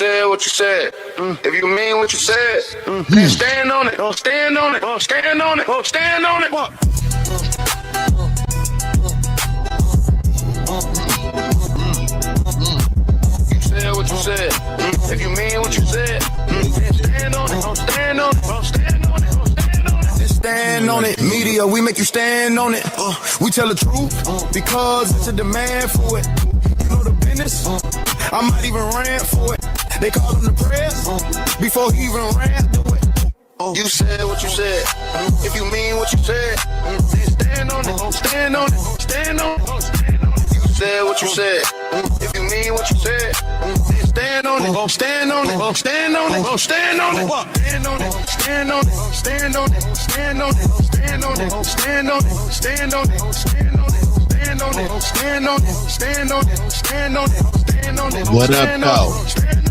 Said what you said. If you mean what you said, then stand on it. Don't stand on it. Don't stand on it. Don't stand on it. What? You said what you said. If you mean what you said, then stand on it. Don't stand on it. Don't stand on it. Don't stand on it. Stand on it, media, we make you stand on it. We tell the truth because it's a demand for it. You know the business, I might even rant for it. They call him the press before he even ran to it. You said what you said. If you mean what you said, then stand on it. Don't stand on it. Don't stand on it. Don't stand on it. You said what you said. If you mean what you said, then stand on it. Don't stand on it. Don't stand on it. Don't stand on it. Stand on it. Stand on it. Stand on it. Stand on it. Stand on it. Stand on it. Stand on it. Stand on it. Stand on it. Stand on it. Stand on it. Stand on it. Stand on it. What up, though?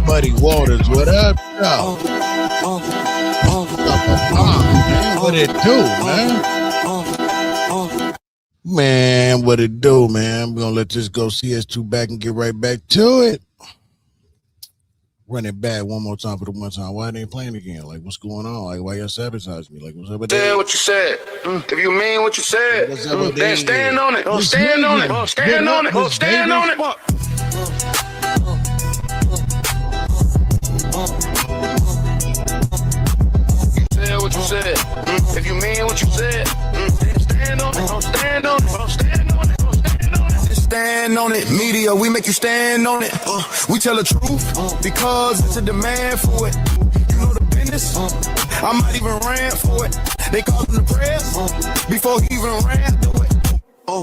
Muddy Waters, what up, though? What it do, man? Man, what it do, man? We're gonna let this go CS2 back and get right back to it. Run it back one more time for the one time. Why they ain't playing again? Like, what's going on? Like, why y'all sabotage me? Like, what's up with that? Said what you said. If you mean what you said, then stand on it. Don't stand on it. Don't stand on it. Don't stand on it. You said what you said. If you mean what you said, then stand on it. Don't stand on it. Don't stand on it. Don't stand on it. Stand on it, media, we make you stand on it. We tell the truth because it's a demand for it. You know the business, I might even rant for it. They call him the press before he even ran to it.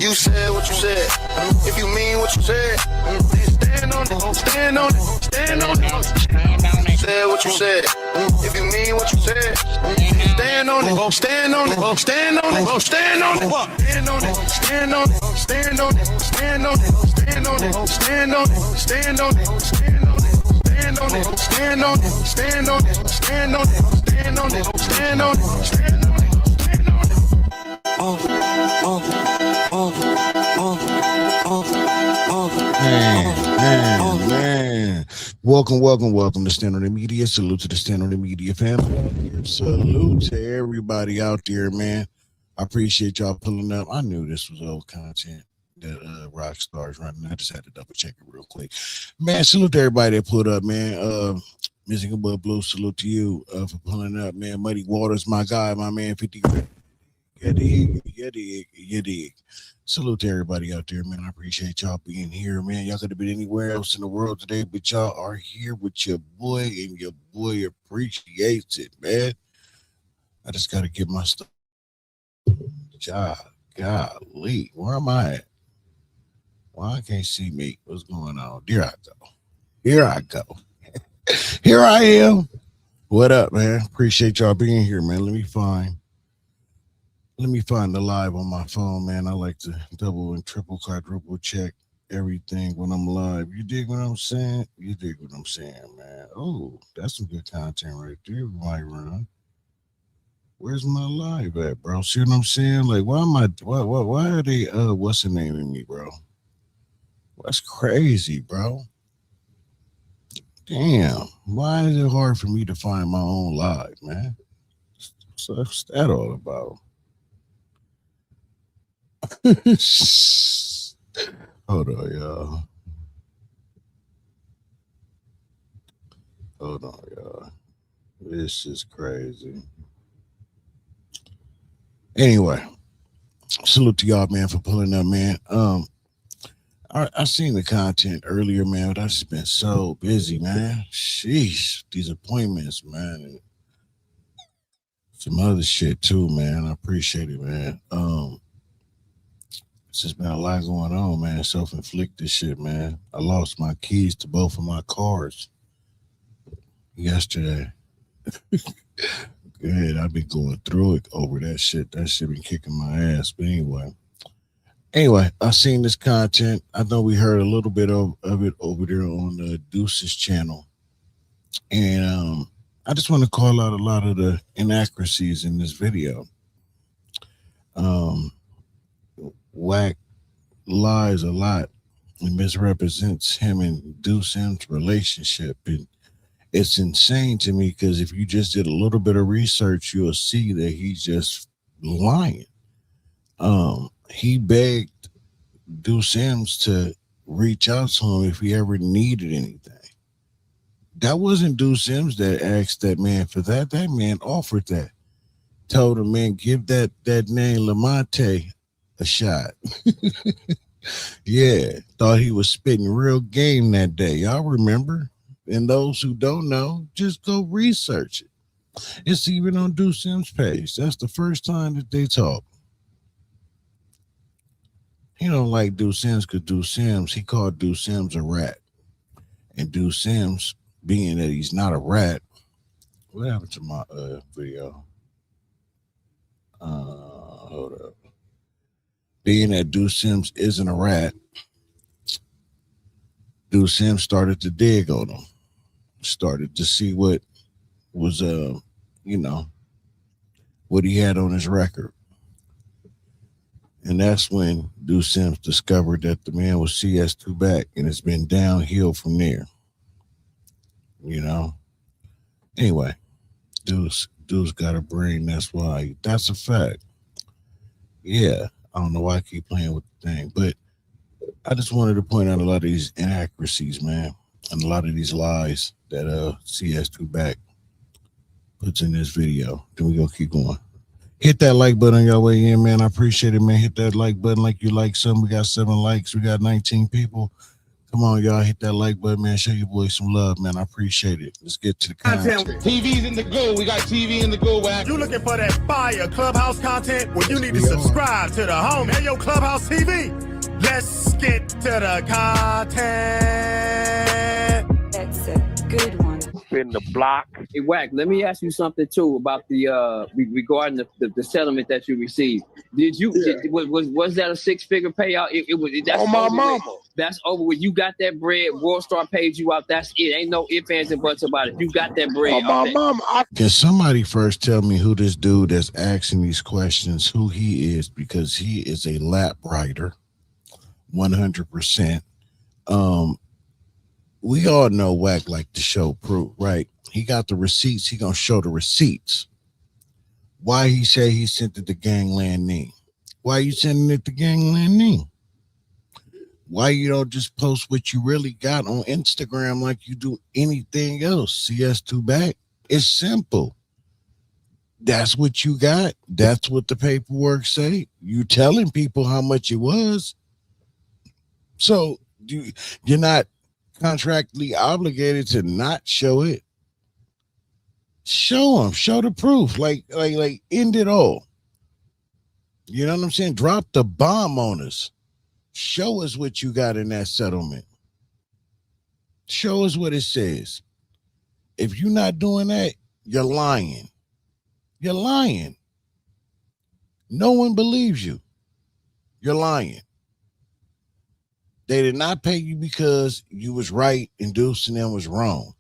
You said what you said. If you mean what you said, then stand on it. Don't stand on it. Stand on it. You said what you said. If you mean what you said, stand on it. Don't stand on it. Don't stand on it. Don't stand on it. Stand on it. Stand on it. Stand on it. Stand on it. Stand on it. Stand on it. Stand on it. Stand on it. Stand on it. Stand on it. Stand on it. Stand on it. Stand on it. Stand on it. Stand on it. Man. Welcome to Stand on the Media. Salute to the Stand on the Media family. Salute to everybody out there, man. I appreciate y'all pulling up. I knew this was old content that Rockstar's running. I just had to double check it real quick. Man, salute to everybody that pulled up, man. Missing Above Blue, salute to you for pulling up, man. Muddy Waters, my guy, my man, 50. You dig. Salute to everybody out there, man. I appreciate y'all being here, man. Y'all could have been anywhere else in the world today, but y'all are here with your boy, and your boy appreciates it, man. I just got to get my stuff. Golly, where am I at? Why I can't see me? What's going on? Here I go. Here I am. What up, man? Appreciate y'all being here, man. Let me find the live on my phone, man. I like to double and triple, quadruple check everything when I'm live. You dig what I'm saying? Man. Oh, that's some good content right there. Might run. Where's my live at, bro? See what I'm saying? Like, why are they what's the name of me, bro? That's crazy, bro. Damn. Why is it hard for me to find my own live, man? So what's that all about? Hold on, y'all. This is crazy. Anyway, salute to y'all, man, for pulling up, man. I seen the content earlier, man, but I've just been so busy, man. Sheesh, these appointments, man, and some other shit too, man. I appreciate it, man. It's just been a lot going on, man. Self-inflicted shit, man. I lost my keys to both of my cars yesterday. Good. I've been going through it over that shit. That shit been kicking my ass. But anyway, I seen this content. I know we heard a little bit of it over there on the Deuce's channel. And I just want to call out a lot of the inaccuracies in this video. Wack lies a lot and misrepresents him and Deuce's relationship. And it's insane to me because if you just did a little bit of research, you'll see that he's just lying. He begged Deuce Sims to reach out to him if he ever needed anything. That wasn't Deuce Sims that asked that man for that. That man offered that. Told him, man, give that name Lamonte a shot. Yeah, thought he was spitting real game that day. Y'all remember? And those who don't know, just go research it. It's even on Deuce Sims' page. That's the first time that they talk. He don't like Deuce Sims because Deuce Sims, he called Deuce Sims a rat. And Deuce Sims, being that he's not a rat, what happened to my video? Hold up. Being that Deuce Sims isn't a rat, Deuce Sims started to dig on him. Started to see what was, what he had on his record. And that's when Deuce Sims discovered that the man was CS2 back, and it's been downhill from there. Anyway, Deuce got a brain. That's why. That's a fact. Yeah, I don't know why I keep playing with the thing, but I just wanted to point out a lot of these inaccuracies, man, and a lot of these lies that CS2 back puts in this video. Then we gonna keep going. Hit that like button on your way in, man. I appreciate it, man. Hit that like button like you like something. We got 7 likes. We got 19 people. Come on, y'all. Hit that like button, man. Show your boys some love, man. I appreciate it. Let's get to the content. TV's in the go. We got TV in the go, Wack. You looking for that fire Clubhouse content? Well, you need to subscribe to the home. Hey, yo, Clubhouse TV. Let's get to the content. That's a good one. In the block. Hey, Wack, let me ask you something too about the regarding the settlement that you received. Did you was that a 6-figure payout? It was. That's on my over mama. with. That's over with. You got that bread. World Star paid you out. That's it. Ain't no ifs, ands, and buts about it. You got that bread. On my mama. Can somebody first tell me who this dude that's asking these questions, who he is? Because he is a lap writer, 100%. We all know Wack like to show proof, right? He got the receipts. He gonna show the receipts. Why he say he sent it to Gangland Ning? Why you sending it to Gangland Ning? Why you don't just post what you really got on Instagram like you do anything else? CS2 back. It's simple. That's what you got. That's what the paperwork say. You telling people how much it was. So you're not contractually obligated to not show it. Show them. Show the proof. Like end it all. You know what I'm saying? Drop the bomb on us. Show us what you got in that settlement. Show us what it says. If you're not doing that, you're lying. You're lying. No one believes you. You're lying. They did not pay you because you was right and Deuce and them was wrong.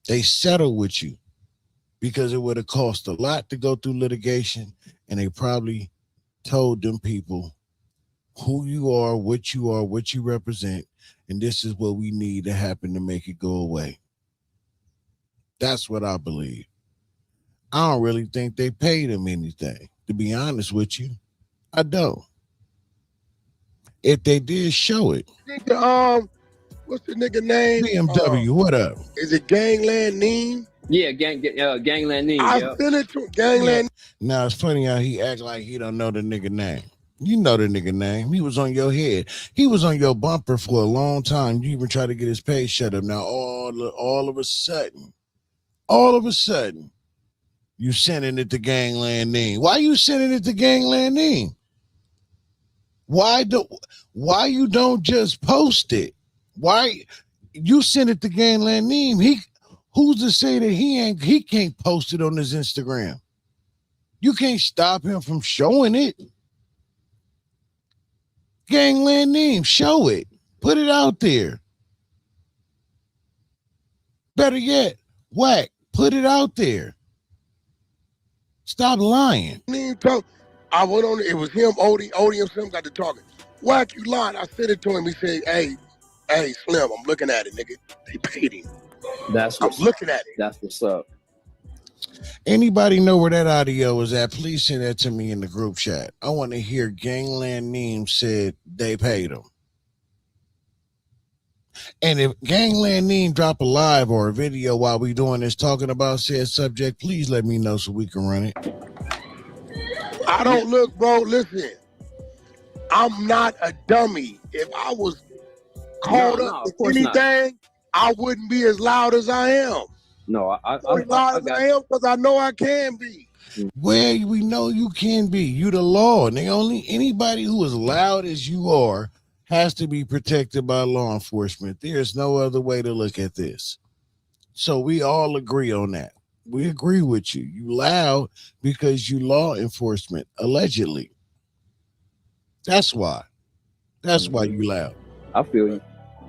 They settled with you because it would have cost a lot to go through litigation, and they probably told them people who you are, what you represent, and this is what we need to happen to make it go away. That's what I believe. I don't really think they paid him anything, to be honest with you. I don't. If they did, show it. What's the nigga name? BMW, what up? Is it Gangland Ning? Yeah, Gangland Ning. I sent it to Gangland. Now it's funny how he act like he don't know the nigga name. You know the nigga name. He was on your head. He was on your bumper for a long time. You even tried to get his page shut up. Now all of a sudden, you sending it to Gangland Ning. Why you sending it to Gangland Ning? Why you don't just post it? Why you send it to Gangland Ning? Who's to say that he can't post it on his Instagram? You can't stop him from showing it. Gangland Ning, show it. Put it out there. Better yet, Wack, put it out there. Stop lying. I went on it was him, Odie and Slim got to talking. Wack, you lied. I sent it to him. He said, hey, Slim, I'm looking at it, nigga. They paid him. That's I'm what's looking at it. That's what's up. Anybody know where that audio is at? Please send that to me in the group chat. I want to hear Gangland Neem said they paid him. And if Gangland Neem drop a live or a video while we doing this talking about said subject, please let me know so we can run it. I don't look, bro. Listen, I'm not a dummy. If I was caught up with anything, I wouldn't be as loud as I am. No, I'm as loud as I am because I know I can be. Well, we know you can be. You the law. And anybody who is loud as you are has to be protected by law enforcement. There's no other way to look at this. So we all agree on that. We agree with you. You loud because you law enforcement, allegedly. That's why. That's why you loud. I feel you.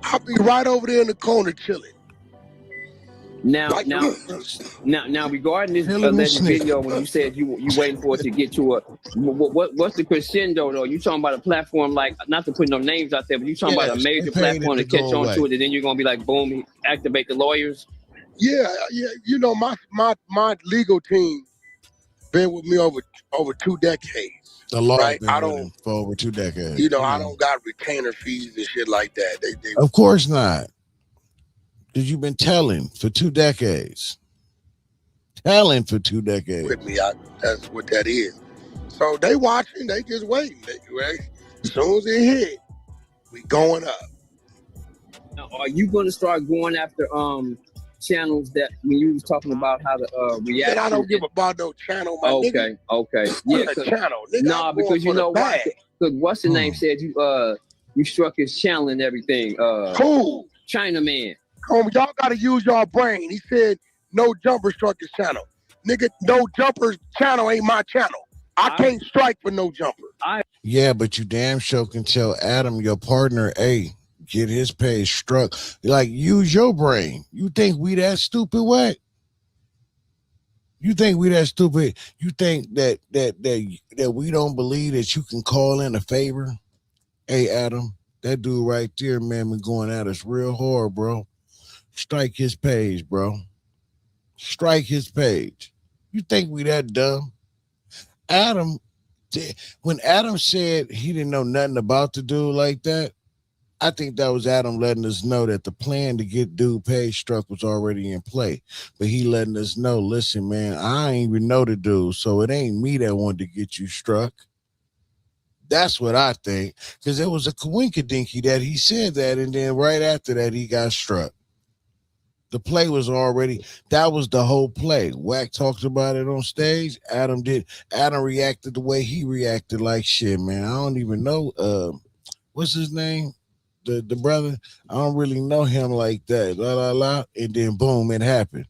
I'll be right over there in the corner chilling. Now, regarding this alleged video, when you said you waiting for it to get to a, what's the crescendo though? You talking about a platform like, not to put no names out there, but you talking about a major platform to catch on to it, and then you're gonna be like, boom, activate the lawyers. Yeah. You know, my legal team been with me over 2 decades. The law right? been with him for over 2 decades. You know, I don't got retainer fees and shit like that. They of course not. Because you've been telling for 2 decades. Telling for 2 decades. With me, that's what that is. So they watching, they just waiting. Right? As soon as it hit, we going up. Now, are you going to start going after channels that when you was talking about how to react? And I don't give about no channel, my nigga. Okay. Yeah, a channel. Nigga, nah, because you know why? Because what's the name said you struck his channel and everything. Cool. Chinaman. Homie, y'all gotta use y'all brain. He said no jumper struck his channel. Nigga, no jumper's channel ain't my channel. I can't strike for no jumper. Yeah, but you damn sure can tell Adam, your partner, hey, get his page struck. Like, use your brain. You think we that stupid? What? You think we that stupid? You think that we don't believe that you can call in a favor? Hey, Adam, that dude right there, man, been going at us real hard, bro. Strike his page, bro. Strike his page. You think we that dumb? Adam, when Adam said he didn't know nothing about the dude like that, I think that was Adam letting us know that the plan to get dude page struck was already in play. But he letting us know, listen, man, I ain't even know the dude, so it ain't me that wanted to get you struck. That's what I think. Because it was a coinkydinky that he said that, and then right after that, he got struck. The play was already, that was the whole play. Wack talked about it on stage. Adam reacted the way he reacted, like shit, man. I don't even know, what's his name? The brother, I don't really know him like that. And then boom, it happened.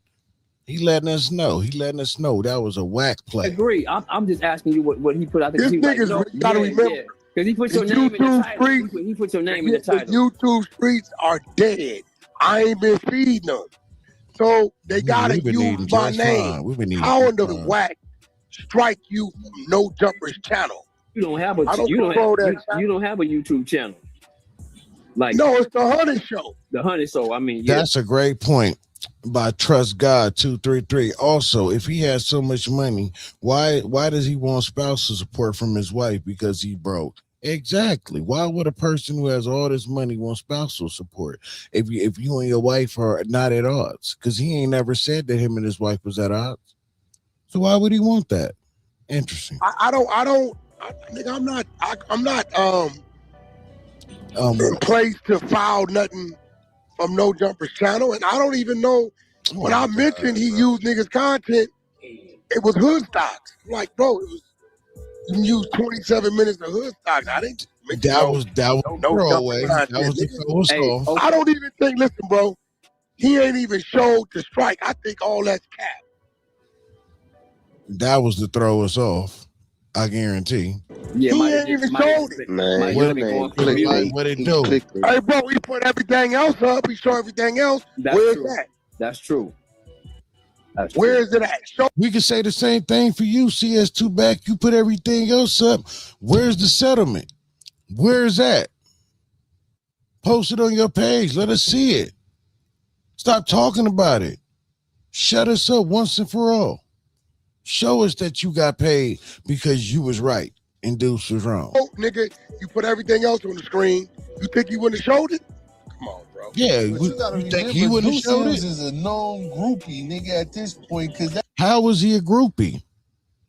He letting us know. That was a Wack play. I agree. I'm just asking you what he put out there. This niggas gotta remember. Because he put your name in the title. He put your name in the title. The YouTube streets are dead. I ain't been feeding them. So they gotta use my name. How in the Wack strike you from No Jumper's channel? You don't have a YouTube channel. Like, no, it's the Hunter Show. The Hunter Show. I mean, yeah. That's a great point by Trust God 233. Also, if he has so much money, why does he want spousal support from his wife? Because he broke. Exactly. Why would a person who has all this money want spousal support if you and your wife are not at odds? Because he ain't never said that him and his wife was at odds. So why would he want that? Interesting. I'm not in place to file nothing from No Jumper's channel, and I don't even know when I mentioned he used niggas content, it was hood stocks. I'm like, bro, it was, you used 27 minutes of hood stocks. I didn't. That was throwaway. That was the I don't even think. Listen, bro, he ain't even showed the strike. I think all that's cap. That was to throw us off. I guarantee. Yeah, he ain't even showed it. Man, what it do? Hey, bro, we put everything else up. We show everything else. Where's that? That's true. Where is it at? We can say the same thing for you, CS2 back. You put everything else up. Where's the settlement? Where's that? Post it on your page. Let us see it. Stop talking about it. Shut us up once and for all. Show us that you got paid because you was right and Deuce was wrong. Oh, nigga, you put everything else on the screen. You think you wouldn't have showed it? Come on, bro. Yeah, you think he wouldn't have showed it? Is a known groupie, nigga, at this point. Because how was he a groupie?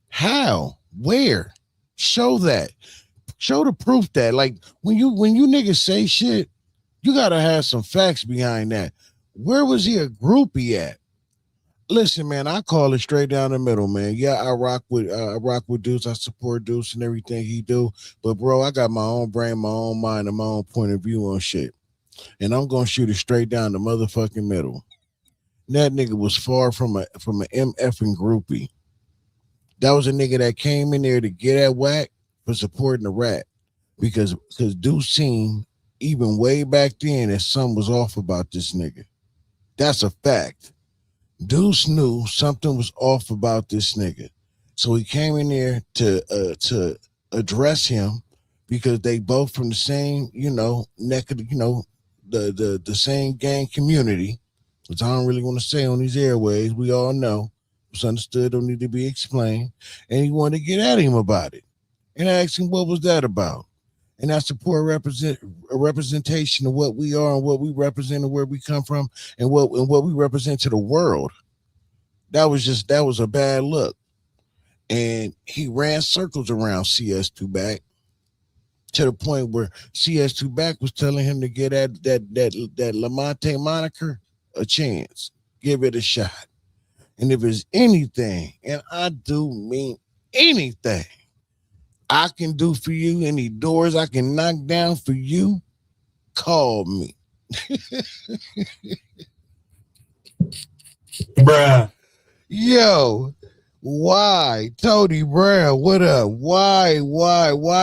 How? Where? Show that. Show the proof that, like, when you niggas say shit, you gotta have some facts behind that. Where was he a groupie at? Listen, man, I call it straight down the middle, man. Yeah, I rock with Deuce. I support Deuce and everything he do. But bro, I got my own brain, my own mind, and my own point of view on shit. And I'm gonna shoot it straight down the motherfucking middle. That nigga was far from a MFing groupie. That was a nigga that came in there to get at Wack for supporting the rat. Because Deuce seen even way back then that something was off about this nigga. That's a fact. Deuce knew something was off about this nigga. So he came in there to address him because they both from the same, neck of the same gang community, which I don't really want to say on these airways. We all know. It's understood, don't need to be explained. And he wanted to get at him about it. And I asked him, what was that about? And I support a representation of what we are and what we represent and where we come from and what we represent to the world. That was a bad look. And he ran circles around CS2 Back to the point where CS2 Back was telling him to get at that Lamonte moniker a chance. Give it a shot. And if it's anything, and I do mean anything, I can do for you, any doors I can knock down for you, call me. Bruh. Yo, why? Tony Brown, what up? Why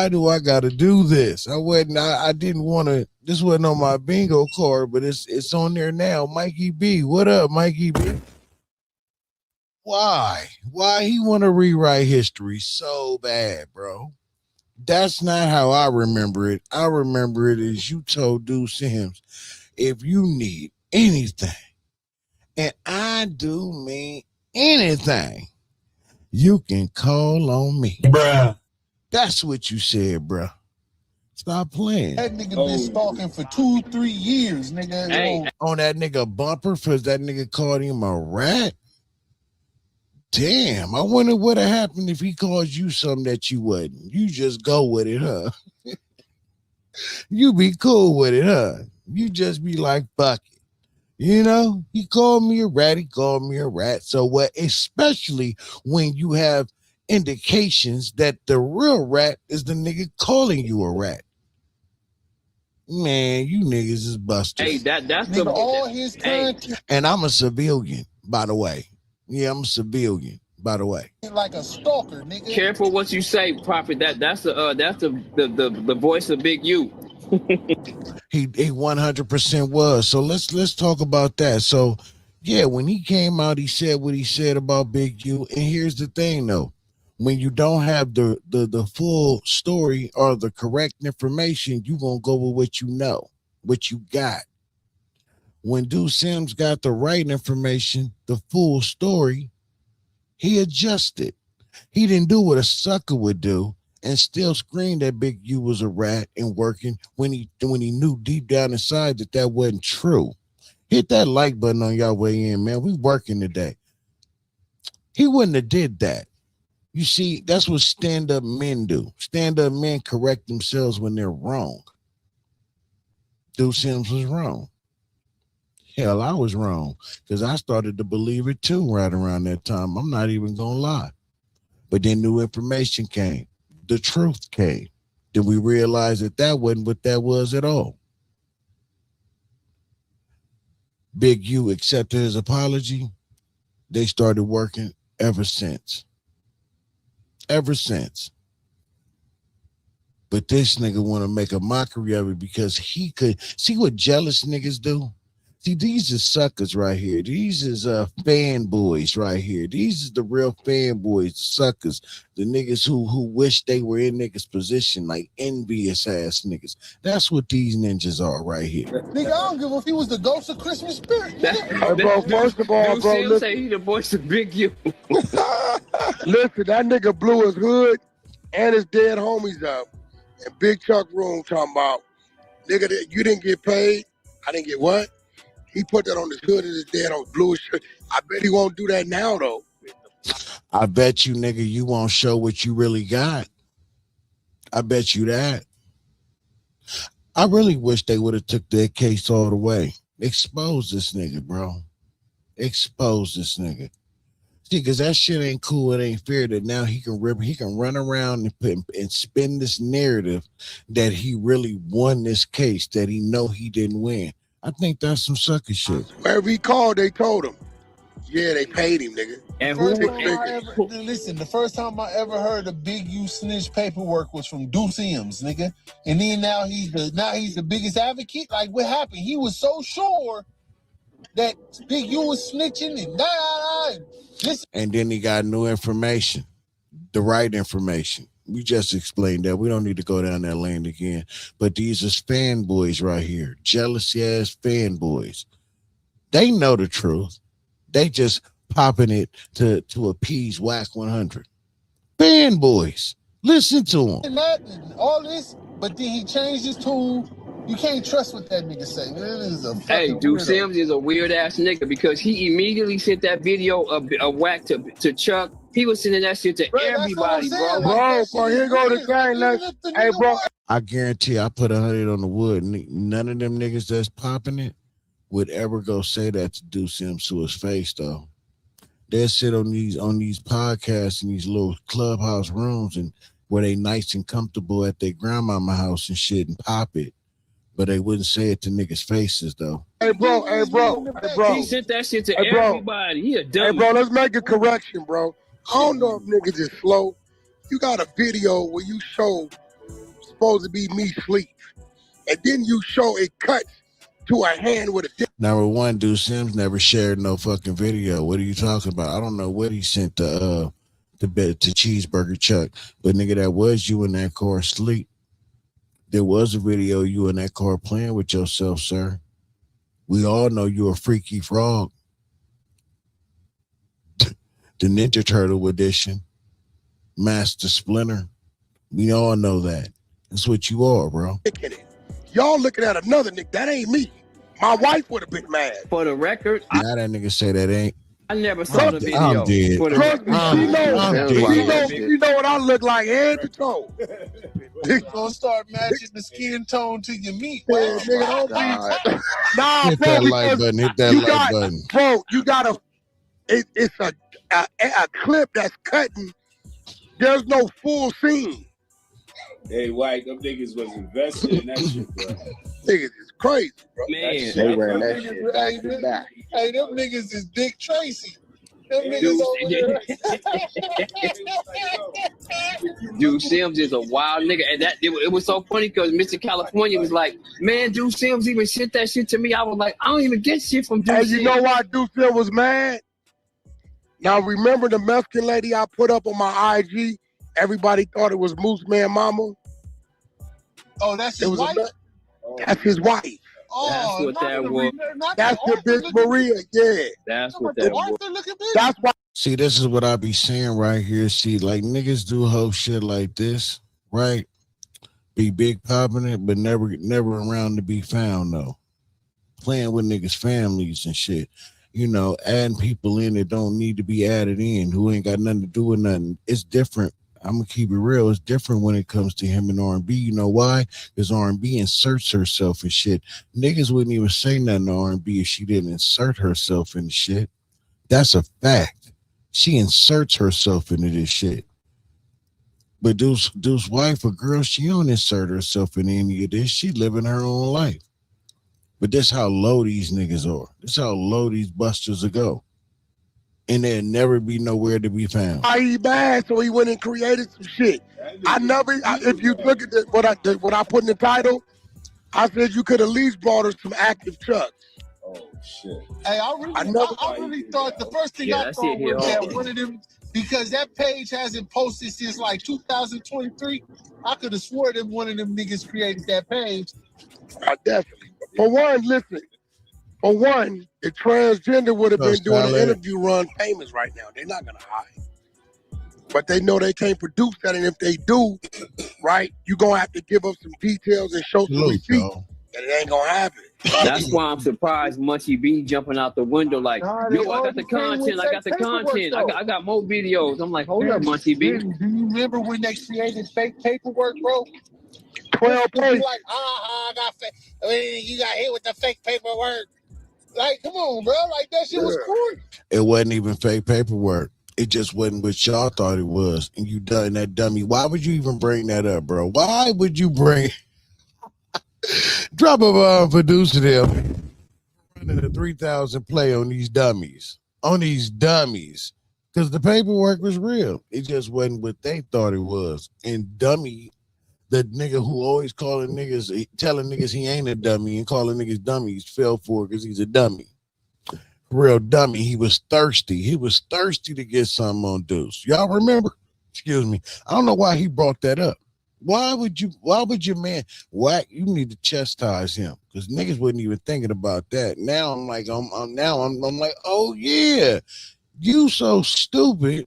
do I gotta do this? I didn't want to, this wasn't on my bingo card, but it's on there now. Mikey B, what up, Mikey B? Why he want to rewrite history so bad, bro? That's not how I remember it. I remember it as you told Deuce Sims, if you need anything, and I do mean anything, you can call on me. Bruh. That's what you said, bro. Stop playing. that nigga been stalking for 2-3 years, nigga. Hey. On that nigga bumper because that nigga called him a rat? Damn, I wonder what would have happened if he called you something that you wasn't. You just go with it, huh? You be cool with it, huh? You just be like, fuck it. He called me a rat, he called me a rat. So what? Especially when you have indications that the real rat is the nigga calling you a rat. Man, you niggas is busted. Hey, that's Nigga, all his content And I'm a civilian, by the way. Yeah, I'm a civilian, by the way. like a stalker, nigga. Careful what you say, Prophet. That's the voice of Big U. He 100% was. So let's talk about that. So yeah, when he came out, he said what he said about Big U. And here's the thing, though, when you don't have the full story or the correct information, you gonna go with what you know, what you got. When Deuce Sims got the right information, the full story, he adjusted. He didn't do what a sucker would do and still scream that Big U was a rat and working when he knew deep down inside that wasn't true. Hit that like button on y'all way in, man. We working today. He wouldn't have did that. You see, that's what stand-up men do. Stand-up men correct themselves when they're wrong. Deuce Sims was wrong. Hell, I was wrong because I started to believe it too right around that time. I'm not even gonna lie. But then new information came. The truth came. Then we realized that wasn't what that was at all. Big U accepted his apology. They started working ever since. Ever since. But this nigga want to make a mockery of it because he could see what jealous niggas do. See, these are suckers right here. These is fanboys right here. These is the real fanboys, the suckers, the niggas who wish they were in niggas' position, like envious ass niggas. That's what these ninjas are right here. Nigga, I don't give a if he was the ghost of Christmas spirit. Hey, bro, first of all, bro, Sim say he the voice of Big U. listen, that nigga blew his hood and his dead homies up. And Big Chuck Room talking about, nigga, you didn't get paid. I didn't get what? He put that on his hood and his dead on blue shirt. I bet he won't do that now, though. I bet you, nigga, you won't show what you really got. I bet you that. I really wish they would have took their case all the way. Expose this nigga, bro. Expose this nigga. See, because that shit ain't cool. It ain't fair that now he can run around and spin this narrative that he really won this case that he know he didn't win. I think that's some sucker shit. Wherever he called, they told him, yeah, they paid him, nigga. And Listen, the first time I ever heard of Big U snitch paperwork was from Deuce Sims, nigga. And then now he's the biggest advocate. Like, what happened? He was so sure that Big U was snitching and and then he got new information, the right information. We just explained that. We don't need to go down that lane again. But these are fanboys right here, jealousy ass fanboys. They know the truth. They just popping it to appease Wack 100. Fanboys, listen to him. and that and all this, but then he changed his tune. You can't trust what that nigga say. That is a hey, Duke weirdo. Sims is a weird ass nigga because he immediately sent that video of Wack to Chuck. He was sending that shit to everybody, bro. Bro, here go the thing. Hey, bro. I guarantee I put 100 on the wood. None of them niggas that's popping it would ever go say that to Duke Sims to his face, though. They'll sit on these podcasts in these little clubhouse rooms and where they nice and comfortable at their grandmama house and shit and pop it. But they wouldn't say it to niggas' faces, though. Hey, bro. He sent that shit to everybody. He a dummy. Hey, bro, let's make a correction, bro. I don't know if niggas is slow. You got a video where you show supposed to be me sleep, and then you show it cuts to a hand with a dick. Number one, Duke Sims never shared no fucking video. What are you talking about? I don't know what he sent to Cheeseburger Chuck, but nigga, that was you in that car asleep. There was a video of you in that car playing with yourself, sir. We all know you're a freaky frog. The Ninja Turtle edition, Master Splinter. We all know that. That's what you are, bro. Y'all looking at another nigga. That ain't me. My wife would have been mad. For the record, Now that nigga say that ain't. I never saw the video. I'm dead. For the Trust me, she know what I look like head to toe. You're gonna start matching the skin tone to your meat. Yeah, nigga, don't be. Nah, Hit bro, that like because button. Hit that you like got, button. bro, you got it's a clip that's cutting. There's no full scene. Hey, White, them niggas was invested in that shit, bro. Niggas is crazy, bro. Man, They wearing that shit back to back. Hey, them niggas is Dick Tracy. Them niggas over there. Duke Sims is a wild nigga, and it was so funny because Mr. California was like, "Man, Duke Sims even sent that shit to me." I was like, "I don't even get shit from Duke Hey, Sims." you know why Duke Sims was mad? Now remember the Mexican lady I put up on my IG? Everybody thought it was Moose Man Mama. Oh, that's his wife? That's his wife. Oh, That's what that was. That's the bitch Maria. Yeah. That's what that was. That's why. See, this is what I be saying right here. See, like niggas do whole shit like this, right? Be big popping it, but never around to be found though. Playing with niggas' families and shit. You know, adding people in that don't need to be added in, who ain't got nothing to do with nothing. It's different. I'm gonna keep it real. It's different when it comes to him and R&B. You know why? Because R&B inserts herself in shit. Niggas wouldn't even say nothing to R&B if she didn't insert herself in the shit. That's a fact. She inserts herself into this shit. But Deuce's wife, a girl, she don't insert herself in any of this. She living her own life. But this how low these niggas are. This how low these busters will go. And there'll never be nowhere to be found. He bad, so he went and created some shit. If you look at what I put in the title, I said you could at least brought her some active chucks. shit. Hey, I really thought the first thing I thought was that one of them, because that page hasn't posted since like 2023. I could have swore that one of them niggas created that page. Definitely. For one, listen. For one, the transgender would have been doing an interview run famous right now. They're not gonna hide. But they know they can't produce that, and if they do, right, you're gonna have to give up some details and show some receipts. And it ain't gonna happen. That's why I'm surprised Munchie B jumping out the window like, yo, I got the content, I got more videos. I'm like, hold up, Munchie B. Do you remember when they created fake paperwork, bro? 12 pages. Like, I got fake. I mean, you got hit with the fake paperwork. Like, come on, bro. Like, that shit was corny. It wasn't even fake paperwork. It just wasn't what y'all thought it was. And you done that dummy. Why would you even bring that up, bro? Why would you bring... Drop a producer there running a 3,000 play on these dummies. Because the paperwork was real. It just wasn't what they thought it was. And dummy, the nigga who always telling niggas he ain't a dummy and calling niggas dummies fell for it because he's a dummy. Real dummy. He was thirsty. He was thirsty to get something on Deuce. Y'all remember? Excuse me. I don't know why he brought that up. Why would your man Wack? You need to chastise him because niggas wasn't even thinking about that. Now I'm like, I'm like, oh yeah, you so stupid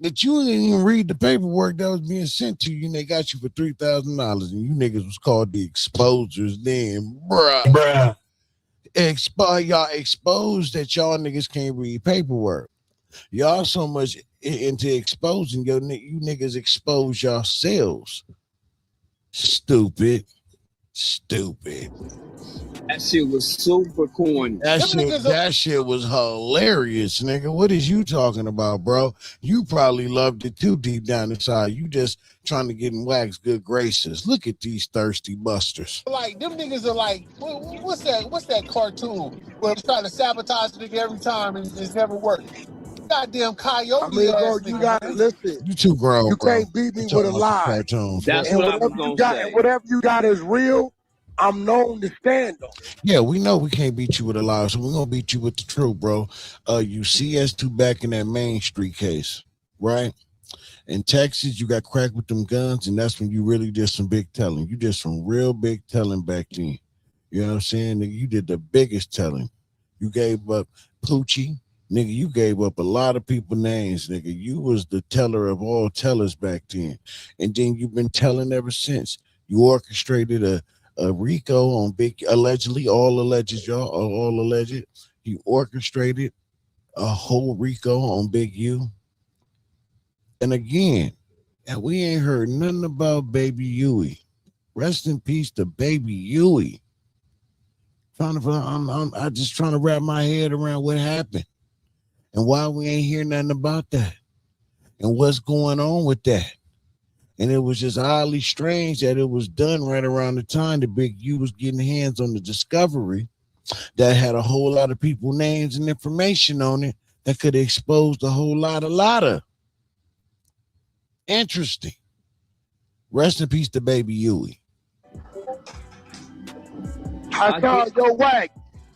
that you didn't even read the paperwork that was being sent to you, and they got you for $3,000, and you niggas was called the exposers then, bruh. Y'all exposed that y'all niggas can't read paperwork. Y'all so much into exposing you niggas expose yourselves. Stupid. That shit was super corny. That shit was hilarious, nigga. What is you talking about, bro? You probably loved it too deep down inside. You just trying to get in Wack's good graces. Look at these thirsty busters. Like, them niggas are like, what's that cartoon where it's trying to sabotage the nigga every time and it's never worked? Goddamn coyote. I mean, bro, you gotta listen. You too grown, you bro. Can't beat me with a lie. That's what I was gonna say. And whatever you got is real, I'm known to stand on. Yeah, we know we can't beat you with a lie, so we're gonna beat you with the truth, bro. You see us two back in that Main Street case, right? In Texas, you got cracked with them guns, and that's when you really did some big telling. You did some real big telling back then. You know what I'm saying? Nigga, you did the biggest telling. You gave up Poochie. Nigga, you gave up a lot of people's names, nigga. You was the teller of all tellers back then. And then you've been telling ever since. You orchestrated a RICO on Big, allegedly, all alleged, y'all, all alleged. You orchestrated a whole RICO on Big U. And again, and we ain't heard nothing about Baby Huey. Rest in peace to Baby Huey. I'm just trying to wrap my head around what happened. And why we ain't hear nothing about that and what's going on with that. And it was just oddly strange that it was done right around the time the Big U was getting hands on the discovery that had a whole lot of people names and information on it that could have exposed a whole lot of. Interesting. Rest in peace to Baby Huey. I saw your Wack.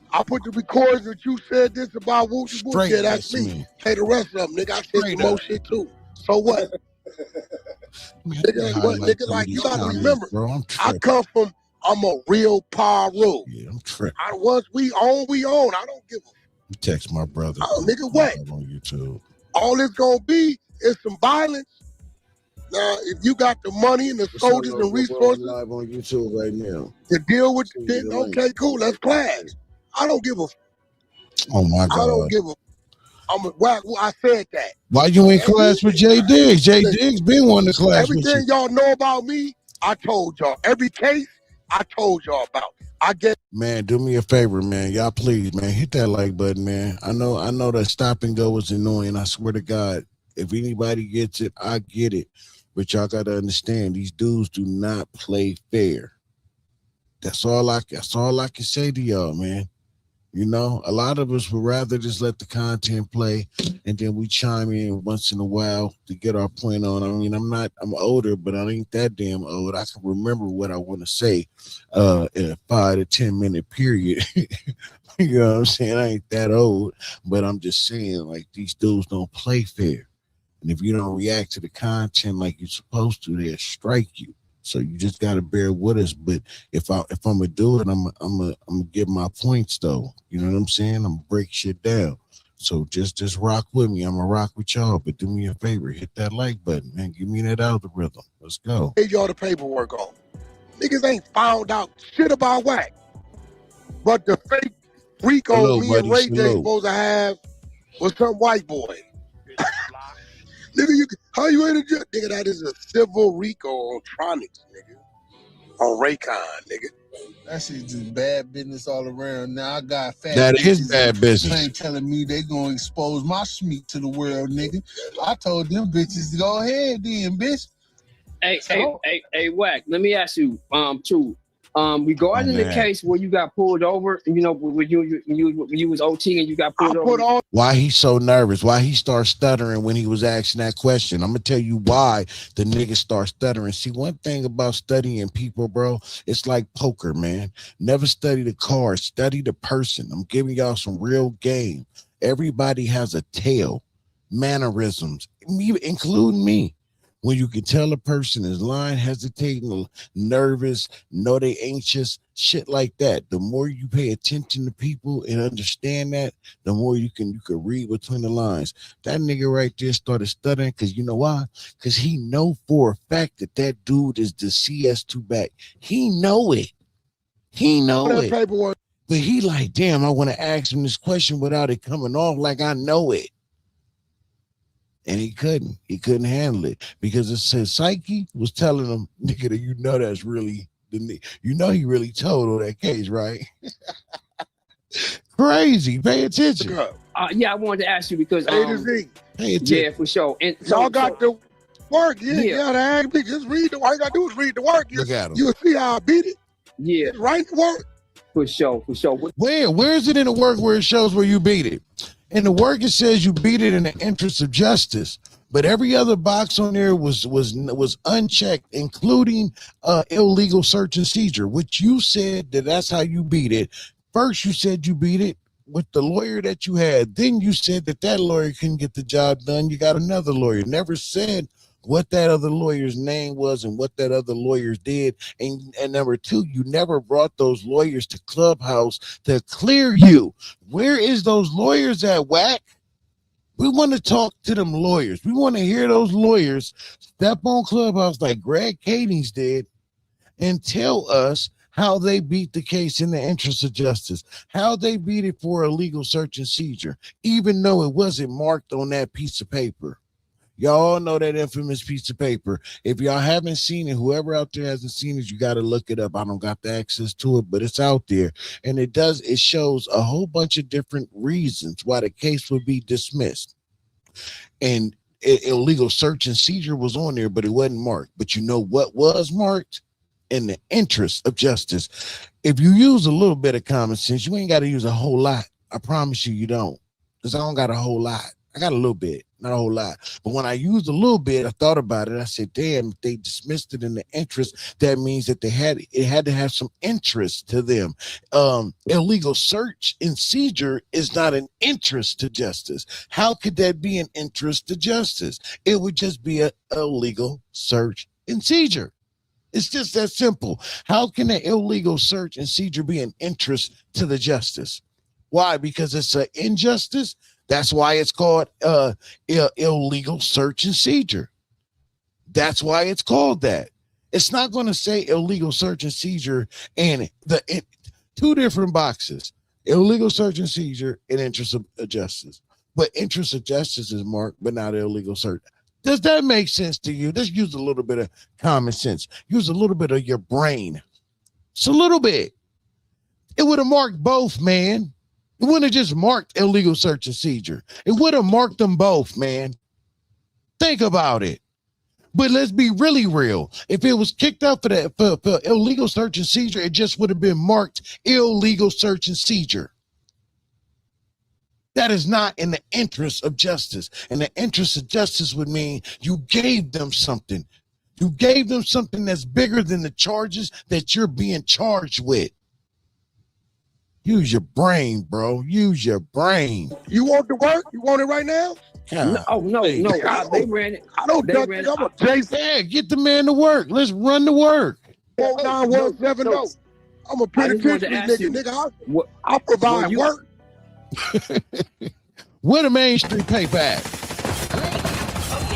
I put the recordings that you said this about Woochie Woochie. Yeah, that's me. Hey, the rest of them, nigga, I said some more shit too. So what? Nigga, like, you gotta remember, bro, I'm a real pyro. Yeah, I'm tripping. Once we own. I don't give a. You text my brother. Oh, nigga, what? On YouTube. All it's gonna be is some violence. Now, if you got the money and the soldiers and resources, live on YouTube right now to deal with the shit, okay, cool, let's clash. I don't give a. Oh my God! I don't give a. I said that. Why you ain't clash with Jay Diggs? Jay Diggs been wanting to clash with you. Everything y'all know about me, I told y'all. Every case, I told y'all about. I get. Man, do me a favor, man. Y'all please, man, hit that like button, man. I know that stop and go is annoying. I swear to God, if anybody gets it, I get it. But y'all gotta understand, these dudes do not play fair. That's all I can say to y'all, man. You know, a lot of us would rather just let the content play and then we chime in once in a while to get our point on. I mean, I'm older, but I ain't that damn old. I can remember what I want to say in a 5 to 10 minute period. You know what I'm saying? I ain't that old, but I'm just saying, like, these dudes don't play fair. And if you don't react to the content like you're supposed to, they'll strike you. So you just gotta bear with us. But if I'm gonna do it, I'm gonna give my points though. You know what I'm saying? I'm gonna break shit down. So just rock with me. I'm gonna rock with y'all. But do me a favor, hit that like button, man. Give me that algorithm. Let's go. Gave y'all the paperwork on. Niggas ain't found out shit about Wack. But the fake Rico Hello, me buddy. and Ray J Hello. supposed to have was some white boy. Nigga, how you in a jet? Nigga, that is a civil Rico on Tronics, nigga. On Raycon, nigga. That shit just bad business all around. Now I got fat That is bitches bad business. ain't telling me they gonna expose my schmeat to the world, nigga. I told them bitches to go ahead then, bitch. Hey, Wack, let me ask you, too. Regarding the case where you got pulled over, you know, when you was OT and you got pulled over. Why he's so nervous? Why he started stuttering when he was asking that question? I'm gonna tell you why the nigga start stuttering. See, one thing about studying people, bro, it's like poker, man. Never study the card, study the person. I'm giving y'all some real game. Everybody has a tale, mannerisms, including me. When you can tell a person is lying, hesitating, nervous, know they anxious, shit like that. The more you pay attention to people and understand that, the more you can read between the lines. That nigga right there started stuttering because you know why? Because he know for a fact that dude is the CS2 back. He know it. He know it. Paperwork. But he like, damn, I want to ask him this question without it coming off like I know it. And he couldn't handle it because it said psyche was telling him, nigga, you know that's really you know he really told on that case, right? Crazy. Pay attention. Yeah, I wanted to ask you because A to Z. Pay attention. Yeah, for sure. And y'all got the work. You gotta ask me. Just read the. All you gotta do is read the work. Look at him. You'll see how I beat it. Yeah, right. The work. For sure. Where is it in the work where it shows where you beat it? In the work, it says you beat it in the interest of justice, but every other box on there was unchecked, including illegal search and seizure, which you said that's how you beat it. First, you said you beat it with the lawyer that you had. Then you said that lawyer couldn't get the job done. You got another lawyer. Never said what that other lawyer's name was and what that other lawyers did. And number two, you never brought those lawyers to Clubhouse to clear you. Where is those lawyers at, Wack? We want to talk to them lawyers. We want to hear those lawyers step on Clubhouse like Greg Cadings did and tell us how they beat the case in the interest of justice, how they beat it for a legal search and seizure, even though it wasn't marked on that piece of paper. Y'all all know that infamous piece of paper. If y'all haven't seen it, whoever out there hasn't seen it, you got to look it up. I don't got the access to it, but it's out there. And it shows a whole bunch of different reasons why the case would be dismissed. And illegal search and seizure was on there, but it wasn't marked. But you know what was marked? In the interest of justice. If you use a little bit of common sense, you ain't got to use a whole lot. I promise you don't. Because I don't got a whole lot. I got a little bit, not a whole lot. But when I used a little bit, I thought about it. I said, damn, if they dismissed it in the interest, that means that it had to have some interest to them. Illegal search and seizure is not an interest to justice. How could that be an interest to justice? It would just be a illegal search and seizure. It's just that simple. How can an illegal search and seizure be an interest to the justice? Why? Because it's an injustice. That's why it's called illegal search and seizure. That's why it's called that. It's not going to say illegal search and seizure and two different boxes: illegal search and seizure and interest of justice. But interest of justice is marked, but not illegal search. Does that make sense to you? Just use a little bit of common sense. Use a little bit of your brain. It's a little bit. It would have marked both, man. It wouldn't have just marked illegal search and seizure. It would have marked them both, man. Think about it. But let's be really real. If it was kicked out for illegal search and seizure, it just would have been marked illegal search and seizure. That is not in the interest of justice. And the interest of justice would mean you gave them something. You gave them something that's bigger than the charges that you're being charged with. Use your brain, bro. Use your brain. You want the work? You want it right now? No, they ran it. I don't judge it. I'm a Jason. Yeah, get the man to work. Let's run to work. 49170. I'm a penitentiary nigga. I provide work. Where the Main Street paper at? Oh,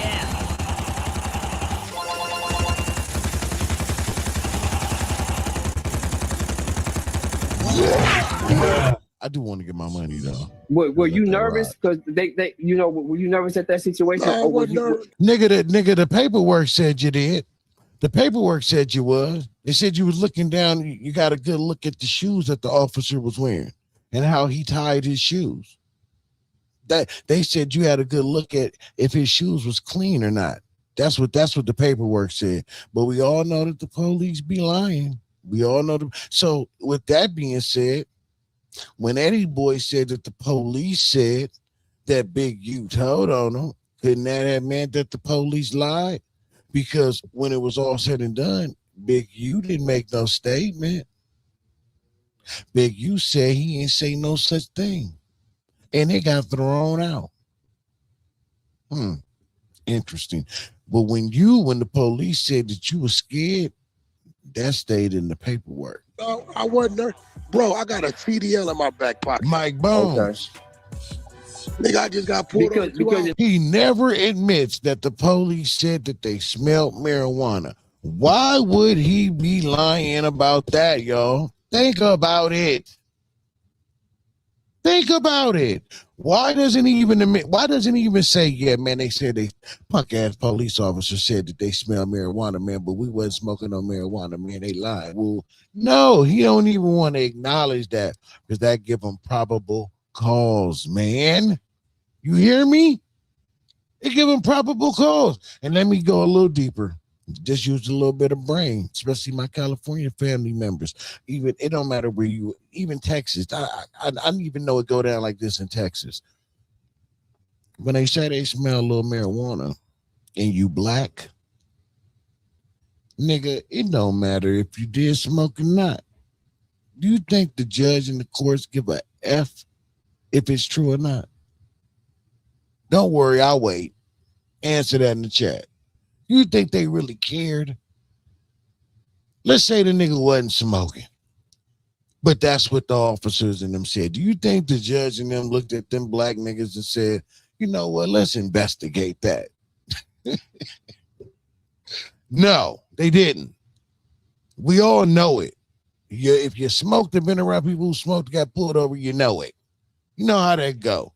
yeah. I do want to get my money though. Were you nervous? Because they, you know, were you nervous at that situation? No, I wasn't nervous. Nigga, the paperwork said you did. The paperwork said you was. It said you was looking down. You got a good look at the shoes that the officer was wearing and how he tied his shoes. That they said you had a good look at if his shoes was clean or not. That's what the paperwork said. But we all know that the police be lying. We all know them. So with that being said, when Eddie Boy said that the police said that Big U told on him, couldn't that have meant that the police lied? Because when it was all said and done, Big U didn't make no statement. Big U said he ain't say no such thing. And it got thrown out. Interesting. But when the police said that you were scared, that stayed in the paperwork. No, I wasn't there. Bro, I got a CDL in my back pocket. Mike Bones. Okay. Nigga, I just got pulled over because he never admits that the police said that they smelled marijuana. Why would he be lying about that, y'all? Think about it. Think about it. Why doesn't he even admit? Why doesn't he even say, yeah, man, they said they punk ass police officer said that they smell marijuana, man, but we wasn't smoking no marijuana, man. They lied. Well, no, he don't even want to acknowledge that because that give him probable cause, man. You hear me? It give him probable cause. And let me go a little deeper. Just use a little bit of brain, especially my California family members. Even it don't matter where you, even Texas. I don't even know it go down like this in Texas. When they say they smell a little marijuana and you black, nigga, it don't matter if you did smoke or not. Do you think the judge and the courts give a F if it's true or not? Don't worry, I'll wait. Answer that in the chat. You think they really cared? Let's say the nigga wasn't smoking, but that's what the officers and them said. Do you think the judge and them looked at them black niggas and said, you know what, let's investigate that? No, they didn't. We all know it. If you smoked and been around people who smoked, got pulled over, you know it. You know how that go.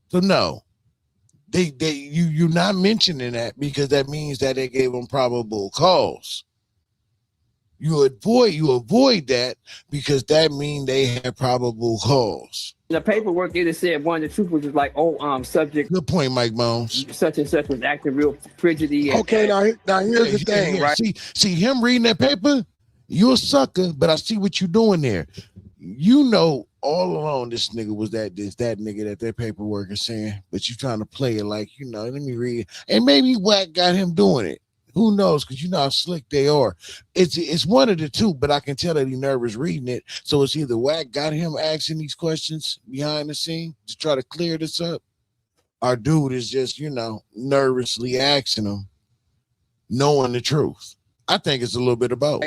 So no. You're not mentioning that because that means that they gave them probable cause. You avoid that because that means they had probable cause. The paperwork it said one of the troopers was like, subject. Good point, Mike Bones. Such and such was acting real frigidly. Okay, now here's the thing, right? See him reading that paper. You're a sucker, but I see what you're doing there. You know, all along this nigga was that nigga that paperwork is saying, but you trying to play it like, you know, let me read. And maybe Wack got him doing it. Who knows? Because you know how slick they are. It's one of the two, but I can tell that he's nervous reading it. So it's either Wack got him asking these questions behind the scene to try to clear this up. Our dude is just, you know, nervously asking him, knowing the truth. I think it's a little bit of both.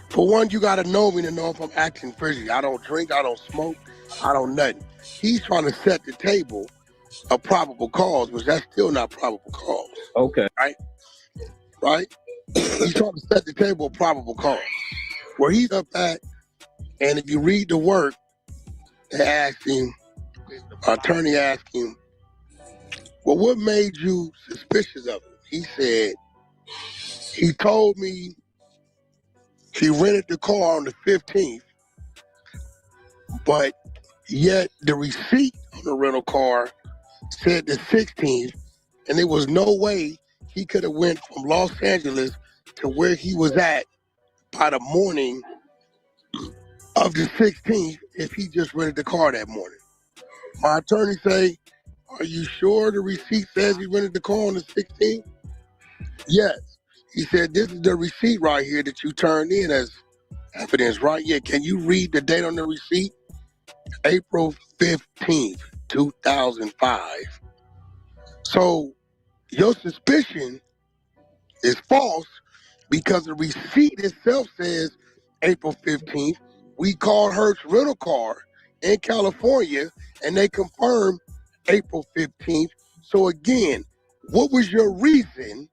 For one, you gotta know me to know if I'm acting frigid. I don't drink, I don't smoke, I don't nothing. He's trying to set the table of probable cause, but that's still not probable cause. Okay. Right? He's trying to set the table of probable cause. Where he's up at, and if you read the work, they asked him, attorney asked him, well, what made you suspicious of him? He said, he told me he rented the car on the 15th, but yet the receipt on the rental car said the 16th, and there was no way he could have went from Los Angeles to where he was at by the morning of the 16th if he just rented the car that morning. My attorney say, are you sure the receipt says he rented the car on the 16th? Yes. He said, this is the receipt right here that you turned in as evidence, right? Yeah, can you read the date on the receipt? April 15th, 2005. So your suspicion is false because the receipt itself says April 15th. We called Hertz Rental Car in California and they confirmed April 15th. So again, what was your reason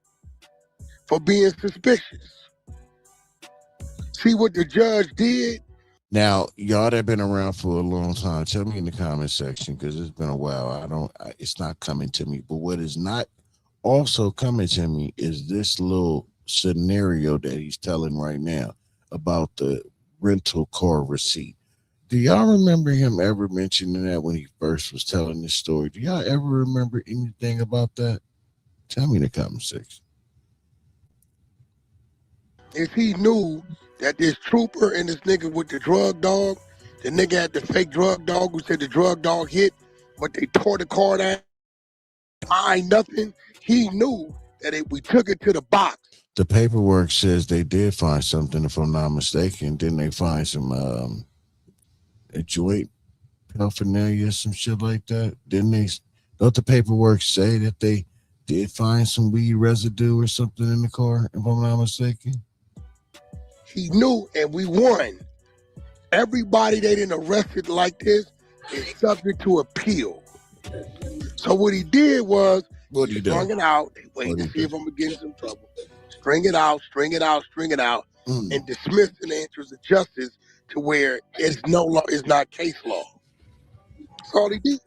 for being suspicious? See what the judge did? Now, y'all that been around for a long time, tell me in the comment section because it's been a while. It's not coming to me. But what is not also coming to me is this little scenario that he's telling right now about the rental car receipt. Do y'all remember him ever mentioning that when he first was telling this story? Do y'all ever remember anything about that? Tell me in the comment section. If he knew that this trooper and this nigga with the drug dog, the nigga had the fake drug dog who said the drug dog hit, but they tore the car down, nothing. He knew that if we took it to the box. The paperwork says they did find something, if I'm not mistaken. Didn't they find some a joint paraphernalia, some shit like that? Didn't they? Don't the paperwork say that they did find some weed residue or something in the car, if I'm not mistaken? He knew, and we won. Everybody they didn't arrested like this is subject to appeal. So what he did was, he strung it out. They wait to see if I'm gonna get in some trouble. String it out, and dismiss in the interest of justice to where it's no law, it's not case law. That's all he did.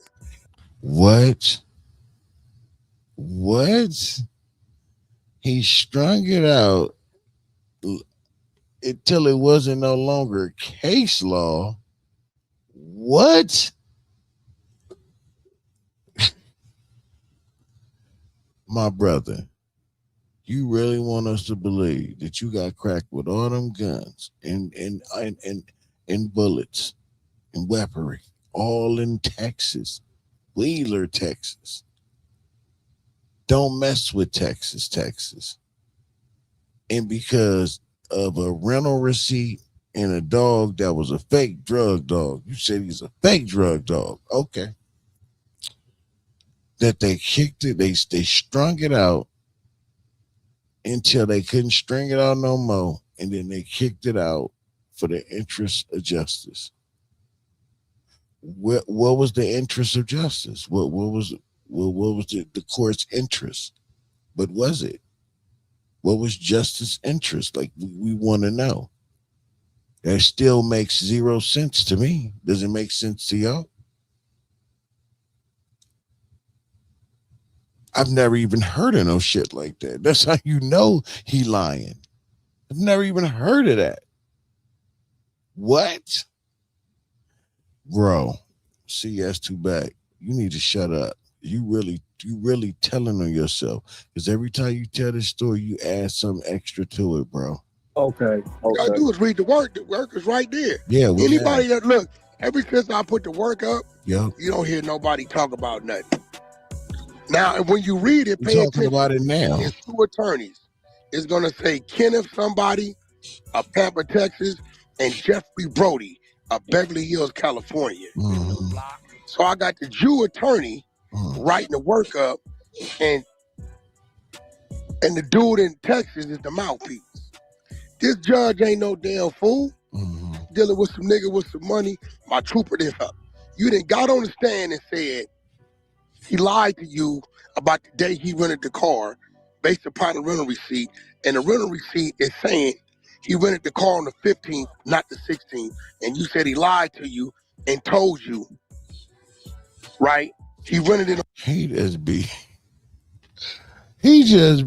What? He strung it out until it wasn't no longer case law. What? My brother, you really want us to believe that you got cracked with all them guns and bullets and weaponry, all in Texas, Wheeler, Texas. Don't mess with Texas. And because of a rental receipt and a dog that was a fake drug dog, you said he's a fake drug dog. Okay. That they kicked it, they strung it out until they couldn't string it out no more, and then they kicked it out for the interest of justice. What was the interest of justice? What was the court's interest? But was it? What was justice interest? Like we want to know. That still makes zero sense to me. Does it make sense to y'all? I've never even heard of no shit like that. That's how you know he lying. I've never even heard of that. What? Bro, CS2 back. You need to shut up. You really telling on yourself. Because every time you tell this story, you add some extra to it, bro. Okay. All I do is read the work. The work is right there. Yeah. Anybody that look, ever since I put the work up, you don't hear nobody talk about nothing. Now, when you read it, We're pay talking attention. about it now. It's two attorneys. It's going to say Kenneth somebody of Pampa, Texas, and Jeffrey Brody of Beverly Hills, California. Mm-hmm. So I got the Jew attorney writing the work up, and the dude in Texas is the mouthpiece. This judge ain't no damn fool. Dealing with some nigga with some money. My trooper this up. You done got on the stand and said he lied to you about the day he rented the car based upon the rental receipt. And the rental receipt is saying he rented the car on the 15th, not the 16th. And you said he lied to you and told you, right? He rented it. He just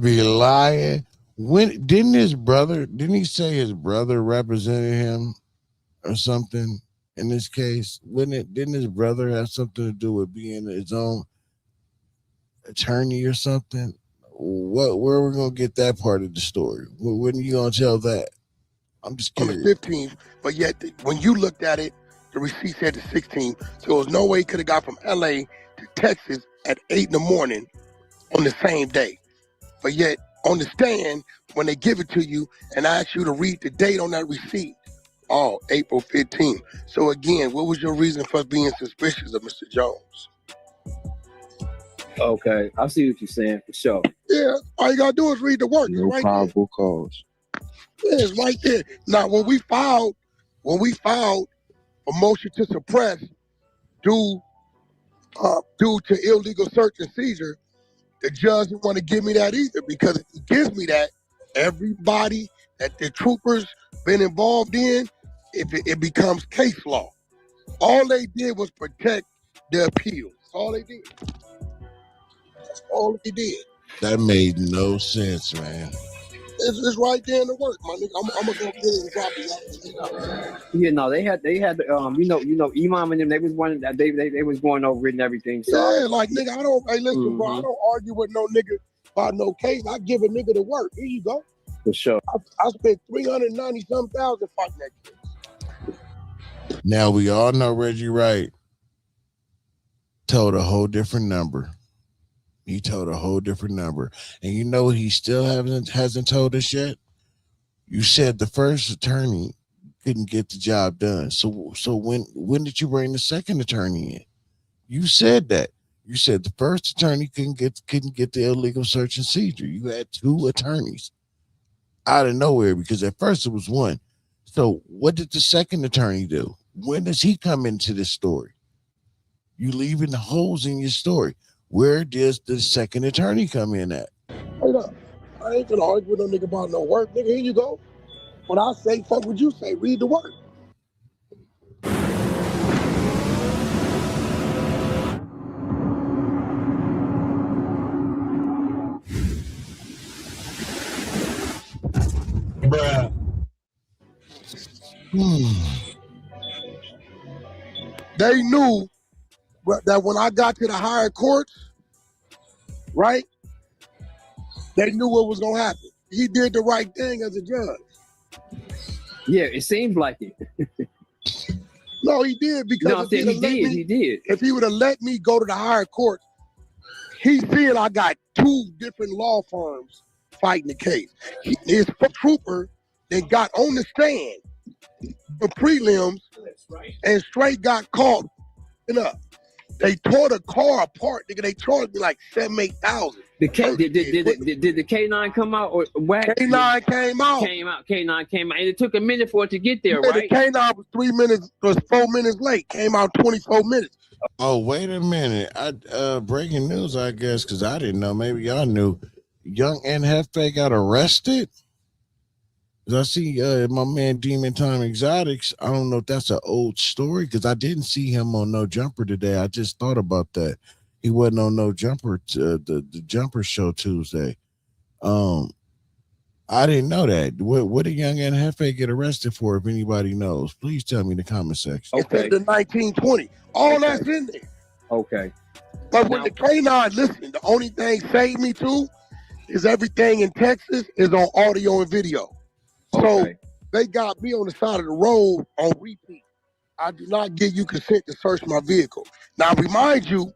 be lying. When didn't he say his brother represented him or something in this case? Didn't his brother have something to do with being his own attorney or something? Where are we gonna get that part of the story? When are you gonna tell that? I'm just on the curious. 15th, but yet when you looked at it, the receipt said the 16th. So there was no way he could have got from LA to Texas at 8 in the morning on the same day. But yet on the stand, when they give it to you and ask you to read the date on that receipt, oh, April 15th. So again, what was your reason for being suspicious of Mr. Jones? Okay, I see what you're saying for sure. Yeah, all you gotta do is read the work. No right probable cause. Yeah, it's right there. Now, when we filed a motion to suppress due to illegal search and seizure, the judge didn't want to give me that either, because if he gives me that, everybody that the troopers been involved in, it becomes case law. All they did was protect the appeal. That's all they did. That's all they did. That made no sense, man. It's right there in the work, my nigga. I'm gonna go get it and drop it. Yeah, no, they had Imam and them. They was one that they was going over it and everything. So Yeah, like nigga, hey, listen, bro, I don't argue with no nigga about no case. I give a nigga the work. Here you go. For sure. I spent $390,000 fighting that case. Now we all know Reggie Wright told a whole different number. He told a whole different number. And you know he still hasn't told us yet? You said the first attorney couldn't get the job done. So when did you bring the second attorney in? You said that. You said the first attorney couldn't get the illegal search and seizure. You had two attorneys out of nowhere, because at first it was one. So what did the second attorney do? When does he come into this story? You leaving the holes in your story. Where does the second attorney come in at? Hold up. I ain't gonna argue with no nigga about no work. Nigga, here you go. When I say fuck what you say, read the work. Bruh. They knew that when I got to the higher courts, right? They knew what was gonna happen. He did the right thing as a judge. yeah, it seems like it. No, he did, because No, he did. If he would have let me go to the higher court, he said I got two different law firms fighting the case. His trooper then got on the stand for prelims and straight got caught up. They tore the car apart, nigga. They charged me like $7,000-8,000. Did the K9 come out or Wack? K9 came out. K9 came out, and it took a minute for it to get there, right? The K9 was 4 minutes late. Came out 24 minutes. Oh, wait a minute. Breaking news, I guess, because I didn't know. Maybe y'all knew. Young and Hefe got arrested. I see my man Demon Time Exotics. I don't know if that's an old story, because I didn't see him on No Jumper today. I just thought about that. He wasn't on No Jumper, the Jumper show Tuesday. I didn't know that. What did Young and Hefe get arrested for? If anybody knows, please tell me in the comment section. Okay. The 1920. All that's in there. Okay. But when the K9, listen, the only thing saved me too is everything in Texas is on audio and video. So they got me on the side of the road on repeat. I do not give you consent to search my vehicle. Now, remind you,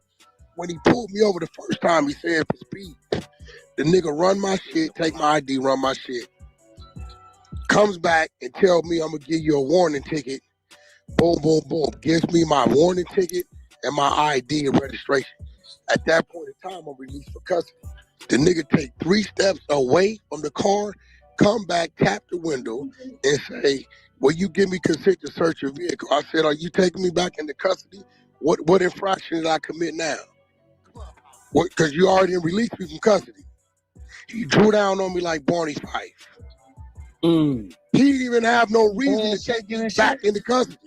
when he pulled me over the first time, he said for speed. The nigga run my shit, take my ID, run my shit. Comes back and tell me I'm going to give you a warning ticket. Boom, boom, boom. Gives me my warning ticket and my ID and registration. At that point in time, I'm released for custody. The nigga take 3 steps away from the car, come back, tap the window, and say, will you give me consent to search your vehicle? I said, are you taking me back into custody? What infraction did I commit now? Because you already released me from custody. He drew down on me like Barney Fife. He didn't even have no reason to take me back into custody.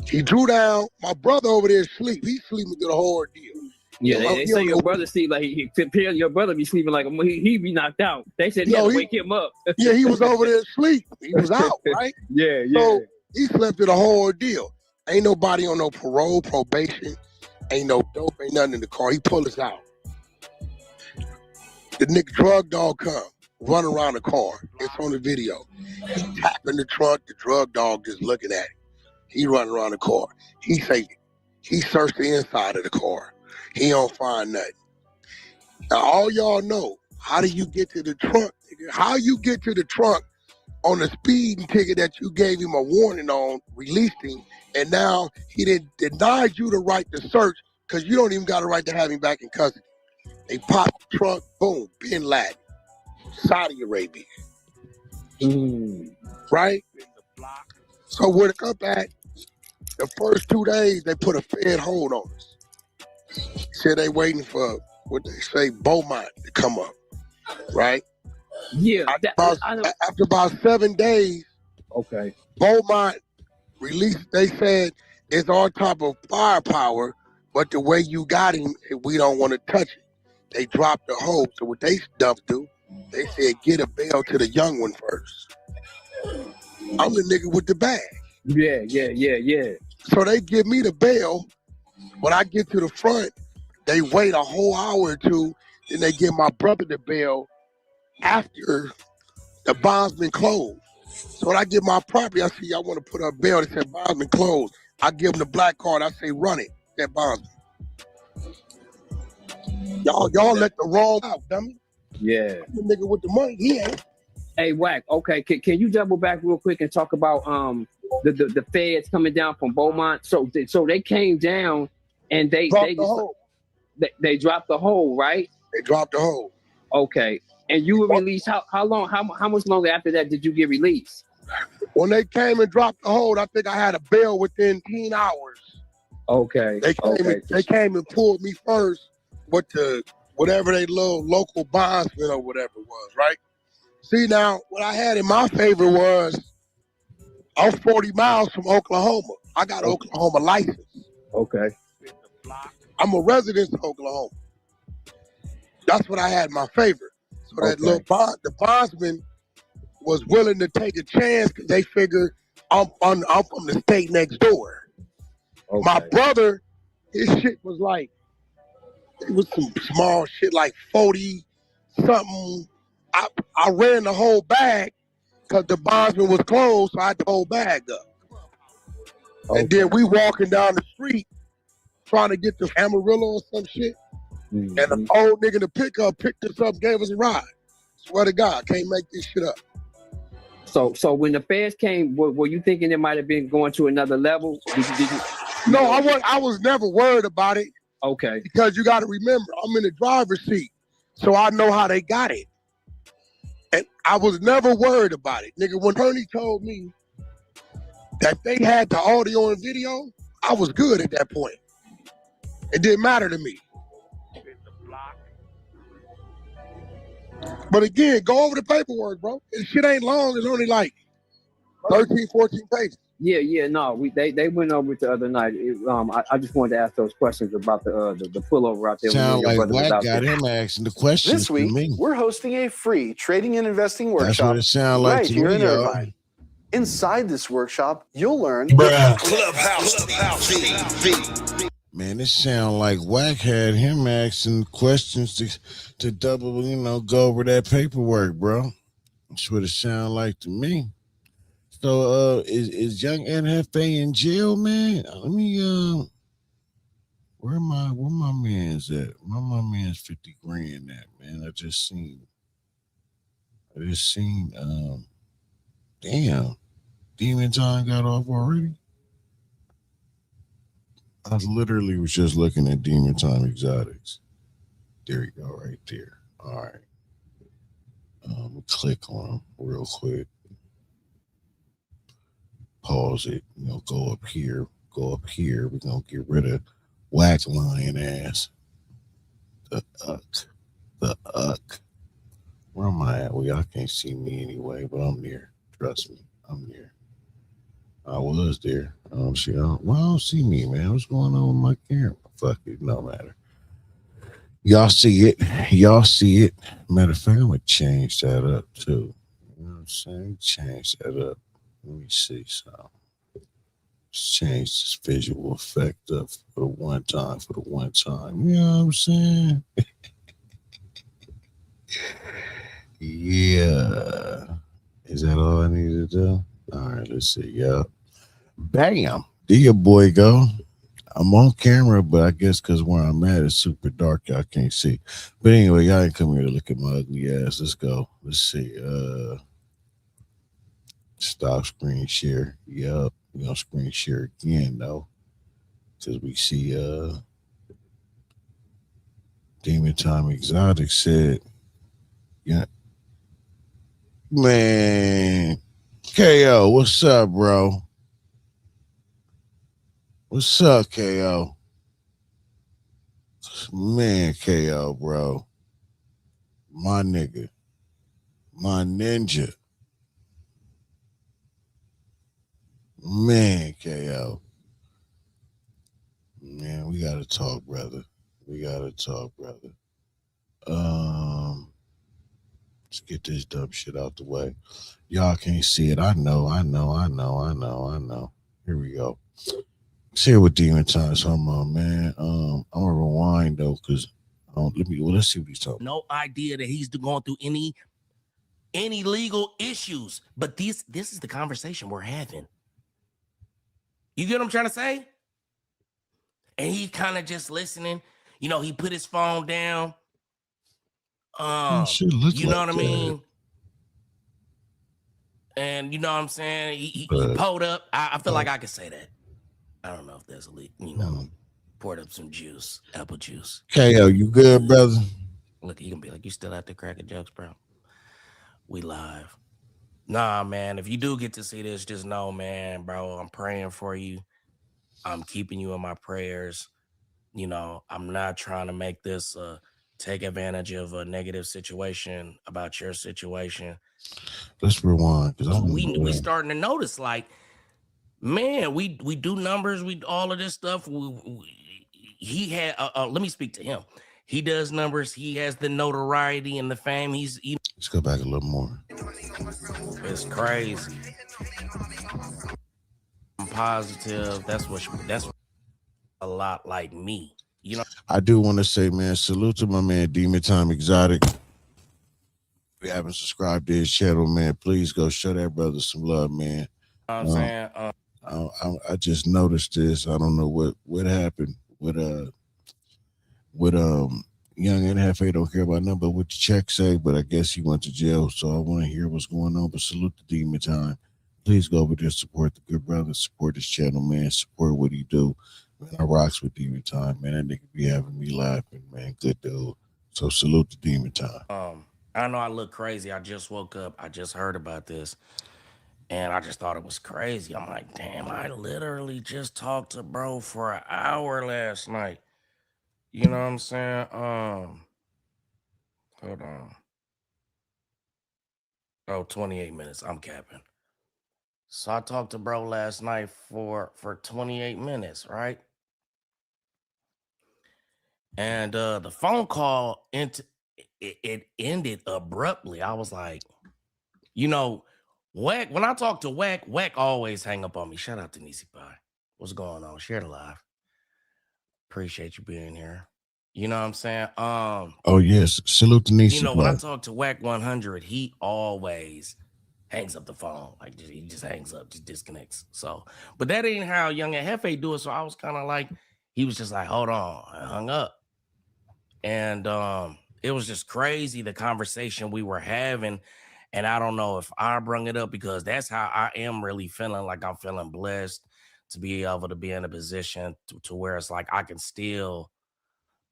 He drew down. My brother over there sleep. He's sleeping through the whole ordeal. Yeah, they say your brother sleep like your brother be sleeping like he be knocked out. They said he had to wake him up. Yeah, he was over there asleep. He was out, right? Yeah. So he slept through the whole ordeal. Ain't nobody on no parole, probation. Ain't no dope, ain't nothing in the car. He pulled us out. The nigga drug dog come. running around the car. It's on the video. He tapping the trunk, the drug dog just looking at him. He running around the car. He searched the inside of the car. He don't find nothing. Now, all y'all know, how do you get to the trunk? How you get to the trunk on the speeding ticket that you gave him a warning on, released him, and now he denied you the right to search because you don't even got a right to have him back in custody. They pop the trunk, boom, Bin Laden, Saudi Arabia. Right? So when it come back, the first 2 days, they put a Fed hold on us. Said they waiting for, what they say, Beaumont to come up. Right? Yeah. After about 7 days, okay, Beaumont released, they said, it's our type of firepower, but the way you got him, we don't want to touch it. They dropped the hold. So what they stuff do, they said, get a bail to the young one first. I'm the nigga with the bag. Yeah. So they give me the bail. When I get to the front, they wait a whole hour or two, then they give my brother the bail after the bond's been closed. So when I get my property, I see y'all want to put up bail that said bond's been closed. I give them the black card. I say, run it. That bond's. Y'all let the wrong out, dummy. Yeah. The nigga with the money, he ain't. Hey, Wack. Okay, can you double back real quick and talk about the feds coming down from Beaumont? So they came down and they dropped the hold, right? They dropped the hold. Okay. And you were released. How much longer after that did you get released? When they came and dropped the hold, I think I had a bail within 10 hours. Okay. They came and pulled me first with whatever they little local bondsman or whatever it was, right? See, now, what I had in my favor was I'm 40 miles from Oklahoma. I got an Oklahoma license. Okay. I'm a resident of Oklahoma. That's what I had in my favor. So that the bondsman was willing to take a chance because they figured I'm from the state next door. Okay. My brother, his shit was like, it was some small shit like 40 something. I ran the whole bag because the bondsman was closed, so I had the whole bag up. Okay. And then we walking down the street trying to get to Amarillo or some shit. Mm-hmm. And the old nigga in the pickup picked us up, gave us a ride. Swear to God, can't make this shit up. So when the feds came, were you thinking it might have been going to another level? Did you no, I was never worried about it. Okay. Because you got to remember, I'm in the driver's seat, so I know how they got it. And I was never worried about it. Nigga, when Bernie told me that they had the audio and video, I was good at that point. It didn't matter to me. But again, go over the paperwork, bro. This shit ain't long. It's only like 13, 14 pages. Yeah, no, they went over it the other night. I just wanted to ask those questions about the pullover out there. Sound like Wack got him asking the questions. This week, we're hosting a free trading and investing workshop. That's what it sound like right to here me, in y'all. Irvine. Inside this workshop, you'll learn Clubhouse TV. Man, it sound like Wack had him asking questions to double, go over that paperwork, bro. That's what it sound like to me. So, is young NFA in jail, man? Let me, where my man's at? Where my man's 50 grand at, man? I just seen, damn, Demon Time got off already? I literally was just looking at Demon Time Exotics. There you go, right there. All right. Click on them real quick. Pause it. Go up here. We're going to get rid of Wack lying ass. The uck. Where am I at? Well, y'all can't see me anyway, but I'm there. Trust me, I'm there. I was there. I don't see me, man. What's going on with my camera? Fuck it, no matter. Y'all see it. Matter of fact, I'm going to change that up, too. You know what I'm saying? Change that up. Let me see something. Let's change this visual effect up for the one time. You know what I'm saying? Yeah. Is that all I need to do? All right, let's see. Yeah. Bam. There your boy go. I'm on camera, but I guess because where I'm at is super dark, y'all can't see. But anyway, y'all ain't come here to look at my ugly ass. Let's go. Let's see. Stop screen share. Yup. We're gonna screen share again though. Cause we see Demon Time Exotic said, yeah. Man, KO, what's up, bro? What's up, KO? Man, KO, bro. My nigga. My ninja. Man, KO. Man, we gotta talk, brother. We gotta talk, brother. Let's get this dumb shit out the way. Y'all can't see it. I know. Here we go. Let's hear what Demon Time's talking about, man. I'm gonna rewind though, cause let's see what he's talking. No idea that he's going through any legal issues, but this is the conversation we're having. You get what I'm trying to say? And he kind of just listening. You know, he put his phone down. You know what I mean? And you know what I'm saying? He pulled up. I feel like I could say that. I don't know if there's a leak. You know, poured up some juice, apple juice. KO, you good, brother? Look, you can be like, you still out there cracking jokes, bro? We live. Nah, man, if you do get to see this, just know, man, bro, I'm praying for you. I'm keeping you in my prayers. You know, I'm not trying to make this take advantage of a negative situation about your situation. Let's rewind, because we starting to notice, like, man, we do numbers, we all of this stuff. He had let me speak to him. He does numbers. He has the notoriety and the fame. Let's go back a little more. It's crazy. I'm positive. That's a lot like me. You know, I do want to say, man, salute to my man Demon Time Exotic. If you haven't subscribed to his channel, man, please go show that brother some love, man. I'm saying, I just noticed this. I don't know what happened with young NFA. Don't care about nothing but what the check say, but I guess he went to jail. So I want to hear what's going on. But salute to Demon Time. Please go over there, support the good brother, support his channel, man. Support what he do. Man, I rocks with Demon Time, man. That nigga be having me laughing, man. Good dude. So salute to Demon Time. I know I look crazy. I just woke up. I just heard about this. And I just thought it was crazy. I'm like, damn, I literally just talked to bro for an hour last night. You know what I'm saying? Hold on. Oh, 28 minutes. I'm capping. So I talked to bro last night for 28 minutes, right? And the phone call it ended abruptly. I was like, you know, Wack, when I talk to Wack always hang up on me. Shout out to Nisi Pie. What's going on? Share the live. Appreciate you being here. You know what I'm saying? Oh yes, salute to Nisi. You know, when I talk to Wack 100, he always hangs up the phone. Like, he just hangs up, just disconnects. So, but that ain't how Young and Hefe do it. So I was kind of like, he was just like, hold on, I hung up. And it was just crazy, the conversation we were having. And I don't know if I brung it up because that's how I am really feeling. Like, I'm feeling blessed to be able to be in a position to where it's like I can still,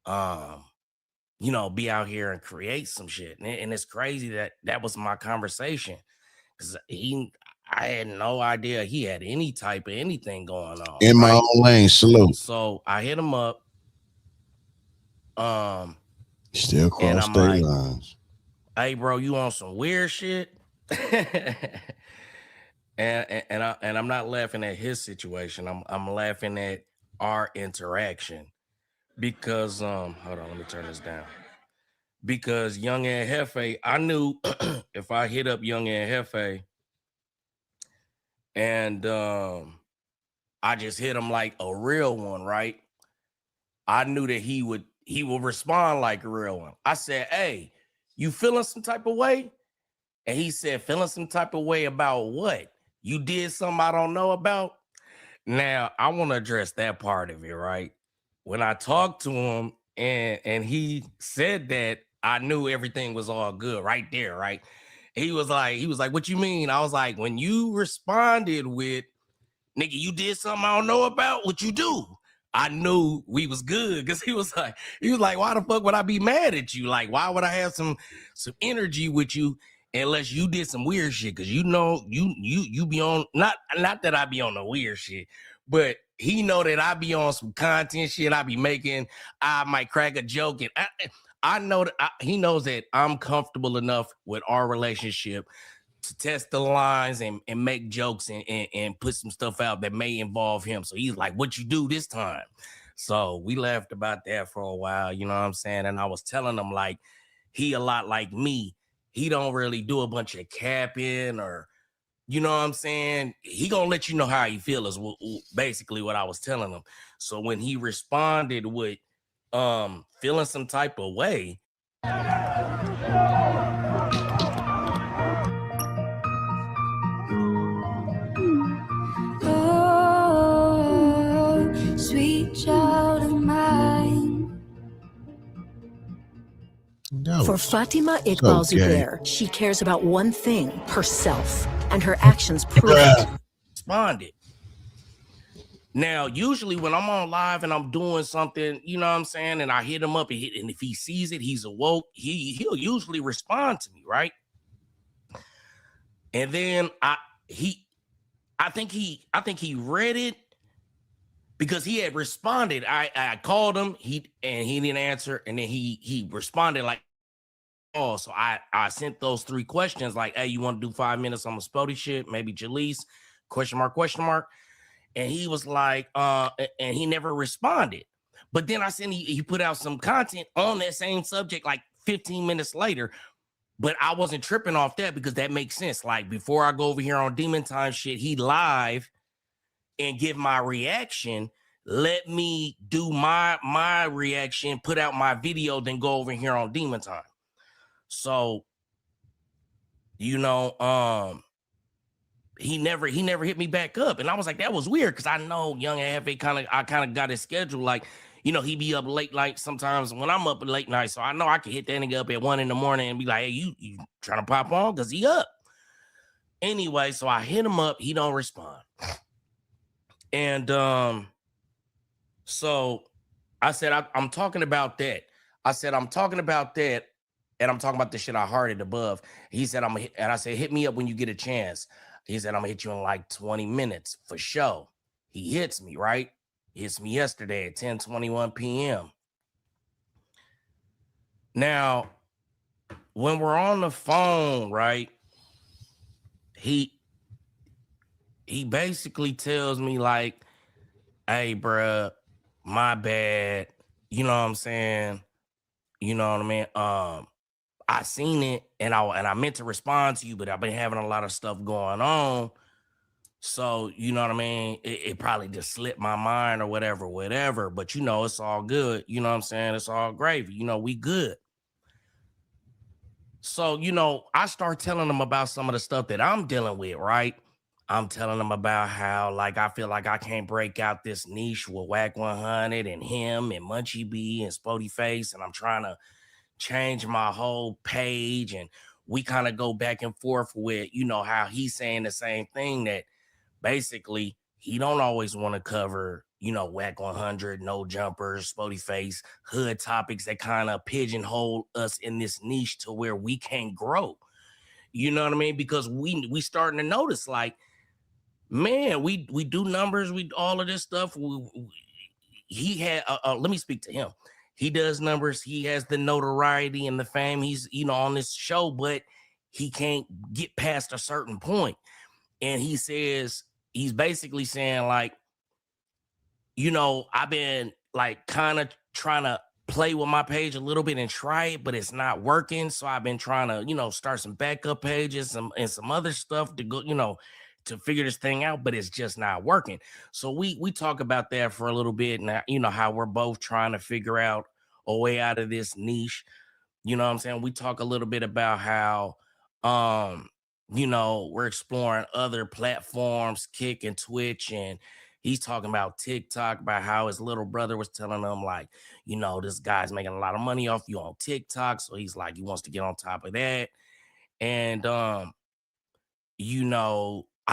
you know, be out here and create some shit. And it's crazy that was my conversation, because I had no idea he had any type of anything going on. In my own lane, salute. So I hit him up. Still cross state lines. Hey, bro, you on some weird shit? and I'm not laughing at his situation. I'm laughing at our interaction. Because hold on, let me turn this down. Because Young and Hefe, I knew if I hit up Young and Hefe and I just hit him like a real one, right? I knew that he would respond like a real one. I said, hey, you feeling some type of way? And he said, feeling some type of way about what? You did something I don't know about? Now, I want to address that part of it, right? When I talked to him and he said that, I knew everything was all good right there, right? He was like, what you mean? I was like, when you responded with, nigga, you did something I don't know about, what you do? I knew we was good because he was like, why the fuck would I be mad at you? Like, why would I have some energy with you unless you did some weird shit? Because you know, you be on, not that I be on the weird shit, but he know that I be on some content shit I be making. I might crack a joke, and I know that he knows that I'm comfortable enough with our relationship to test the lines and make jokes and put some stuff out that may involve him. So he's like, what you do this time? So we laughed about that for a while, you know what I'm saying? And I was telling him, like, he a lot like me. He don't really do a bunch of capping or, you know what I'm saying? He gonna let you know how he feels is basically what I was telling him. So when he responded with feeling some type of way, sweet child of mine. For Fatima Iqbal Zubair, she cares about one thing, herself, and her actions prove it. Responded. Now, usually when I'm on live and I'm doing something, you know what I'm saying, and I hit him up, and if he sees it, he's awoke, he'll usually respond to me, right? And then I think he read it because he had responded. I called him, he didn't answer, and then he responded like, oh, so I sent those 3 questions like, hey, you want to do 5 minutes on the Spody shit? Maybe Jaleese, question mark. And he was like, and he never responded. But then I sent he put out some content on that same subject like 15 minutes later. But I wasn't tripping off that because that makes sense. Like before I go over here on Demon Time shit, he live and give my reaction. Let me do my reaction, put out my video, then go over here on Demon Time. So, you know, he never hit me back up. And I was like, that was weird because I know Young Hefe I kind of got his schedule. Like, you know, he be up late night sometimes when I'm up late night. So I know I can hit that nigga up at 1 a.m. and be like, hey, you trying to pop on? Because he up. Anyway, so I hit him up. He don't respond. And so I said, I'm talking about that. I said, I'm talking about that. And I'm talking about the shit I hearted above. He said, and I said, hit me up when you get a chance. He said, I'm gonna hit you in like 20 minutes for sure. He hits me, right? He hits me yesterday at 10:21 p.m. Now, when we're on the phone, right? He basically tells me like, hey, bruh, my bad. You know what I'm saying? You know what I mean? I seen it and I meant to respond to you, but I've been having a lot of stuff going on. So, you know what I mean? It probably just slipped my mind or whatever. But, you know, it's all good. You know what I'm saying? It's all gravy. You know, we good. So, you know, I start telling them about some of the stuff that I'm dealing with, right? I'm telling them about how, like, I feel like I can't break out this niche with Wack 100 and him and Munchie B and Spody Face. And I'm trying to change my whole page. And we kind of go back and forth with, you know, how he's saying the same thing, that basically he don't always want to cover, you know, Wack 100, No Jumpers, Spody Face, hood topics that kind of pigeonhole us in this niche to where we can't grow. You know what I mean? Because we starting to notice, like, man, we do numbers, we all of this stuff. He had, let me speak to him. He does numbers. He has the notoriety and the fame. He's, you know, on this show, but he can't get past a certain point. And he says, he's basically saying, like, you know, I've been like kind of trying to play with my page a little bit and try it, but it's not working. So I've been trying to, you know, start some backup pages and some other stuff to go, you know, to figure this thing out, but it's just not working. So we talk about that for a little bit now, you know, how we're both trying to figure out a way out of this niche. You know what I'm saying? We talk a little bit about how We're exploring other platforms, Kick and Twitch, and he's talking about TikTok, about how his little brother was telling him, like, this guy's making a lot of money off you on TikTok. So he's like, he wants to get on top of that. And I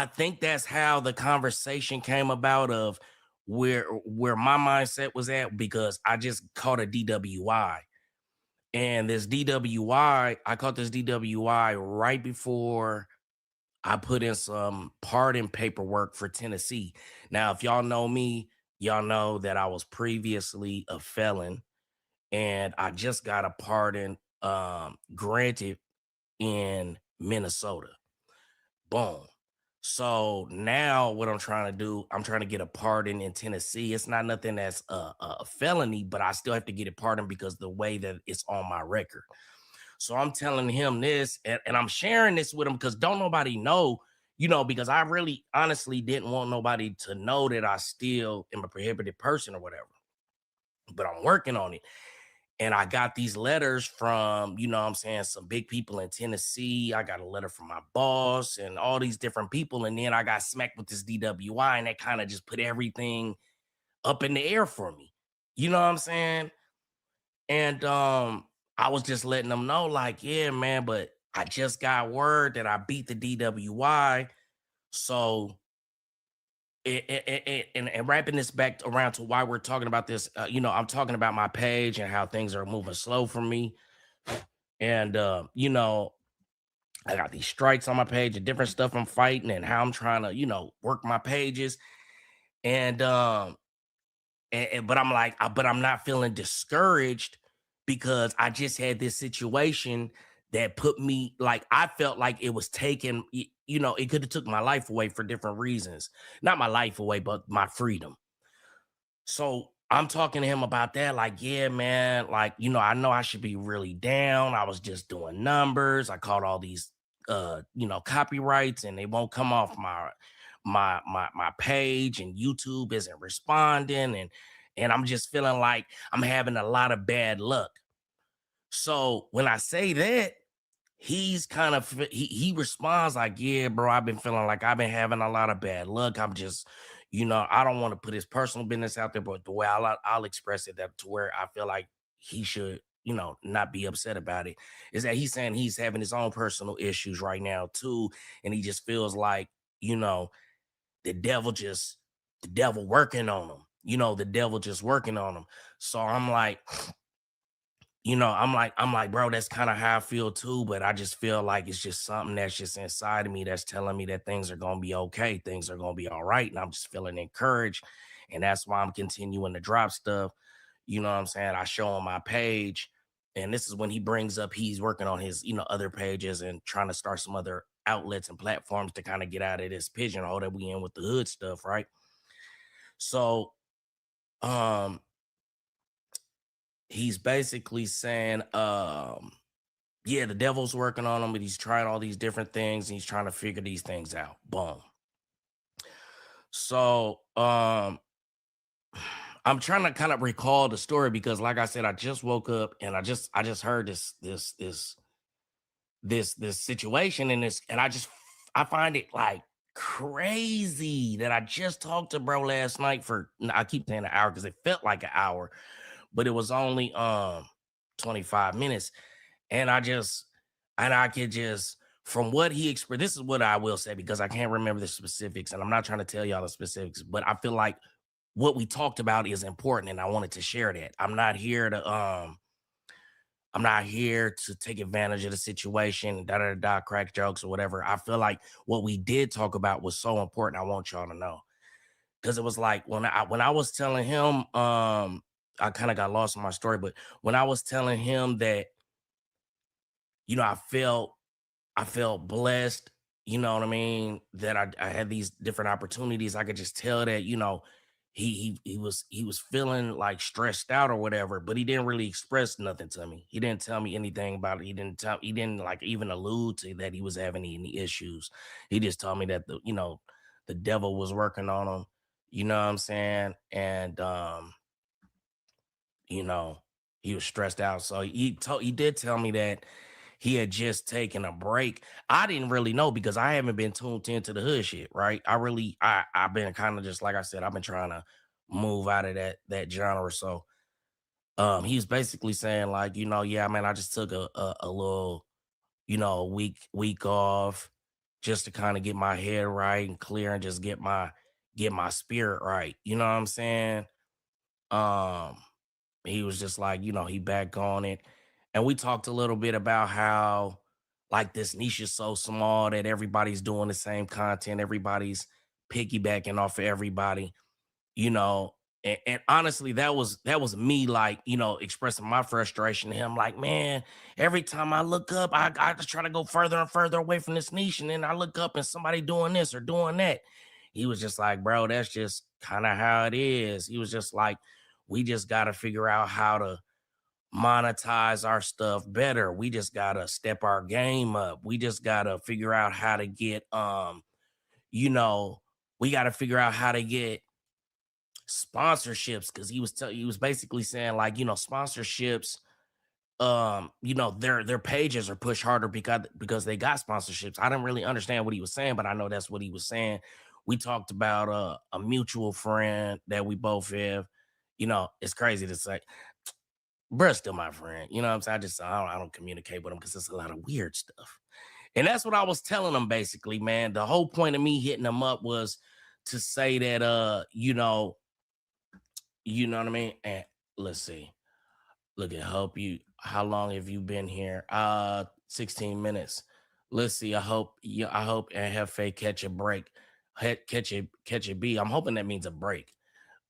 think that's how the conversation came about of where my mindset was at, because I just caught a DWI. And this DWI, I caught this DWI right before I put in some pardon paperwork for Tennessee. Now, if y'all know me, y'all know that I was previously a felon, and I just got a pardon granted in Minnesota. Boom. So now what I'm trying to do, I'm trying to get a pardon in Tennessee. It's not nothing that's a felony, but I still have to get a pardon because the way that it's on my record. So I'm telling him this, and I'm sharing this with him because don't nobody know, because I really honestly didn't want nobody to know that I still am a prohibited person or whatever. But I'm working on it. And I got these letters from, some big people in Tennessee. I got a letter from my boss and all these different people. And then I got smacked with this DWI, and that kind of just put everything up in the air for me. You know what I'm saying? And I was just letting them know, like, yeah, man, but I just got word that I beat the DWI. So and wrapping this back around to why we're talking about this, I'm talking about my page and how things are moving slow for me. And, I got these strikes on my page and different stuff I'm fighting and how I'm trying to, work my pages. And, but I'm like, but I'm not feeling discouraged because I just had this situation that put me, like, I felt like it was taken, it could have took my life away for different reasons. Not my life away, but my freedom. So I'm talking to him about that, like, yeah, man, like, I know I should be really down. I was just doing numbers. I caught all these, copyrights, and they won't come off my page, and YouTube isn't responding. And I'm just feeling like I'm having a lot of bad luck. So when I say that, he's kind of, he responds like, yeah, bro, I've been feeling like I've been having a lot of bad luck. I'm just, I don't want to put his personal business out there, but the way I'll express it, that to where I feel like he should, not be upset about it, is that he's saying he's having his own personal issues right now too. And he just feels like, the devil working on him, the devil just working on him. So I'm like, I'm like, bro, that's kind of how I feel too. But I just feel like it's just something that's just inside of me that's telling me that things are going to be okay. Things are going to be all right. And I'm just feeling encouraged. And that's why I'm continuing to drop stuff. You know what I'm saying? I show on my page. And this is when he brings up he's working on his, other pages and trying to start some other outlets and platforms to kind of get out of this pigeonhole that we in with the hood stuff, right? So, he's basically saying, yeah, the devil's working on him, but he's trying all these different things and he's trying to figure these things out. Boom. So I'm trying to kind of recall the story because, like I said, I just woke up and I just heard this situation and I find it like crazy that I just talked to bro last night for, I keep saying an hour because it felt like an hour, but it was only 25 minutes. And I could just, from what he expressed, this is what I will say because I can't remember the specifics and I'm not trying to tell y'all the specifics, but I feel like what we talked about is important and I wanted to share that. I'm not here to take advantage of the situation, crack jokes or whatever. I feel like what we did talk about was so important. I want y'all to know. Because it was like when I was telling him, I kind of got lost in my story, but when I was telling him that, I felt blessed, you know what I mean, that I had these different opportunities. I could just tell that, he was feeling like stressed out or whatever, but he didn't really express nothing to me. He didn't tell me anything about it. He didn't like even allude to that he was having any issues. He just told me that the devil was working on him, you know what I'm saying? And he was stressed out. So he did tell me that he had just taken a break. I didn't really know because I haven't been tuned into the hood shit, right? I've been kind of just like I said, I've been trying to move out of that genre. So he's basically saying like, yeah, man, I just took a little, week off just to kind of get my head right and clear and just get my spirit right. You know what I'm saying? He was just like, he back on it. And we talked a little bit about how like this niche is so small that everybody's doing the same content. Everybody's piggybacking off of everybody, and honestly, that was me like, expressing my frustration to him. Like, man, every time I look up, I just try to go further and further away from this niche. And then I look up and somebody doing this or doing that. He was just like, bro, that's just kind of how it is. He was just like, we just got to figure out how to monetize our stuff better. We just got to step our game up. We just got to figure out how to get, we got to figure out how to get sponsorships, because he was basically saying like, sponsorships, their pages are pushed harder because they got sponsorships. I didn't really understand what he was saying, but I know that's what he was saying. We talked about a mutual friend that we both have. It's crazy to say, bruh's still my friend. You know what I'm saying? I don't communicate with him because it's a lot of weird stuff. And that's what I was telling him basically, man. The whole point of me hitting him up was to say that, you know what I mean? And let's see. Look at how long have you been here? 16 minutes. Let's see. I hope and have faith catch a break. Catch a B. I'm hoping that means a break.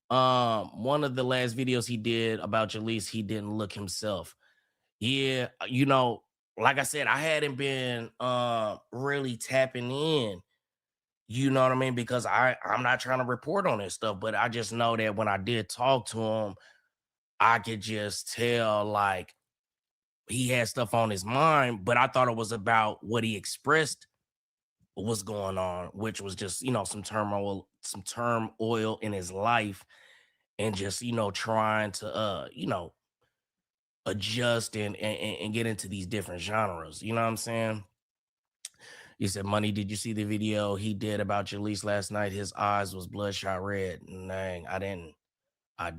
One of the last videos he did about Jalise, he didn't look himself. Yeah, like I said, I hadn't been really tapping in. You know what I mean? Because I'm not trying to report on this stuff, but I just know that when I did talk to him, I could just tell like he had stuff on his mind, but I thought it was about what he expressed was going on, which was just, some turmoil in his life, and just, trying to, adjust and get into these different genres. You know what I'm saying? You said, Money, did you see the video he did about Jalise last night? His eyes was bloodshot red. Dang, I didn't. I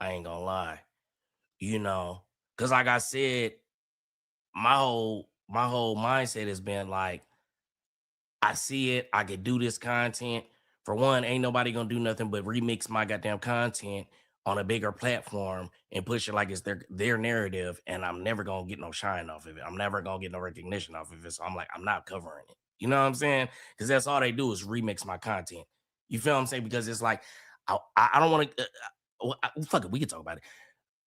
ain't gonna lie. Because like I said, my whole mindset has been like, I see it, I could do this content. For one, ain't nobody gonna do nothing but remix my goddamn content on a bigger platform and push it like it's their narrative, and I'm never gonna get no shine off of it. I'm never gonna get no recognition off of it. So I'm like, I'm not covering it. You know what I'm saying? Because that's all they do is remix my content. You feel what I'm saying? Because it's like, I don't want to. Fuck it, we can talk about it.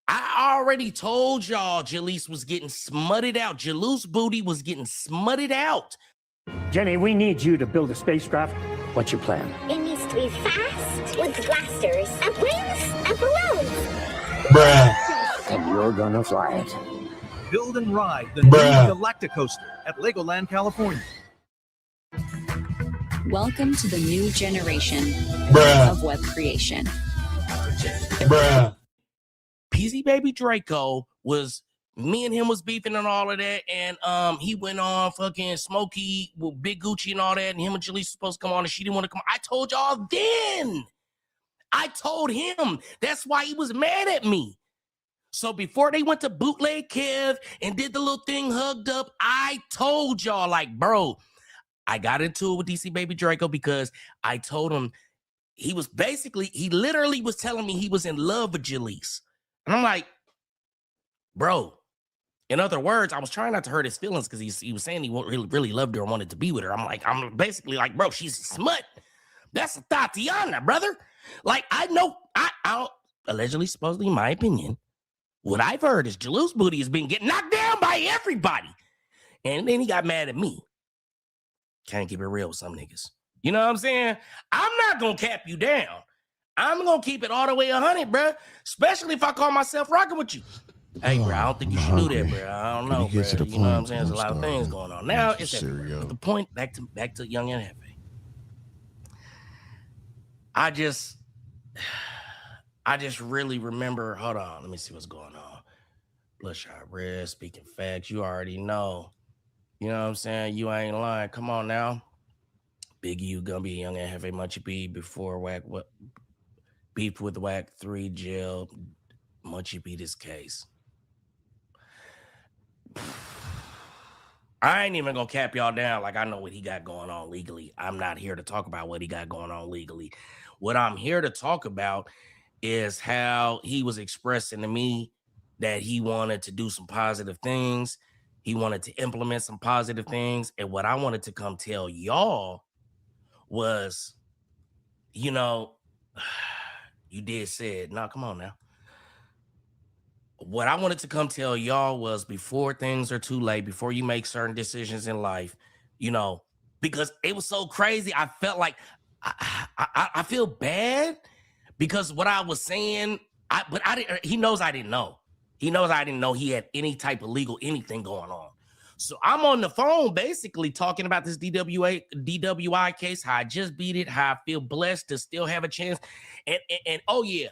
I already told y'all Jalise was getting smutted out. Jaluse booty was getting smutted out. Jenny, we need you to build a spacecraft. What's your plan? It needs to be fast, with blasters, and wings, and balloons. Bruh. And you're gonna fly it. Build and ride the new Galacticoaster at Legoland, California. Welcome to the new generation of web creation. Bruh. PZ Baby Draco was, me and him was beefing and all of that, and he went on fucking Smokey with Big Gucci and all that, and him and Jalise was supposed to come on, and she didn't want to come. I told y'all then. I told him. That's why he was mad at me. So before they went to Bootleg Kev and did the little thing hugged up, I told y'all, like, bro, I got into it with DC Baby Draco because I told him he literally was telling me he was in love with Jalise. And I'm like, bro, in other words, I was trying not to hurt his feelings because he was saying he really loved her and wanted to be with her. I'm basically like, bro, she's a smut. That's a Tatiana, brother. Like, I know, I allegedly, supposedly, in my opinion, what I've heard is Jaluse booty has been getting knocked down by everybody. And then he got mad at me. Can't keep it real with some niggas. You know what I'm saying? I'm not going to cap you down. I'm going to keep it all the way 100, bro. Especially if I call myself rocking with you. Hey, bro, I don't think you should do that, bro. I don't know, bro. You know what I'm saying? There's a lot of things going on. Now, it's the point, back to Young and Heavy. I just really remember, hold on, let me see what's going on. Bloodshot Red, speaking facts. You already know. You know what I'm saying? You ain't lying. Come on now. Big U gonna be young and have a much beef before Wack. What beef with Wack 3 jail? Munchy beat his case. I ain't even gonna cap y'all down like I know what he got going on legally. I'm not here to talk about what he got going on legally. What I'm here to talk about is how he was expressing to me that he wanted to do some positive things. He wanted to implement some positive things. And what I wanted to come tell y'all was, you know, you did said, no, come on now. What I wanted to come tell y'all was before things are too late, before you make certain decisions in life, you know, because it was so crazy. I felt like I feel bad because what I was saying, he knows I didn't know. He knows I didn't know he had any type of legal anything going on. So I'm on the phone basically talking about this DWI case, how I just beat it, how I feel blessed to still have a chance. And oh yeah,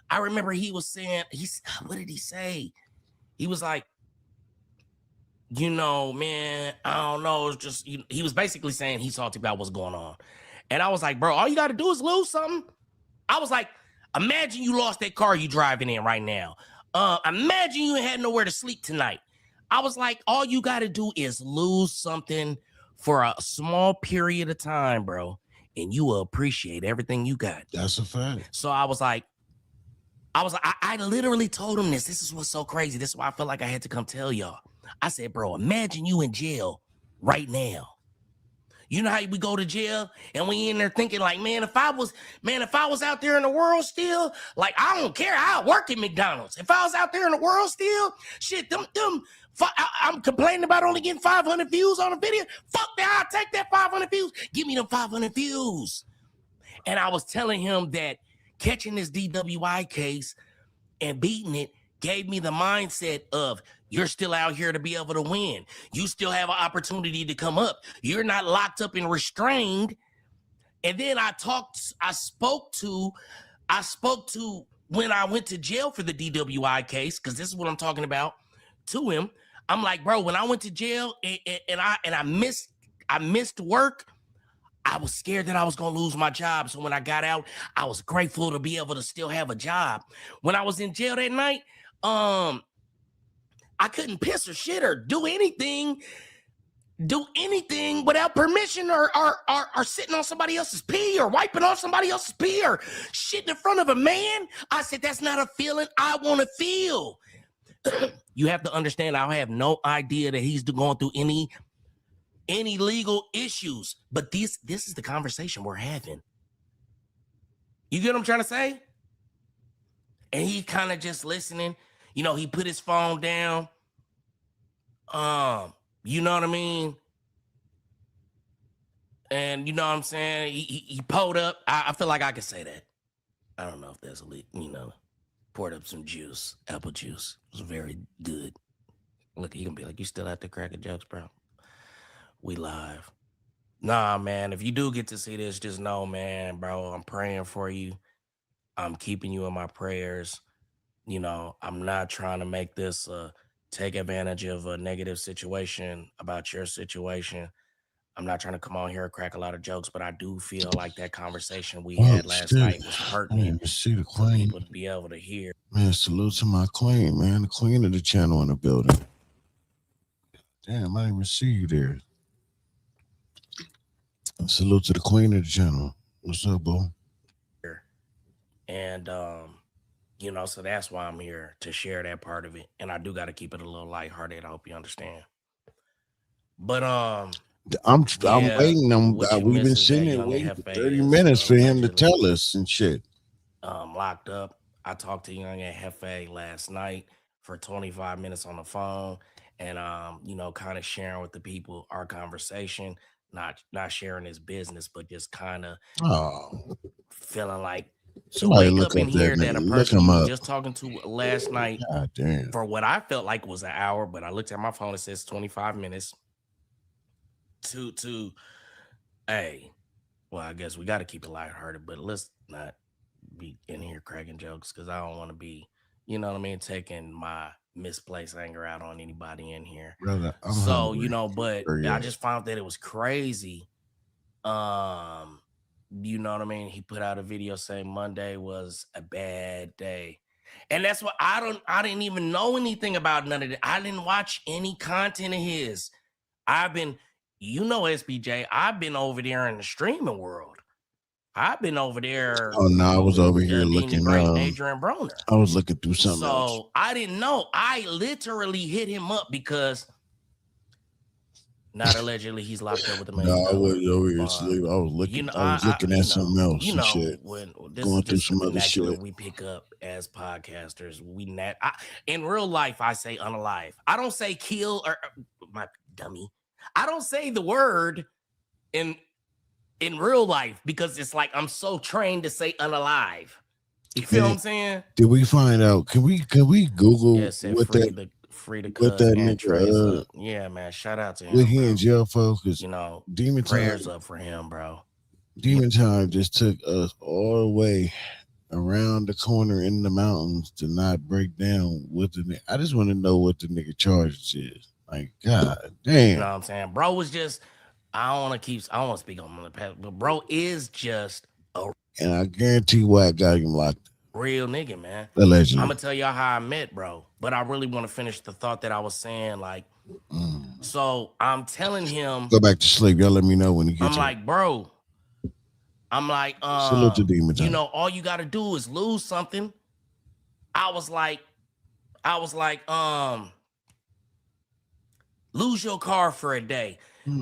I remember he was saying, what did he say? He was like, you know, man, I don't know. It's just, he was basically saying he talked about what's going on. And I was like, bro, all you got to do is lose something. I was like, imagine you lost that car you driving in right now. Imagine you had nowhere to sleep tonight. I was like, all you got to do is lose something for a small period of time, bro, and you will appreciate everything you got. That's a fact. So I literally told him this. This is what's so crazy. This is why I felt like I had to come tell y'all. I said, bro, imagine you in jail right now. You know how we go to jail and we in there thinking like, man, if I was out there in the world still, like, I don't care. I'll work at McDonald's. If I was out there in the world still, shit, I'm complaining about only getting 500 views on a video. Fuck that. I'll take that 500 views. Give me them 500 views. And I was telling him that catching this DWI case and beating it gave me the mindset of you're still out here to be able to win. You still have an opportunity to come up. You're not locked up and restrained. And then I spoke to when I went to jail for the DWI case, because this is what I'm talking about, to him. I'm like, bro, when I went to jail and I missed work, I was scared that I was going to lose my job. So when I got out, I was grateful to be able to still have a job. When I was in jail that night, I couldn't piss or shit or do anything without permission or sitting on somebody else's pee or wiping off somebody else's pee or shitting in front of a man. I said, that's not a feeling I want to feel. You have to understand, I have no idea that he's going through any legal issues, but this is the conversation we're having. You get what I'm trying to say? And he kind of just listening. You know, he put his phone down. You know what I mean? And you know what I'm saying? He pulled up. I feel like I could say that. I don't know if there's poured up some juice, apple juice. It was very good. Look, he gonna be like, you still have to crack a jokes, bro. We live. Nah, man, if you do get to see this, just know, man, bro, I'm praying for you. I'm keeping you in my prayers. You know, I'm not trying to make this take advantage of a negative situation about your situation. I'm not trying to come on here and crack a lot of jokes, but I do feel like that conversation we had last night was pertinent to see the for queen. people to be able to hear. Man, salute to my queen, man. The queen of the channel in the building. Damn, I didn't even see you there. Salute to the queen of the channel. What's up, bro? And you know, so that's why I'm here, to share that part of it. And I do got to keep it a little lighthearted. I hope you understand. But I'm waiting. We've been sitting there waiting for 30 minutes for him to tell us and shit. Locked up. I talked to Young and Hefe last night for 25 minutes on the phone, and you know, kind of sharing with the people our conversation, not sharing his business, but just kind of feeling like to wake up and hear that a person you was just talking to last night for what I felt like was an hour, but I looked at my phone, it says 25 minutes. Hey, well, I guess we got to keep it lighthearted, but let's not be in here cracking jokes, because I don't want to be, you know what I mean, taking my misplaced anger out on anybody in here. Brother, I'm so hungry. you know, but Hurry I up. just found that it was crazy. You know what I mean? He put out a video saying Monday was a bad day. And that's what I didn't even know anything about none of that. I didn't watch any content of his. I've been, you know, SBJ, I've been over there in the streaming world. I've been over there. Oh no, I was over here Dean looking. the Great and Adrian Broner. I was looking through something else. So I didn't know. I literally hit him up because not allegedly he's locked up with the No, I was over here asleep. I was looking. You know, I was looking at something else. You and know, shit. when this Going is through just some the other vernacular shit. we pick up as podcasters. In real life, I say unalive. I don't say kill or my dummy. I don't say the word in real life because it's like I'm so trained to say unalive. You feel what I'm saying? Did we find out? Can we Google what that? Free to what that nigga? Yeah, man. Shout out to him. What he in jail for? Because you know, Demon prayers Time up for him, bro. Demon Time just took us all the way around the corner in the mountains to not break down what the. I just want to know what the nigga charges is. Like, God damn. You know what I'm saying? Bro was just. I don't want to speak on the past, but bro is just a. And I guarantee Wack got him locked. Real nigga, man. Allegedly. I'm gonna tell y'all how I met, bro. But I really want to finish the thought that I was saying. Like, so I'm telling him. Go back to sleep. Y'all let me know when he gets. I'm like, bro. I'm like, salute to Demon Time. you know, all you gotta do is lose something. I was like, lose your car for a day.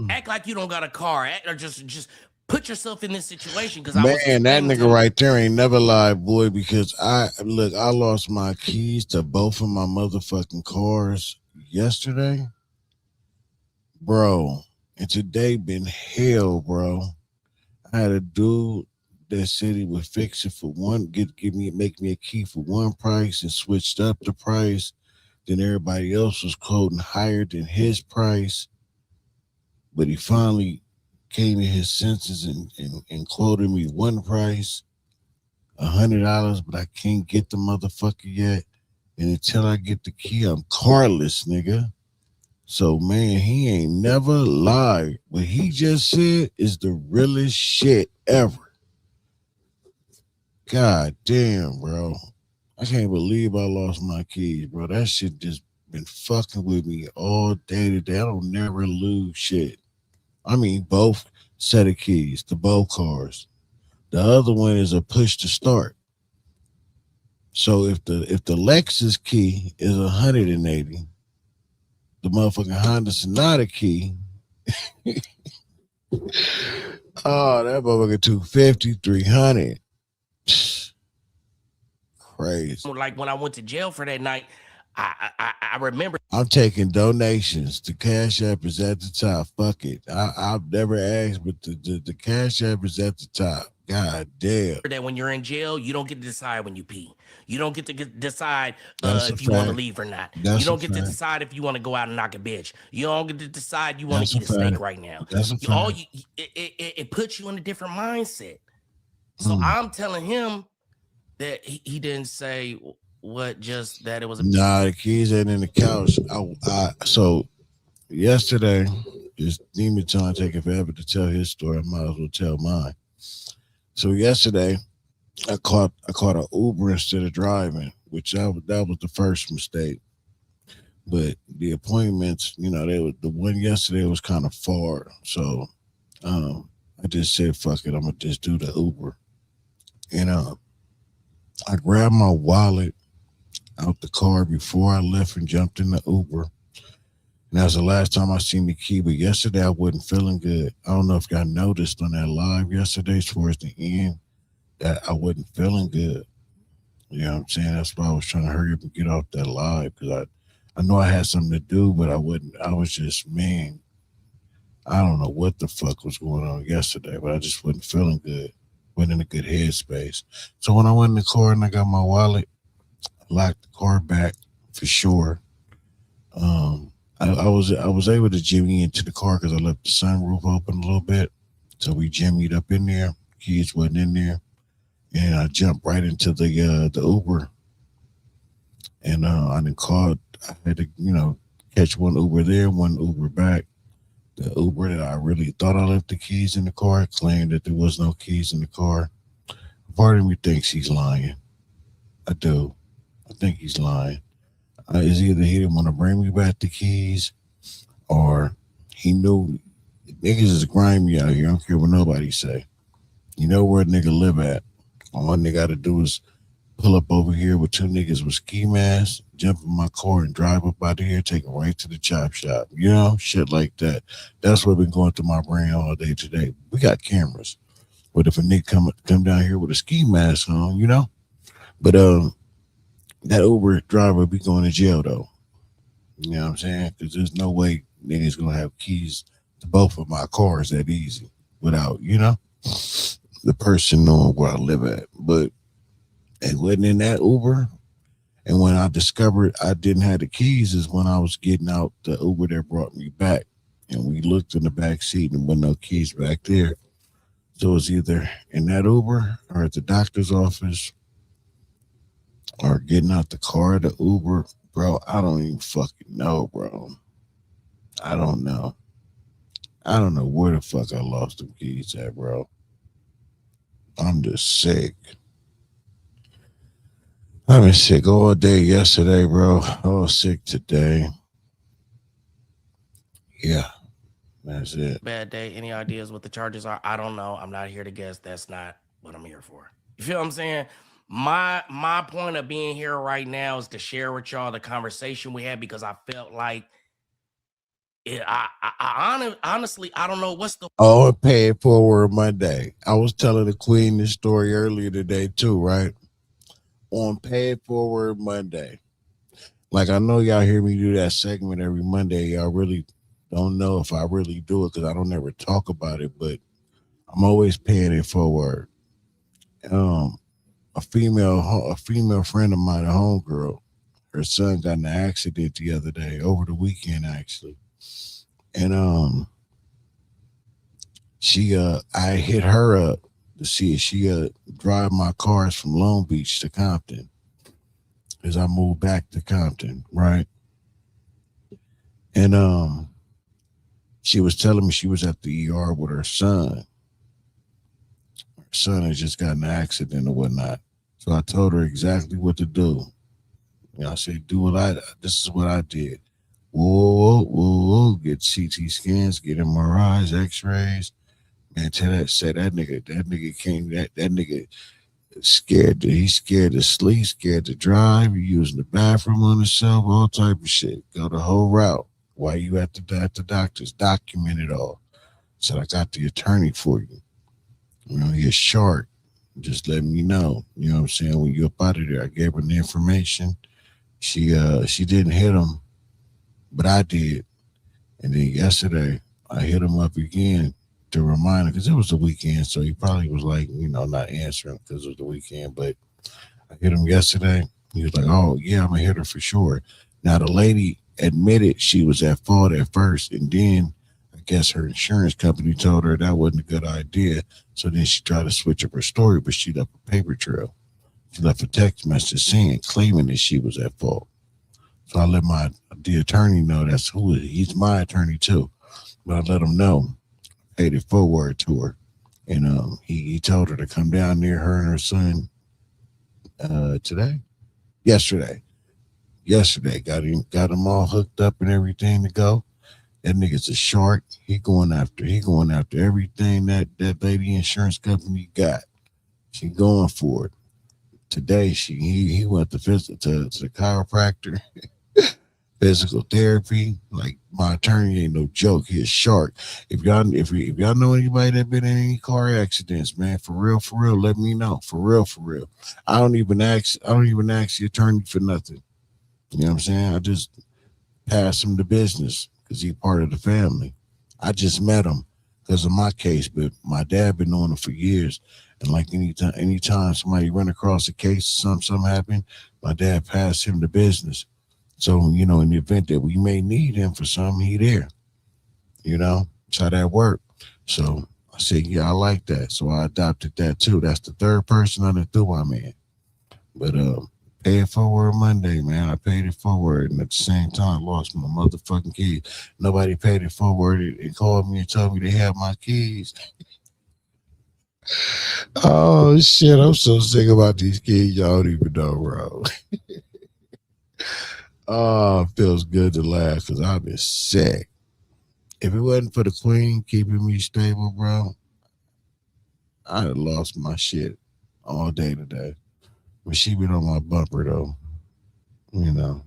Act like you don't got a car. Or just put yourself in this situation. Because man, that nigga right there ain't never lied, boy. Because I lost my keys to both of my motherfucking cars yesterday, bro. And today been hell, bro. I had a dude that said he would fix it for one, make me a key for one price, and switched up the price. Then everybody else was quoting higher than his price, but he finally came to his senses and quoted me one price, $100, but I can't get the motherfucker yet. And until I get the key, I'm carless, nigga. So, man, he ain't never lied. What he just said is the realest shit ever. God damn, bro. I can't believe I lost my keys, bro. That shit just been fucking with me all day today. I don't never lose shit. I mean, both set of keys, the both cars. The other one is a push to start. So if the Lexus key is 180, the motherfucking Honda Sonata key, oh, that motherfucker 250, 300. Crazy. Like when I went to jail for that night, I remember. I'm taking donations. The Cash App is at the top. Fuck it. I've never asked, but the Cash App is at the top. God damn. That when you're in jail, you don't get to decide when you pee. You don't get to decide That's if you want to leave or not. That's you don't get to fact. decide if you want to go out and knock a bitch. You don't get to decide you want to eat a fact. steak right now. That's a fact. It puts you in a different mindset. So I'm telling him that he didn't say what, just that it was. Nah, the keys ain't in the couch. So yesterday, this Demon Time taking forever to tell his story. I might as well tell mine. So yesterday, I caught an Uber instead of driving, which that was the first mistake. But the appointments, you know, the one yesterday was kind of far, so I just said, "Fuck it, I'm gonna just do the Uber." And I grabbed my wallet out the car before I left and jumped in the Uber. And that was the last time I seen the key. But yesterday I wasn't feeling good. I don't know if y'all noticed on that live yesterday towards the end that I wasn't feeling good. You know what I'm saying? That's why I was trying to hurry up and get off that live, because I know I had something to do, but I was just, man, I don't know what the fuck was going on yesterday, but I just wasn't feeling good. Wasn't in a good headspace. So when I went in the car and I got my wallet, I locked the car back for sure. I was able to jimmy into the car because I left the sunroof open a little bit. So we jimmied up in there. Kids wasn't in there. And I jumped right into the Uber. And I didn't call. I had to, catch one Uber there, one Uber back. The Uber that I really thought I left the keys in the car claimed that there was no keys in the car. Part of me thinks he's lying. I do. I think he's lying. It's either he didn't want to bring me back the keys, or he knew niggas is grimy out here. I don't care what nobody say. You know where a nigga live at. All nigga got to do is pull up over here with two niggas with ski masks, jump in my car and drive up out of here, take it right to the chop shop. Shit like that. That's what been going through my brain all day today. We got cameras. But if a nigga come down here with a ski mask on, But that Uber driver be going to jail though. You know what I'm saying? Because there's no way niggas gonna have keys to both of my cars that easy without, the person knowing where I live at. But it wasn't in that Uber. And when I discovered I didn't have the keys is when I was getting out the Uber that brought me back. And we looked in the back seat and there were no keys back there. So it was either in that Uber or at the doctor's office or getting out the car, the Uber. Bro, I don't even fucking know, bro. I don't know. I don't know where the fuck I lost them keys at, bro. I'm just sick. I've been sick all day yesterday, bro. I was sick today. Yeah, that's it. Bad day. Any ideas what the charges are? I don't know. I'm not here to guess. That's not what I'm here for. You feel what I'm saying? My point of being here right now is to share with y'all the conversation we had because I felt like it. Honestly, I don't know what's the. Oh, pay it forward Monday. I was telling the queen this story earlier today too, right? On Pay It Forward Monday. Like, I know y'all hear me do that segment every Monday. Y'all really don't know if I really do it because I don't ever talk about it, but I'm always paying it forward. A female friend of mine, a homegirl, her son got in an accident the other day, over the weekend actually. And I hit her up to see if she drive my cars from Long Beach to Compton as I moved back to Compton, right? And she was telling me she was at the ER with her son. Her son had just got in an accident or whatnot. So I told her exactly what to do. I said, this is what I did. Whoa, get CT scans, get MRIs, X-rays. Man, say that nigga came, that nigga scared to sleep, scared to drive, you using the bathroom on himself, all type of shit. Go the whole route. While you at the doctor's, document it all. Said, I got the attorney for you. He a shark. Just let me know. You know what I'm saying? When you up out of there, I gave her the information. She didn't hit him, but I did. And then yesterday, I hit him up again to remind him, because it was the weekend, so he probably was like, not answering because it was the weekend. But I hit him yesterday. He was like, oh, yeah, I'm going to hit her for sure. Now, the lady admitted she was at fault at first, and then I guess her insurance company told her that wasn't a good idea. So then she tried to switch up her story, but she left a paper trail. She left a text message claiming that she was at fault. So I let the attorney know he's my attorney too. But I let him know, paid it forward to her. And he told her to come down near her and her son yesterday. Got him all hooked up and everything to go. That nigga's a shark. He going after everything that lady insurance company got. She going for it. Today he went to the chiropractor, physical therapy. Like, my attorney ain't no joke. He a shark. If y'all know anybody that been in any car accidents, man, for real, let me know. For real. I don't even ask the attorney for nothing. You know what I'm saying? I just pass him the business because he's part of the family. I just met him because of my case, but my dad been knowing him for years. And like anytime somebody run across a case, something happened, my dad passed him the business. So, in the event that we may need him for something, he there. That's how that worked. So I said, yeah, I like that. So I adopted that too. That's the third person I done threw my man. But Pay it forward Monday, man. I paid it forward, and at the same time, lost my motherfucking keys. Nobody paid it forward and called me and told me they have my keys. Oh shit! I'm so sick about these keys. Y'all don't even know, bro. Oh, it feels good to laugh because I've been sick. If it wasn't for the queen keeping me stable, bro, I'd have lost my shit all day today. But she been on my bumper though, you know.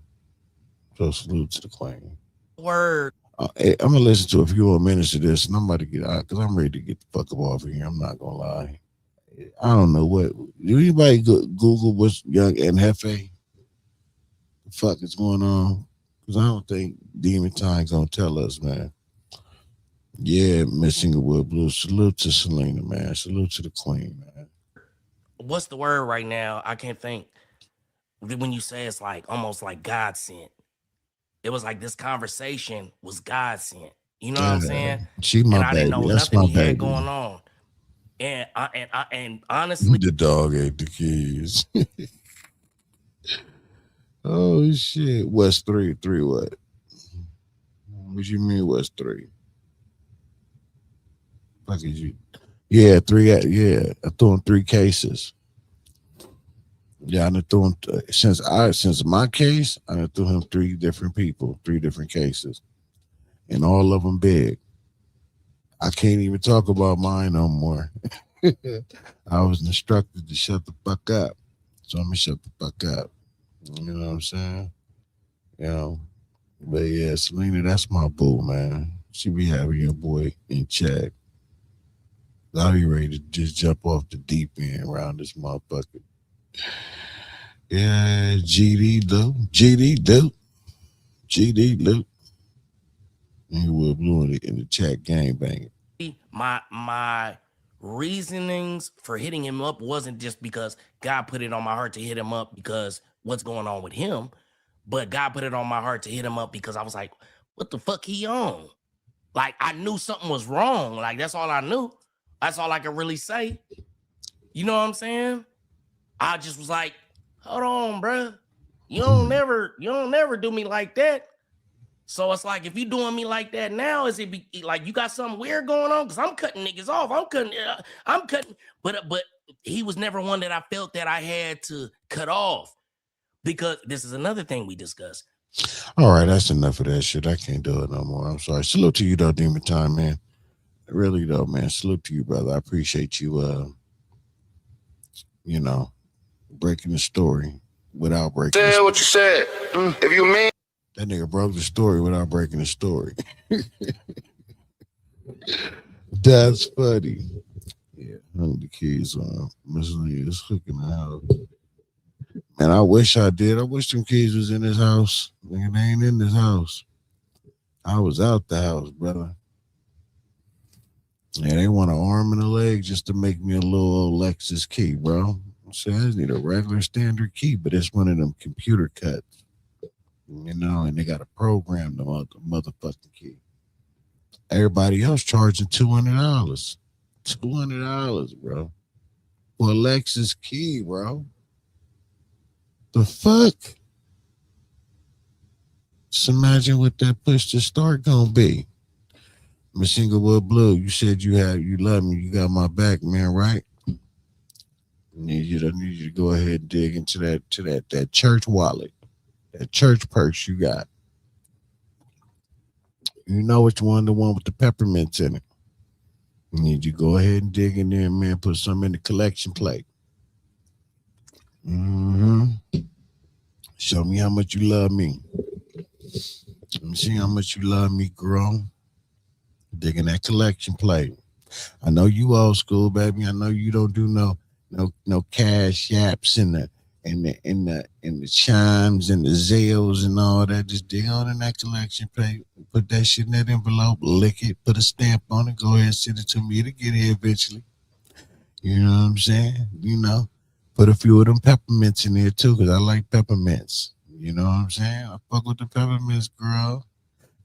So salute to the queen. Word. Hey, I'm gonna listen to a few more minutes of this, and I'm about to get out because I'm ready to get the fuck up off of here. I'm not gonna lie. I don't know what. Do anybody Google what's Young and Hefe? The fuck is going on? Because I don't think Demon Time gonna tell us, man. Yeah, Miss Inglewood Blue. Salute to Selena, man. Salute to the queen, man. What's the word right now? I can't think. When you say it's like almost like God sent. It was like this conversation was God sent. You know what I'm saying? She my And I didn't baby. know That's nothing my he baby. had going on. And honestly, The dog ate the keys. Oh shit. What's three? Three what? What you mean what's three? Fuck is you? Yeah, three. Yeah, I threw in 3 cases. Yeah, I done threw him since my case. I done threw him 3 different people, 3 different cases, and all of them big. I can't even talk about mine no more. I was instructed to shut the fuck up, so I'm gonna shut the fuck up. You know what I'm saying? You know, but yeah, Selena, that's my boo, man. She be having your boy in check. I'll be ready to just jump off the deep end around this motherfucker. Yeah, GD do. GD do. You will blue in the chat gang banging. my reasonings for hitting him up wasn't just because God put it on my heart to hit him up because what's going on with him, but God put it on my heart to hit him up because I was like, what the fuck he on? Like I knew something was wrong. Like that's all I knew. That's all I could really say. You know what I'm saying? I just was like, hold on, bro. You don't never do me like that. So it's like, if you doing me like that now, is it be like you got something weird going on? Because I'm cutting niggas off. I'm cutting, but he was never one that I felt that I had to cut off because this is another thing we discussed. All right, that's enough of that shit. I can't do it no more. I'm sorry. Salute to you though, Demon Time, man. Really though, man. Salute to you, brother. I appreciate you. You know, breaking the story without breaking. Say what you said. If you mean. That nigga broke the story without breaking the story. That's funny. Yeah, hung the keys on. Miss Lee is hooking the house. Man, I wish I did. I wish them keys was in this house. Nigga, they ain't in this house. I was out the house, brother. Yeah, they want an arm and a leg just to make me a little old Lexus key, bro. So I just need a regular standard key, but it's one of them computer cuts. You know, and they got to program the motherfucking key. Everybody else charging $200. $200, bro. For a Lexus key, bro. The fuck? Just imagine what that push to start gonna be. Miss Inglewood Blue, you said you love me, you got my back, man, right? I need you to go ahead and dig into that church wallet. That church purse you got. You know which one, the one with the peppermints in it. You need you to go ahead and dig in there, man. Put some in the collection plate. Show me how much you love me. Let me see how much you love me, girl. Dig in that collection plate. I know you old school, baby. I know you don't do no cash yaps and the chimes and the Zales and all that. Just dig on in that collection plate. Put that shit in that envelope, lick it, put a stamp on it, go ahead and send it to me to get here eventually. You know what I'm saying? You know, put a few of them peppermints in there too, because I like peppermints. You know what I'm saying? I fuck with the peppermints, girl.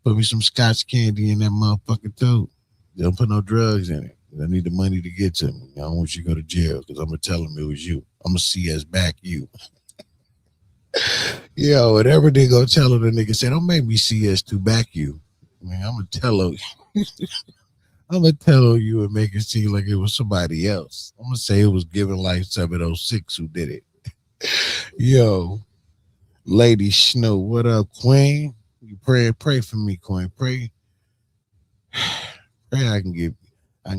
Put me some Scotch candy in that motherfucker too. Don't put no drugs in it. I need the money to get to me. I don't want you to go to jail because I'm going to tell them it was you. I'm going to see us back you. Yo, whatever they gonna tell her, the nigga said, don't make me CS to back you. Man, I'm gonna tell her. I'm gonna tell you and make it seem like it was somebody else. I'm gonna say it was Giving Life 706 who did it. Yo, Lady Snow, what up, Queen? You pray for me, Queen. Pray I can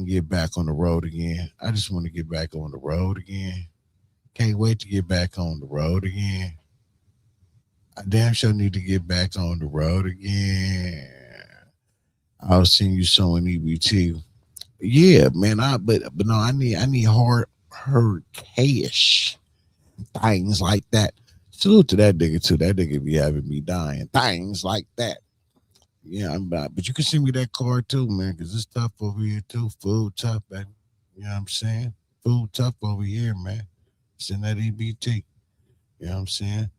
get back on the road again. I just want to get back on the road again. Can't wait to get back on the road again. I damn sure need to get back on the road again. I'll send you some EBT. Yeah, man. But no, I need hard cash. Things like that. Salute to that nigga too. That nigga be having me dying. Things like that. Yeah, I'm not. But you can send me that card too, man, because it's tough over here too. Food tough, baby. You know what I'm saying? Food tough over here, man. Send that EBT. You know what I'm saying?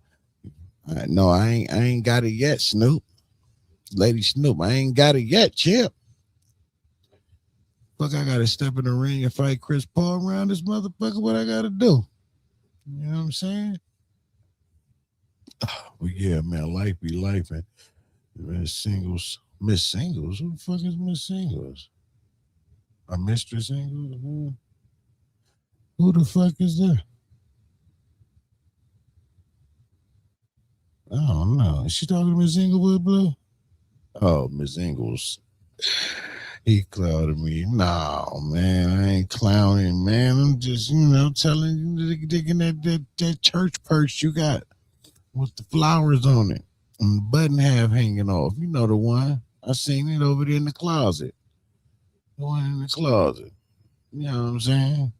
No, I ain't got it yet, Snoop. Lady Snoop, I ain't got it yet, champ. Fuck, I gotta step in the ring and fight Chris Paul around this motherfucker. What I gotta do? You know what I'm saying? Well, yeah, man, life be life, and Miss Singles. Who the fuck is Miss Singles? A Mistress Singles? Who the fuck is that? I don't know. Is she talking to Miss Inglewood Blue? Oh, Miss Ingles. He clouded me. No, man, I ain't clowning, man. I'm just, telling you, digging that church purse you got with the flowers on it and the button half hanging off. You know the one. I seen it over there in the closet. The one in the closet. You know what I'm saying?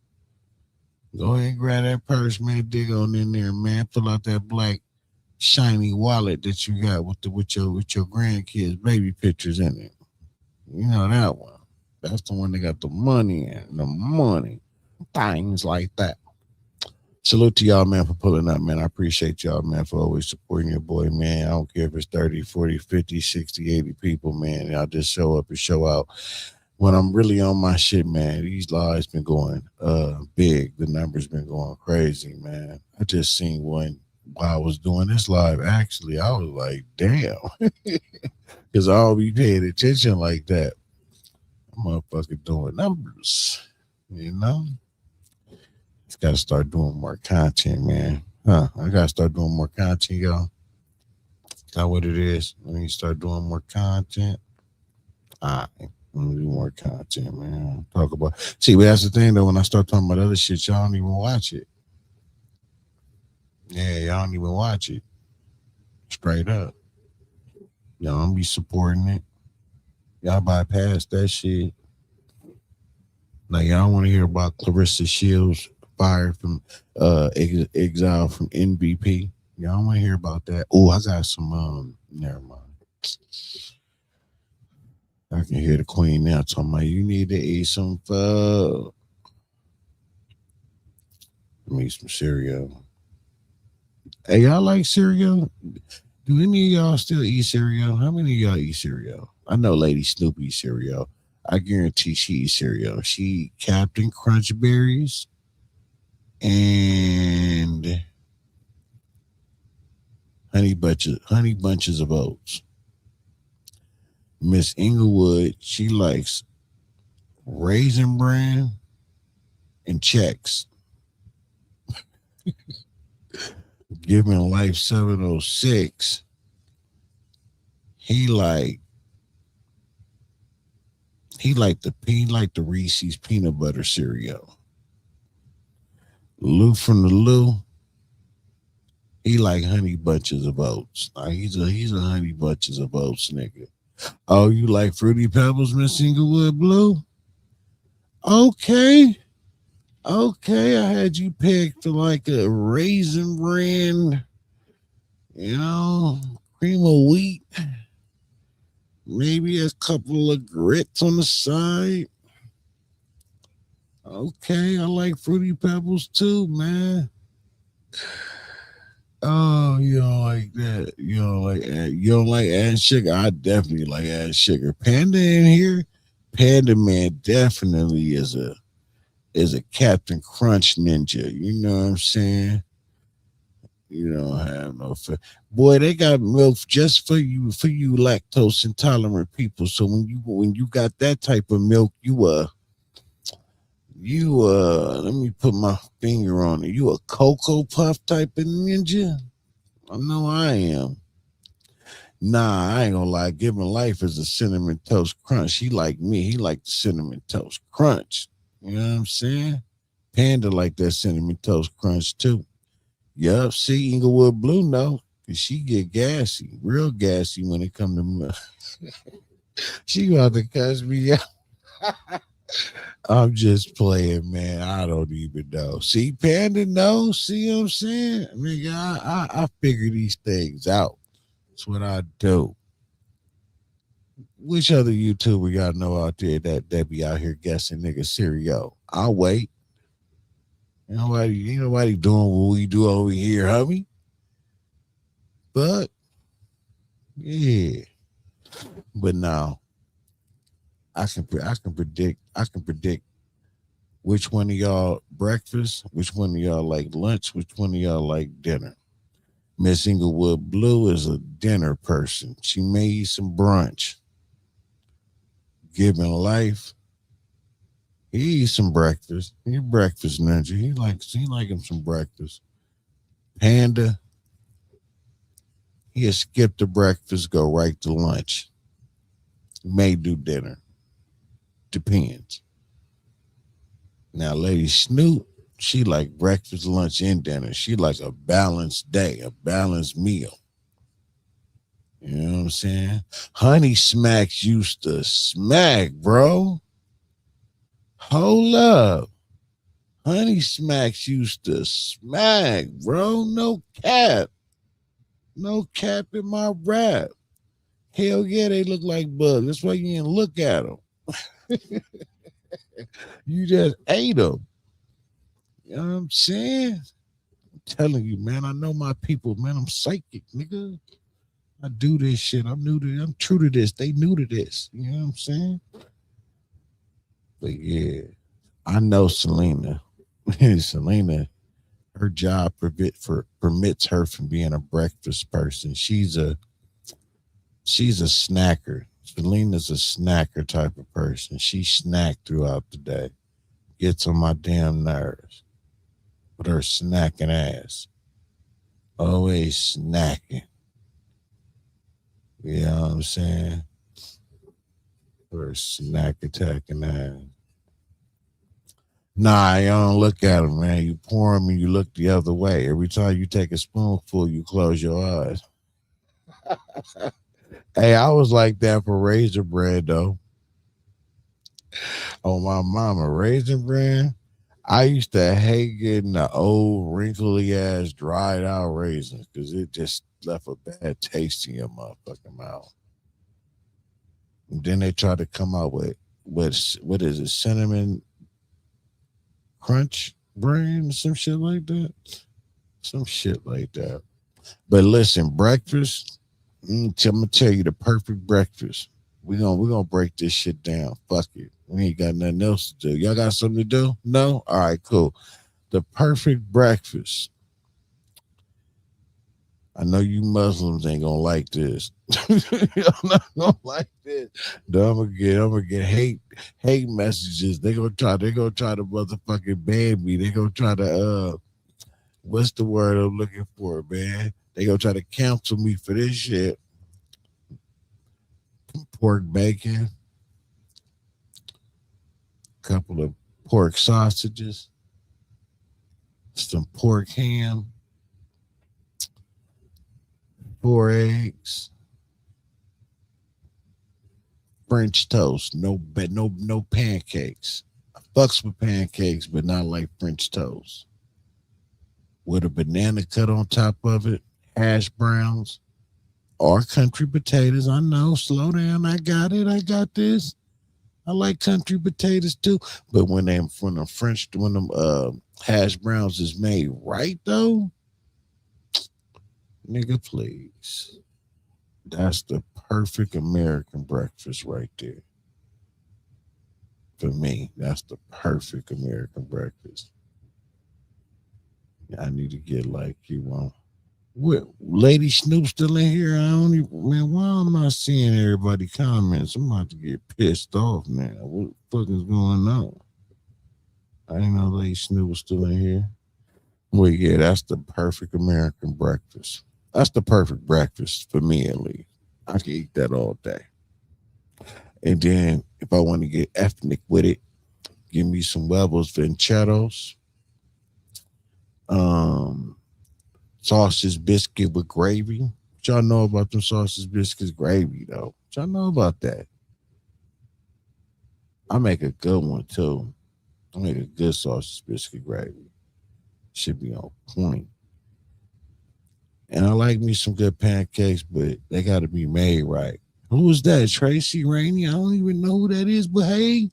Go ahead and grab that purse, man. Dig on in there, man. Pull out that black shiny wallet that you got with your grandkids' baby pictures in it. You know that one. That's the one that got the money and the money. Things like that. Salute to y'all, man, for pulling up, man. I appreciate y'all, man, for always supporting your boy, man. I don't care if it's 30, 40, 50, 60, 80 people, man. Y'all just show up and show out. When I'm really on my shit, man, these lives been going big. The numbers been going crazy, man. I just seen one while I was doing this live. Actually, I was like, damn. Because I don't be paying attention like that. I'm motherfucking doing numbers, you know? Just got to start doing more content, man. I got to start doing more content, y'all. That's what it is. Let me start doing more content. All right. Let me do more content, man. Talk about. See, but that's the thing, though. When I start talking about other shit, y'all don't even watch it. Yeah, y'all don't even watch it. Straight up. Y'all don't be supporting it. Y'all bypass that shit. Like, y'all want to hear about Clarissa Shields fired from exile from NBP. Y'all want to hear about that. Oh, I got some never mind. I can hear the queen now talking about you need to eat some food. Let me eat some cereal. Hey, y'all like cereal? Do any of y'all still eat cereal? How many of y'all eat cereal? I know Lady Snoop eats cereal. I guarantee she eats cereal. She eat Captain Crunch Berries and honey bunches of oats. Miss Inglewood, she likes Raisin Bran and Chex. Giving Life 706. He like the Reese's peanut butter cereal. Lou from the Lou, he like honey bunches of oats. He's a honey bunches of oats nigga. Oh, you like Fruity Pebbles, Miss Inglewood Blue? Okay, I had you pegged for like a Raisin Bran, cream of wheat, maybe a couple of grits on the side. Okay, I like Fruity Pebbles too, man. Oh, you don't like that. You don't like adding sugar. I definitely like adding sugar. Panda in here. Panda Man definitely is a Captain Crunch ninja. You know what I'm saying? You don't have no boy. They got milk just for you lactose intolerant people. So when you got that type of milk, you let me put my finger on it. You a Cocoa Puff type of ninja? I know I am. Nah, I ain't gonna lie. Giving Life is a cinnamon toast crunch. He like me. He like the cinnamon toast crunch. You know what I'm saying? Panda like that cinnamon toast crunch too. Yup. See, Inglewood Blue know. Cause she get gassy, real gassy when it come to milk. She about to cuss me out. I'm just playing, man. I don't even know. See, Panda knows. See what I'm saying? Nigga, I figure these things out. That's what I do. Which other YouTuber y'all know out there that be out here guessing nigga cereal? I'll wait. Ain't nobody doing what we do over here, homie. But yeah. But now I can predict which one of y'all breakfast, which one of y'all like lunch, which one of y'all like dinner. Miss Inglewood Blue is a dinner person. She may eat some brunch. Giving Life, he eats some breakfast. He breakfast ninja. He like him some breakfast. Panda, he'll skip the breakfast, go right to lunch. May do dinner. Depends. Now, Lady Snoop, she like breakfast, lunch, and dinner. She like a balanced day, a balanced meal. You know what I'm saying? Honey Smacks used to smack, bro. Hold up. Honey Smacks used to smack, bro. No cap. No cap in my rap. Hell yeah, they look like bugs. That's why you didn't look at them. You just ate them. You know what I'm saying? I'm telling you, man. I know my people, man. I'm psychic, nigga. I do this shit. I'm true to this. They new to this. You know what I'm saying? But yeah, I know Selena. Selena, her job permits her from being a breakfast person. She's a snacker. Selena's a snacker type of person. She snack throughout the day. Gets on my damn nerves with her snacking ass. Always snacking. You know what I'm saying? Her snack attacking ass. Nah, you don't look at them, man. You pour them and you look the other way. Every time you take a spoonful, you close your eyes. Hey, I was like that for Raisin Bread, though. Oh, my mama, Raisin Bread. I used to hate getting the old, wrinkly-ass, dried-out raisins because it just left a bad taste in your motherfucking mouth. And then they try to come out with what is it, cinnamon crunch brand, some shit like that. Some shit like that. But listen, breakfast, I'm gonna tell you the perfect breakfast. We're gonna break this shit down. Fuck it. We ain't got nothing else to do. Y'all got something to do? No? All right, cool. The perfect breakfast. I know you Muslims ain't gonna like this. Y'all not gonna like this. No, I'm gonna get hate messages. They gonna try to motherfucking ban me. They gonna try to what's the word I'm looking for, man? They gonna try to cancel me for this shit. Pork bacon, couple of pork sausages, some pork ham, 4 eggs, French toast, no pancakes. I fucks with pancakes, but not like French toast. With a banana cut on top of it, hash browns, or country potatoes. I know, slow down. I got it. I got this. I like country potatoes too. But when them hash browns is made right though, nigga, please. That's the perfect American breakfast right there. For me, that's the perfect American breakfast. I need to get like you want. What, Lady Snoop still in here? I don't even, man, why am I seeing everybody comments? I'm about to get pissed off now. What the fuck is going on? I didn't know Lady Snoop was still in here. Well, yeah, that's the perfect American breakfast. That's the perfect breakfast for me, at least. I can eat that all day. And then if I want to get ethnic with it, give me some huevos venchados, um, sausage biscuit with gravy. What y'all know about them sausage biscuits gravy though? What y'all know about that? I make a good one too. I make a good sausage biscuit gravy. Should be on point. And I like me some good pancakes, but they got to be made right. Who is that? Tracy Rainey? I don't even know who that is, but hey,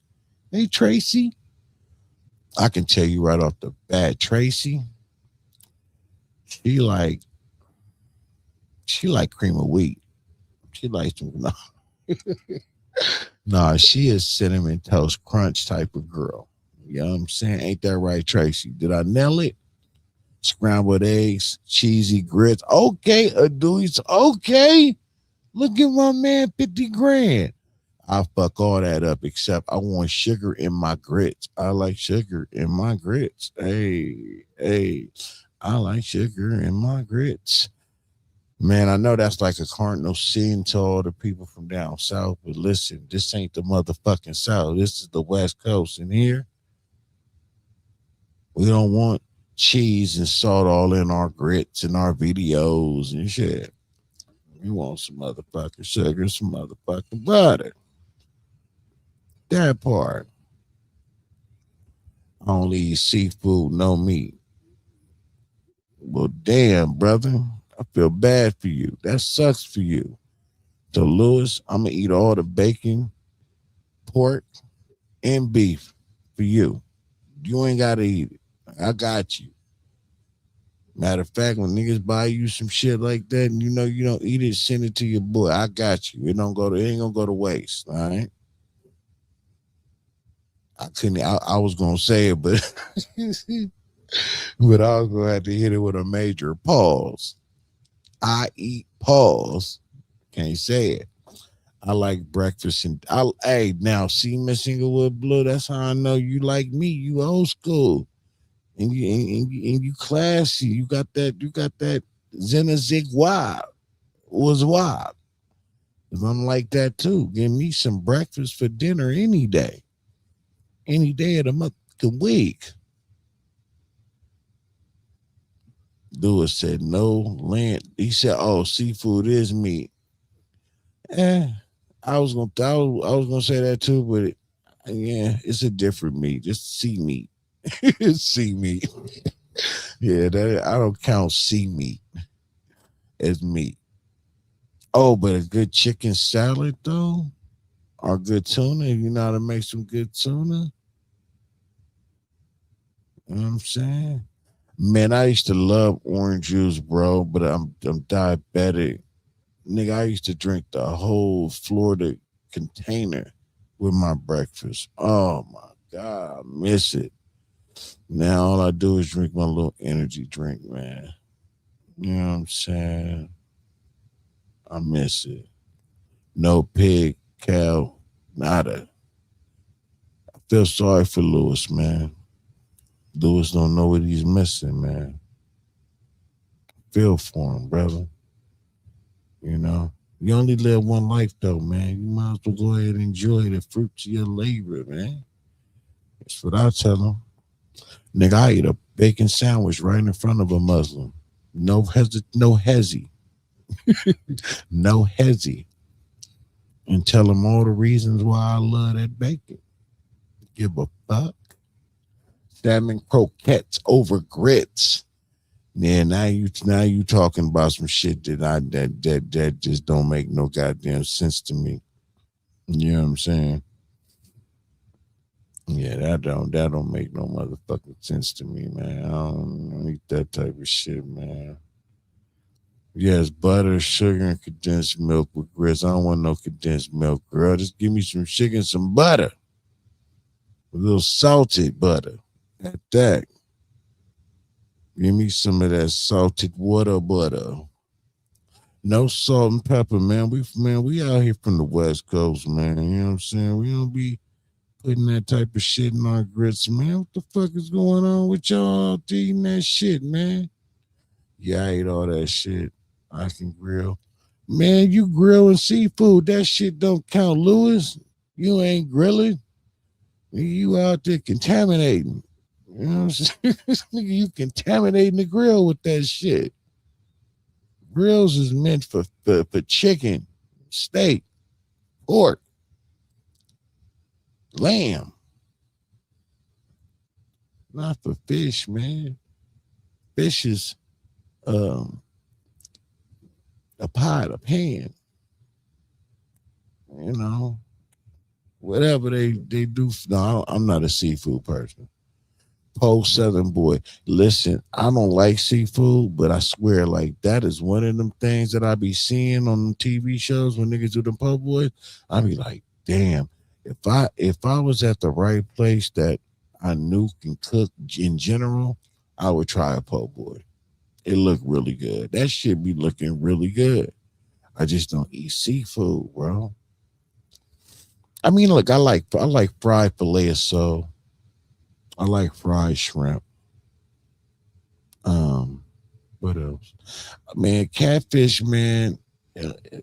Tracy. I can tell you right off the bat, Tracy. She like cream of wheat. She likes no. Nah, she is cinnamon toast crunch type of girl. You know what I'm saying? Ain't that right, Tracy? Did I nail it? Scrambled eggs, cheesy grits. Okay, Aduis. Okay. Look at my man, 50 grand. I fuck all that up except I want sugar in my grits. I like sugar in my grits. Hey, I like sugar in my grits. Man, I know that's like a cardinal sin to all the people from down south, but listen, this ain't the motherfucking South. This is the West Coast. And here, we don't want cheese and salt all in our grits and our videos and shit. We want some motherfucking sugar, some motherfucking butter. That part. Only eat seafood, no meat. Well, damn, brother. I feel bad for you. That sucks for you. So, Lewis, I'm going to eat all the bacon, pork, and beef for you. You ain't got to eat it. I got you. Matter of fact, when niggas buy you some shit like that and you know you don't eat it, send it to your boy. I got you. It ain't gonna go to waste. All right. I was gonna say it, but but I was gonna have to hit it with a major pause. I eat pause. Can't say it. I like breakfast and hey, now see Miss Inglewood Blue, that's how I know you like me. You old school. And you classy. You got that Zena Zig Wild. Was wild. I'm like that too. Give me some breakfast for dinner any day. Any day of the month, the week. Lewis said no land. He said, "Oh, seafood is meat." I was gonna say that too, but it's a different meat. Just sea meat. Sea meat. Yeah, that I don't count sea meat as meat. Oh, but a good chicken salad though, or good tuna. You know how to make some good tuna. You know what I'm saying? Man, I used to love orange juice, bro, but I'm diabetic. Nigga, I used to drink the whole Florida container with my breakfast. Oh my God, I miss it. Now all I do is drink my little energy drink, man. You know what I'm saying? I miss it. No pig, cow, nada. I feel sorry for Lewis, man. Lewis don't know what he's missing, man. Feel for him, brother. You know? You only live one life, though, man. You might as well go ahead and enjoy the fruits of your labor, man. That's what I tell him. Nigga, I eat a bacon sandwich right in front of a Muslim. No hezzy. No hezzy. And tell him all the reasons why I love that bacon. Give a fuck. Salmon croquettes over grits. Yeah, now you talking about some shit that just don't make no goddamn sense to me. You know what I'm saying? Yeah, that don't make no motherfucking sense to me, man. I don't eat that type of shit, man. Yes, butter, sugar, and condensed milk with grits. I don't want no condensed milk, girl. Just give me some sugar and some butter. A little salted butter. At that. Give me some of that salted water butter. No salt and pepper, man. We out here from the West Coast, man. You know what I'm saying? We don't be putting that type of shit in our grits, man. What the fuck is going on with y'all out there eating that shit, man? Yeah, I ate all that shit. I can grill. Man, you grilling seafood. That shit don't count, Lewis. You ain't grilling. You out there contaminating. You know what I'm saying? You contaminating the grill with that shit. Grills is meant for chicken, steak, pork, lamb. Not for fish, man. Fish is a pot, a pan. You know, whatever they do. No, I'm not a seafood person. Post Southern boy. Listen, I don't like seafood, but I swear, like, that is one of them things that I be seeing on TV shows when niggas do them po' boys. I be like, damn, if I was at the right place that I knew can cook in general, I would try a po' boy. It looked really good. That shit be looking really good. I just don't eat seafood, bro. I mean, look, I like fried filet of sole. I like fried shrimp. What else? Man, catfish, man,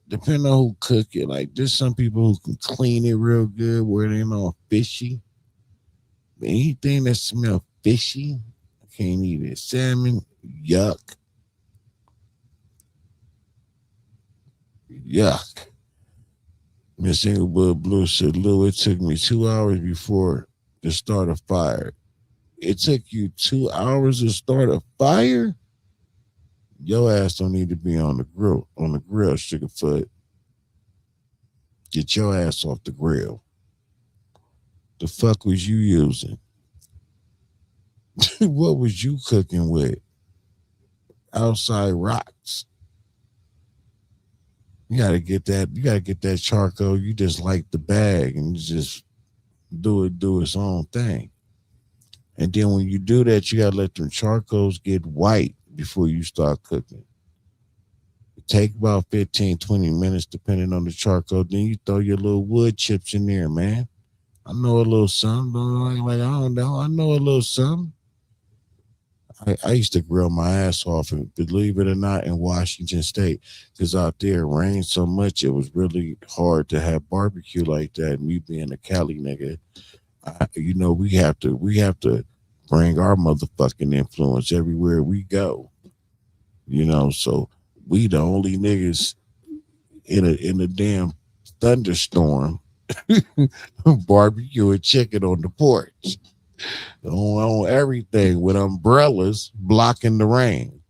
depending on who cook it. Like, there's some people who can clean it real good where they're not fishy. Anything that smells fishy, I can't eat it. Salmon, yuck. Yuck. Miss Inglewood Blue said, Lou, it took me 2 hours before to start a fire. It took you 2 hours to start a fire? Your ass don't need to be on the grill, Sugarfoot. Get your ass off the grill. The fuck was you using? What was you cooking with? Outside rocks. You gotta get that charcoal. You just light the bag and just do its own thing. And then when you do that, you gotta let them charcoals get white before you start cooking. It take about 15, 20 minutes depending on the charcoal. Then you throw your little wood chips in there, man. I know a little something. Like, I don't know. I know a little something. I used to grill my ass off, and believe it or not, in Washington State, because out there it rained so much, it was really hard to have barbecue like that. Me being a Cali nigga, we have to bring our motherfucking influence everywhere we go. So we the only niggas in a damn thunderstorm barbecuing chicken on the porch. On everything with umbrellas blocking the rain.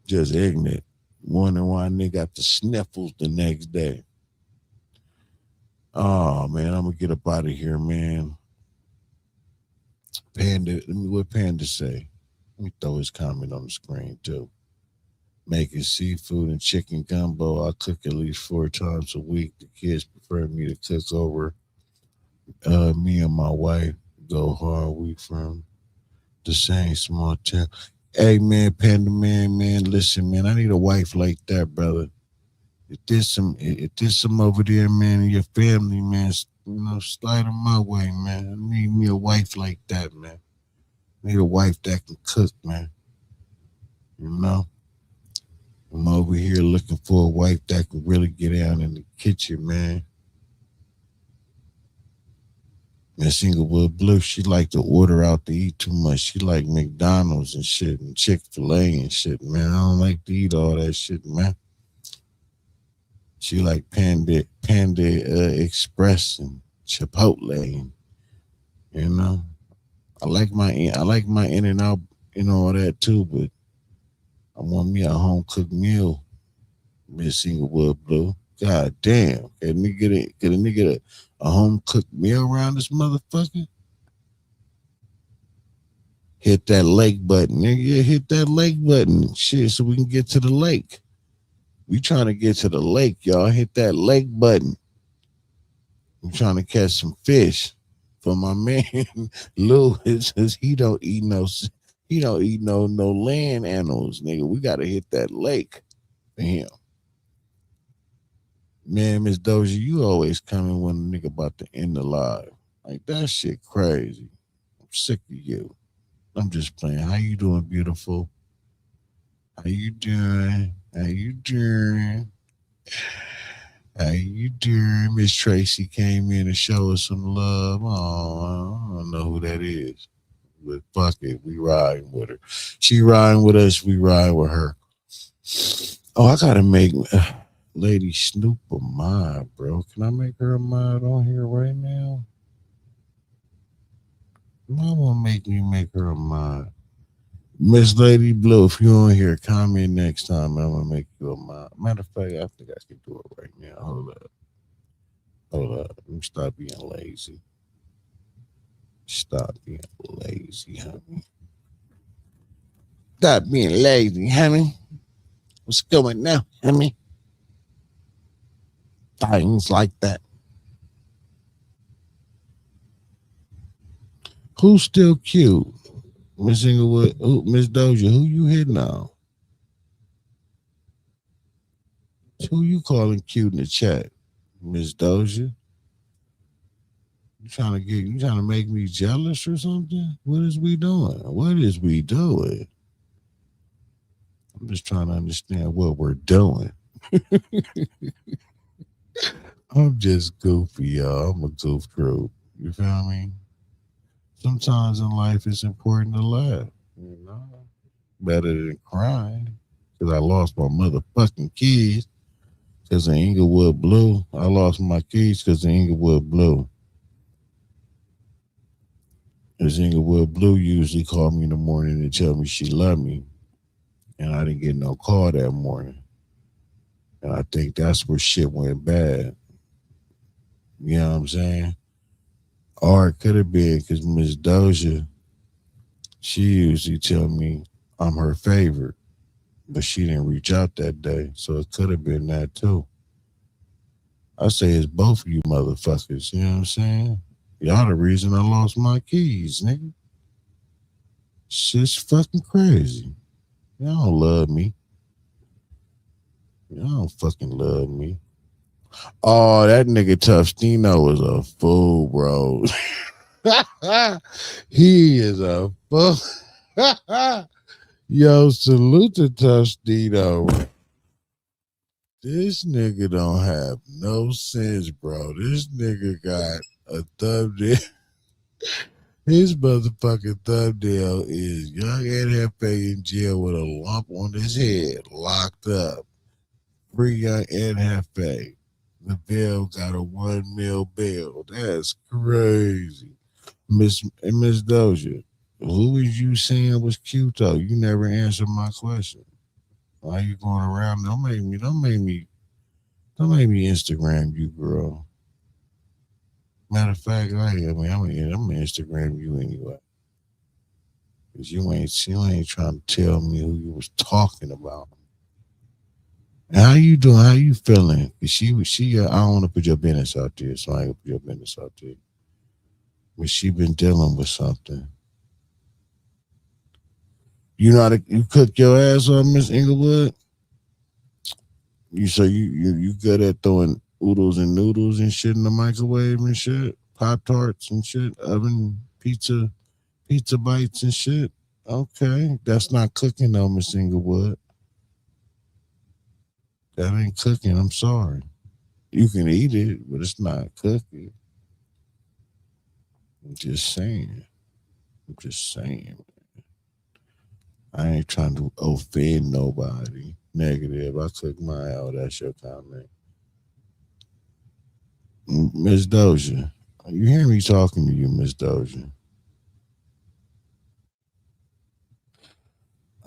Just ignorant. Wondering why nigga got the sniffles the next day. Oh man, I'm gonna get up out of here, man. Panda, what Panda say? Let me throw his comment on the screen too. Making seafood and chicken gumbo. I cook at least 4 times a week. The kids prefer me to cook over me and my wife. Go hard. We from the same small town. Hey man, Panda man, listen, man. I need a wife like that, brother. If there's some over there, man, in your family, man, slide them my way, man. I need me a wife like that, man. I need a wife that can cook, man. I'm over here looking for a wife that can really get down in the kitchen, man. Miss Inglewood Blue, she like to order out to eat too much. She like McDonald's and shit and Chick-fil-A and shit, man. I don't like to eat all that shit, man. She like Panda Express and Chipotle, and, I like my In-N-Out and all that too, but I want me a home cooked meal, Miss Inglewood Blue. God damn, can we get a home cooked meal around this motherfucker? Hit that lake button, nigga. Hit that lake button, shit, so we can get to the lake. We trying to get to the lake, y'all. Hit that lake button. I'm trying to catch some fish for my man Lou. Says he don't eat no He don't eat no land animals, nigga. We gotta hit that lake for him. Man, Miss Doja, you always coming when a nigga about to end the live. Like that shit crazy. I'm sick of you. I'm just playing. How you doing, beautiful? How you doing? How you doing? How you doing? Miss Tracy came in to show us some love. Oh, I don't know who that is. But fuck it, we riding with her. She riding with us, we ride with her. Oh, I gotta make Lady Snoop a mod, bro. Can I make her a mod on here right now? Mama make me make her a mod. Miss Lady Blue, if you on here, comment next time. I'm gonna make you a mod. Matter of fact, I think I can do it right now. Hold up. Let me stop being lazy. Stop being lazy, honey. Stop being lazy, honey. What's going now, honey? Things like that. Who's still cute? Miss Inglewood, Miss Doja, who you hitting on? Who you calling cute in the chat? Miss Doja? You trying to make me jealous or something? What is we doing? I'm just trying to understand what we're doing. I'm just goofy, y'all. I'm a goof group. You feel me? Sometimes in life it's important to laugh, you know? Better than crying. Because I lost my motherfucking kids because of Inglewood Blue. I lost my kids because of Inglewood Blue. Because Inglewood Blue usually called me in the morning and tell me she loved me. And I didn't get no call that morning. And I think that's where shit went bad. You know what I'm saying? Or it could have been because Miss Doja, she usually tell me I'm her favorite. But she didn't reach out that day. So it could have been that too. I say it's both of you motherfuckers. You know what I'm saying? Y'all the reason I lost my keys, nigga. Shit's fucking crazy. Y'all don't love me. Y'all don't fucking love me. Oh, that nigga Tufstino was a fool, bro. He is a fool. Yo, salute to Tufstino. This nigga don't have no sense, bro. This nigga got a thumbnail. His motherfucking thumbnail is young NFA in jail with a lump on his head, locked up. Free young NFA. The bail got a $1 million bail. That's crazy. Miss Doja, who was you saying was cute though? You never answered my question. Why you going around? Don't make me Instagram you, girl. Matter of fact, I'm gonna Instagram you anyway. Cause you ain't trying to tell me who you was talking about. And how you doing? How you feeling? Cause she I don't want to put your business out there, so I ain't gonna put your business out there. But she been dealing with something. You know how to you cook your ass off, Miss Inglewood? You good at throwing oodles and noodles and shit in the microwave and shit? Pop-Tarts and shit, oven, pizza bites and shit? Okay. That's not cooking though, Miss Inglewood. That ain't cooking, I'm sorry. You can eat it, but it's not cooking. I'm just saying. I ain't trying to offend nobody. Negative. I took mine out. That's your comment. Miss Doja. You hear me talking to you, Miss Doja?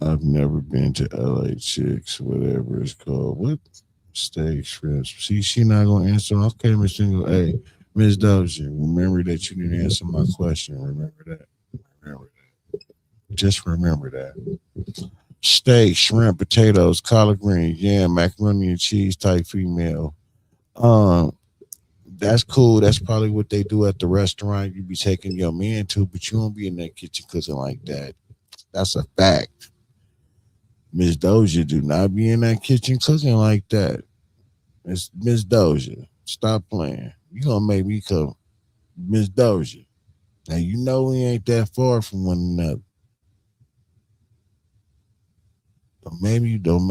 I've never been to LA Chicks, whatever it's called. What? Steak shrimps. See, she not gonna answer. Okay, Miss Single. Hey, Miss Doja, remember that you didn't answer my question. Remember that. Just remember that. Steak, shrimp, potatoes, collard greens, yam, macaroni and cheese type female. That's cool. That's probably what they do at the restaurant you be taking your man to, but you won't be in that kitchen cooking like that. That's a fact. Miss Doja do not be in that kitchen cooking like that. It's Miss Doja. Stop playing. You gonna make me come, Miss Doja. Now you know we ain't that far from one another. Don't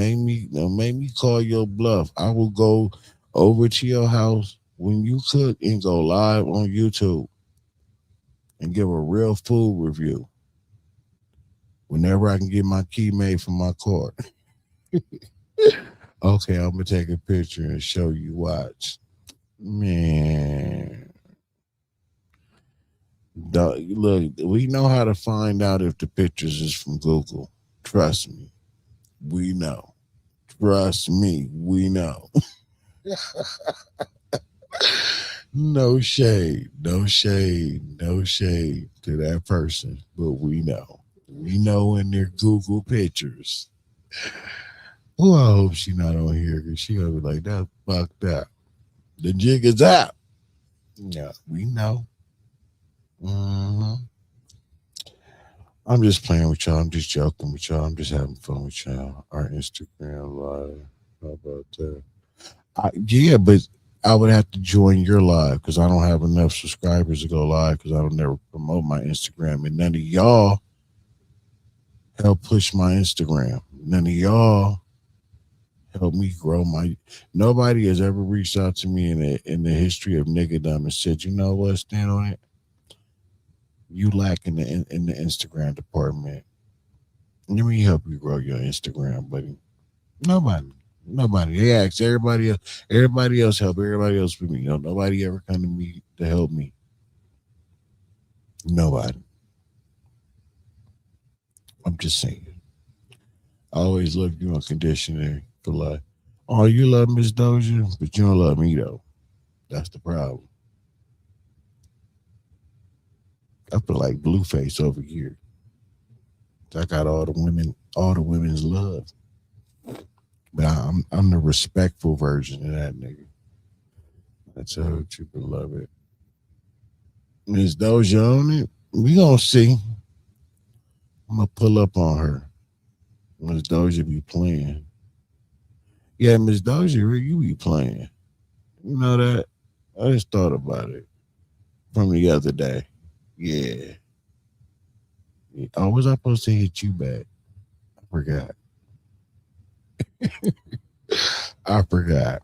make me call your bluff. I will go over to your house when you cook and go live on YouTube and give a real food review. Whenever I can get my key made from my car. Okay, I'm gonna take a picture and show you. Watch. Man. Look, we know how to find out if the pictures is from Google. Trust me. We know. Trust me, we know. No shade to that person, but we know. We know in their Google pictures. Oh, I hope she not on here because she gonna be like, that fucked up. The jig is out. Yeah, we know. Mm-hmm. I'm just playing with y'all. I'm just joking with y'all. I'm just having fun with y'all. Our Instagram live. How about that? Yeah, but I would have to join your live because I don't have enough subscribers to go live because I don't never promote my Instagram. And none of y'all help push my Instagram. None of y'all help me grow my. Nobody has ever reached out to me in the history of niggerdom and said, you know what, stand on it. You lack in the Instagram department. Let me help you grow your Instagram, buddy. Nobody. They ask everybody else. Everybody else help everybody else with me. Nobody ever come to me to help me. Nobody. I'm just saying. I always love you unconditionally for life. Oh, you love Miss Doja, but you don't love me though. That's the problem. I feel like Blueface over here. I got all the women's love. But I'm the respectful version of that nigga. That's how you beloved. Miss Doja on it. We gonna see. I'm gonna pull up on her. Miss Doja be playing. Yeah, Miss Doja, you be playing. You know that? I just thought about it from the other day. Yeah. Oh, was I supposed to hit you back? I forgot. I forgot.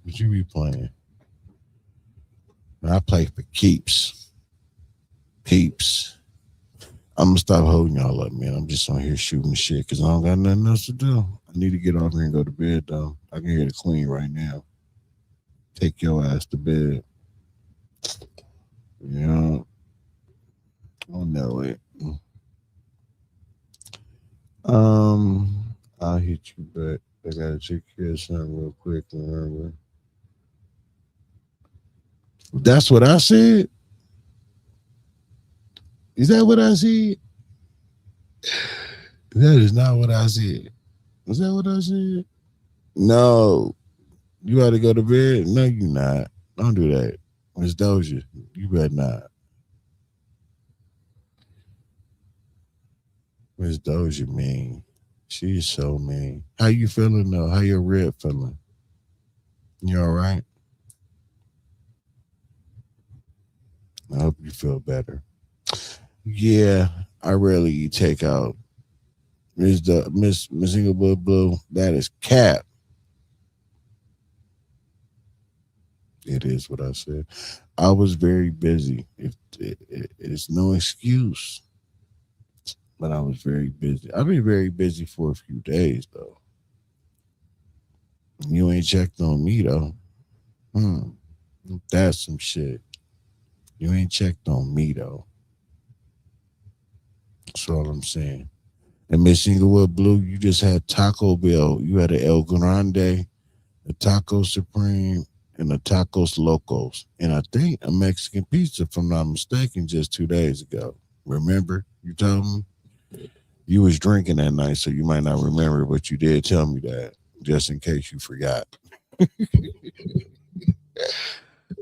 But you be playing. I play for keeps. Peeps. I'm gonna stop holding y'all up, man. I'm just on here shooting shit because I don't got nothing else to do. I need to get off here and go to bed, though. I can hear the queen right now. Take your ass to bed. Yeah. I know it. I'll hit you back. I gotta take care of something real quick. Remember. That's what I said. Is that what I said? That is not what I said. Is that what I said? No. You got to go to bed? No, you not. Don't do that. Miss Doja, you better not. Miss Doja mean. She's so mean. How you feeling though? How your rib feeling? You all right? I hope you feel better. Yeah, I rarely eat takeout. Miss Inglewood Blue, that is cap. It is what I said. I was very busy. It's no excuse. But I was very busy. I've been very busy for a few days, though. You ain't checked on me, though. That's some shit. You ain't checked on me, though. That's all I'm saying. And Miss Inglewood Blue, you just had Taco Bell. You had an El Grande, a Taco Supreme, and a Tacos Locos. And I think a Mexican pizza, if I'm not mistaken, just 2 days ago. Remember? You told me? You was drinking that night, so you might not remember, but you did tell me that, just in case you forgot.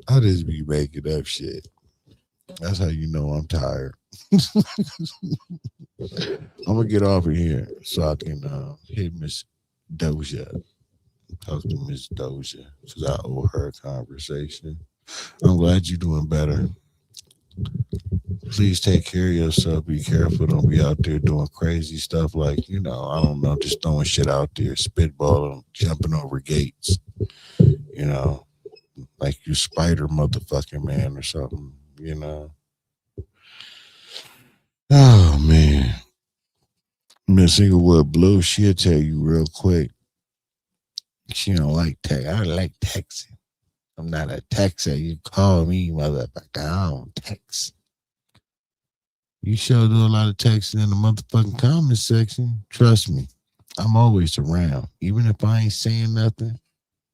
I just be making up shit. That's how you know I'm tired. I'm gonna get off of here so I can hit Miss Doja. Talk to Miss Doja because I owe her a conversation. I'm glad you're doing better. Please take care of yourself. Be careful. Don't be out there doing crazy stuff like, I don't know, just throwing shit out there, spitballing, jumping over gates, like you Spider motherfucking man or something, Oh, man. Miss Inglewood Blue, she'll tell you real quick. She don't like text. I like texting. I'm not a texter. You call me, motherfucker. I don't text. You sure do a lot of texting in the motherfucking comment section. Trust me, I'm always around. Even if I ain't saying nothing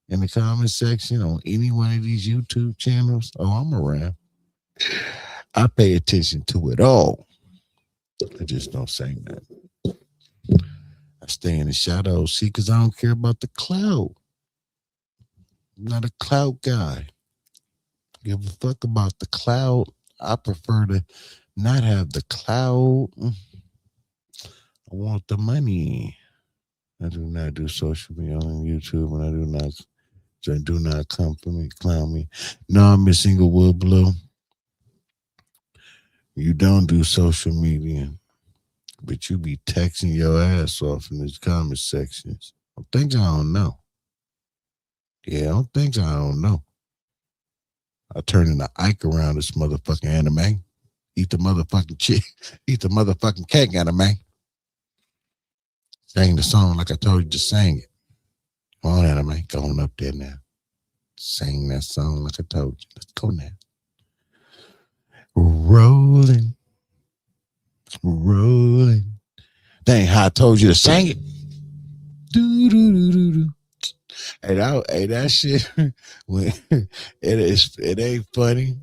in the comment section on any one of these YouTube channels, I'm around. I pay attention to it all. I just don't say nothing. I stay in the shadows, see, because I don't care about the cloud. I'm not a cloud guy. Give a fuck about the cloud. I prefer to not have the cloud. I want the money. I do not do social media on YouTube, and I do not come for me, clown me. No, I'm Miss Inglewood Blue. You don't do social media, but you be texting your ass off in these comment sections. Things I don't know. Yeah, things I don't know. I turn into Ike around this motherfucking anime. Eat the motherfucking chick. Eat the motherfucking cake, anime. Sang the song like I told you to sing it. Come on, anime. Go on up there now. Sing that song like I told you. Let's go now. Rolling. Dang, how I told you to sing it. Do. Hey, that shit, it ain't funny,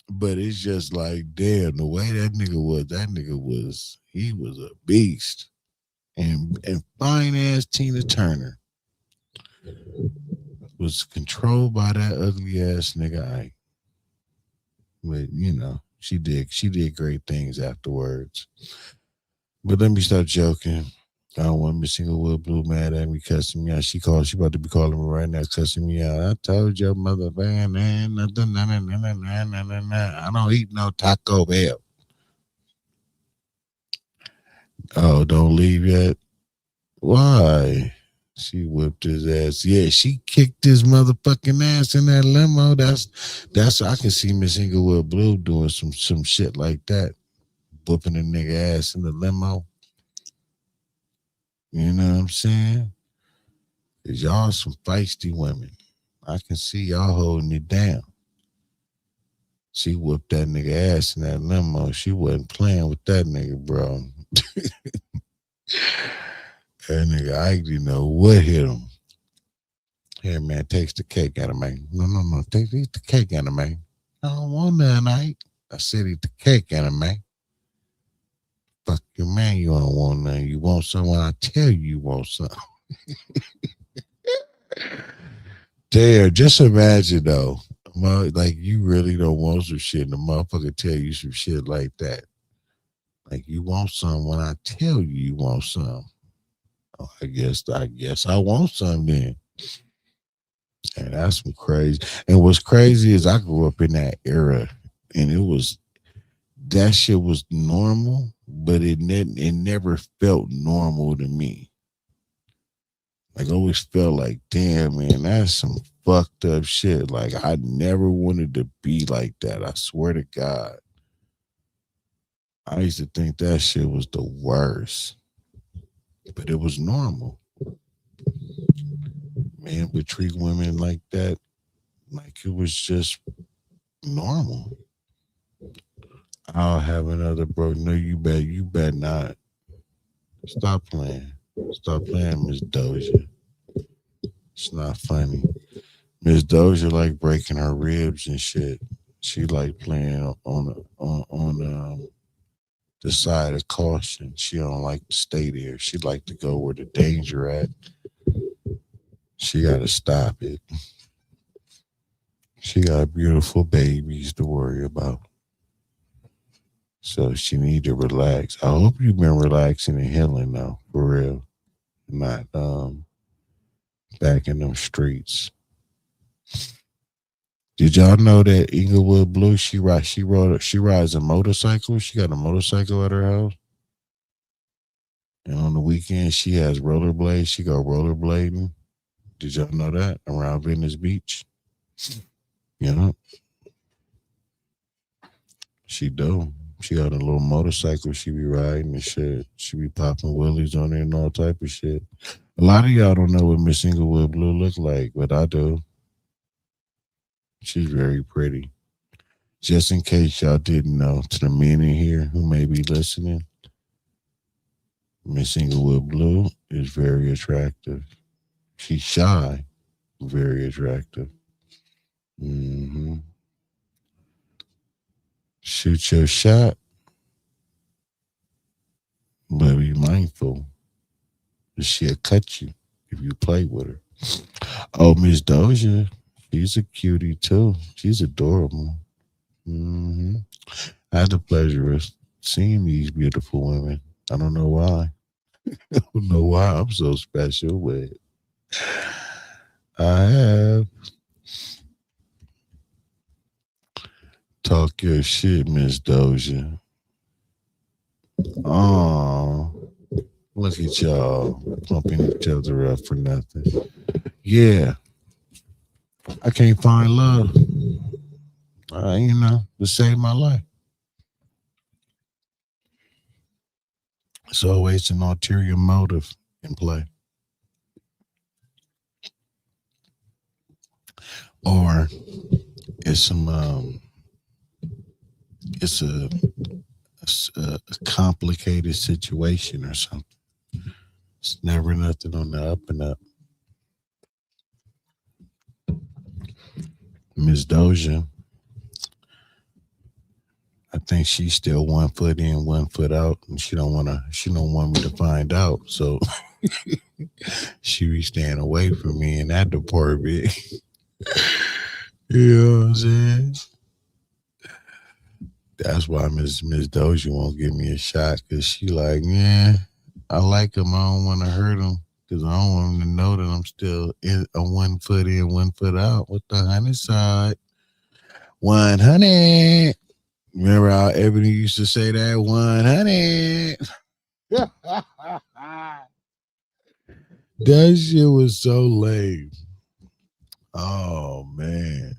but it's just like, damn, the way that nigga was, he was a beast. And fine ass Tina Turner was controlled by that ugly ass nigga Ike. But she did great things afterwards. But let me stop joking. I don't want Miss Inglewood Blue mad at me, cussing me out. She about to be calling me right now, cussing me out. I told your motherfucker, I don't eat no Taco Bell. Oh, don't leave yet? Why? She whipped his ass. Yeah, she kicked his motherfucking ass in that limo. That's I can see Miss Inglewood Blue doing some shit like that. Whooping a nigga ass in the limo. You know what I'm saying? Cause y'all some feisty women. I can see y'all holding it down. She whooped that nigga ass in that limo. She wasn't playing with that nigga, bro. That nigga Ike didn't know what hit him. Here, man, takes the cake out of me. No. Eat the cake out of me. I don't want none, Ike. I said eat the cake out of me. Fuck you, man. You don't want none. You want something when I tell you want something. Damn, just imagine though. Like you really don't want some shit and the motherfucker tell you some shit like that. Like you want something when I tell you want something. Oh, I guess I want something then. And that's some crazy. And what's crazy is I grew up in that era and that shit was normal, but it never felt normal to me. Like I always felt like, damn, man, that's some fucked up shit. Like I never wanted to be like that. I swear to God. I used to think that shit was the worst. But it was normal. Men would treat women like that, like it was just normal. I'll have another bro. No, you bet not. Stop playing. Stop playing, Miss Doja. It's not funny. Miss Doja like breaking her ribs and shit. She like playing on the side of caution. She don't like to stay there. She like to go where the danger at. She got to stop it. She got beautiful babies to worry about. So she need to relax. I hope you've been relaxing and healing though, for real. Not back in them streets. Did y'all know that Inglewood Blue, she rides a motorcycle. She got a motorcycle at her house. And on the weekend she has rollerblades. She go rollerblading. Did y'all know that? Around Venice Beach. You know? She do. She got a little motorcycle she be riding and shit. She be popping willies on it and all type of shit. A lot of y'all don't know what Miss Inglewood Blue look like, but I do. She's very pretty. Just in case y'all didn't know, to the men in here who may be listening, Miss Inglewood Blue is very attractive. She's shy, very attractive. Mm-hmm. Shoot your shot, but be mindful. She'll cut you if you play with her. Oh, Miss Doja, she's a cutie too. She's adorable. Mm-hmm. I had the pleasure of seeing these beautiful women. I don't know why. I don't know why I'm so special, but I have. Talk your shit, Miss Doja. Oh, look at y'all pumping each other up for nothing. Yeah, I can't find love. To save my life. It's always an ulterior motive in play. Or it's it's a complicated situation or something. It's never nothing on the up and up. Miss Doja, I think she's still 1 foot in, 1 foot out, and she don't want me to find out. So she be staying away from me in that department. You know what I'm saying? That's why Miss Doja won't give me a shot, because she like, yeah, I like him. I don't want to hurt him, because I don't want him to know that I'm still a 1 foot in, 1 foot out with the 100 side. 100. Remember how Ebony used to say that? 100. That shit was so lame. Oh, man.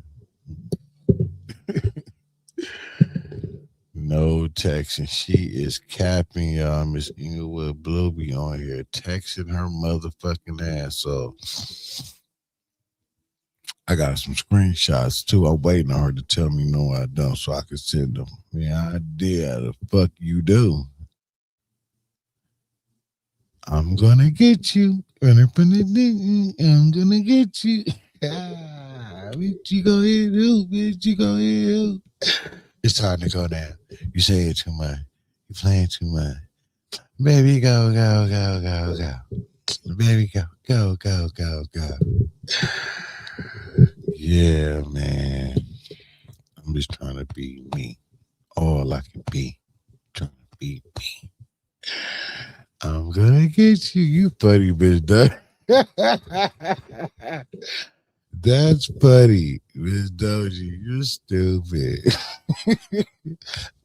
No texting. She is capping, y'all. Miss Inglewood Blue be on here texting her motherfucking ass off. I got some screenshots too. I'm waiting on her to tell me no, I don't, so I can send them. Yeah, I did. How the fuck you do? I'm gonna get you. I'm gonna get you. Bitch, you go here, who? Bitch, you go here, who? It's time to go down. You say it too much. You playing too much. Baby, go. Baby, go. Yeah, man. I'm just trying to be me. All I can be. Trying to be me. I'm gonna get you. You funny, bitch. That's funny, Miss Doji. You're stupid.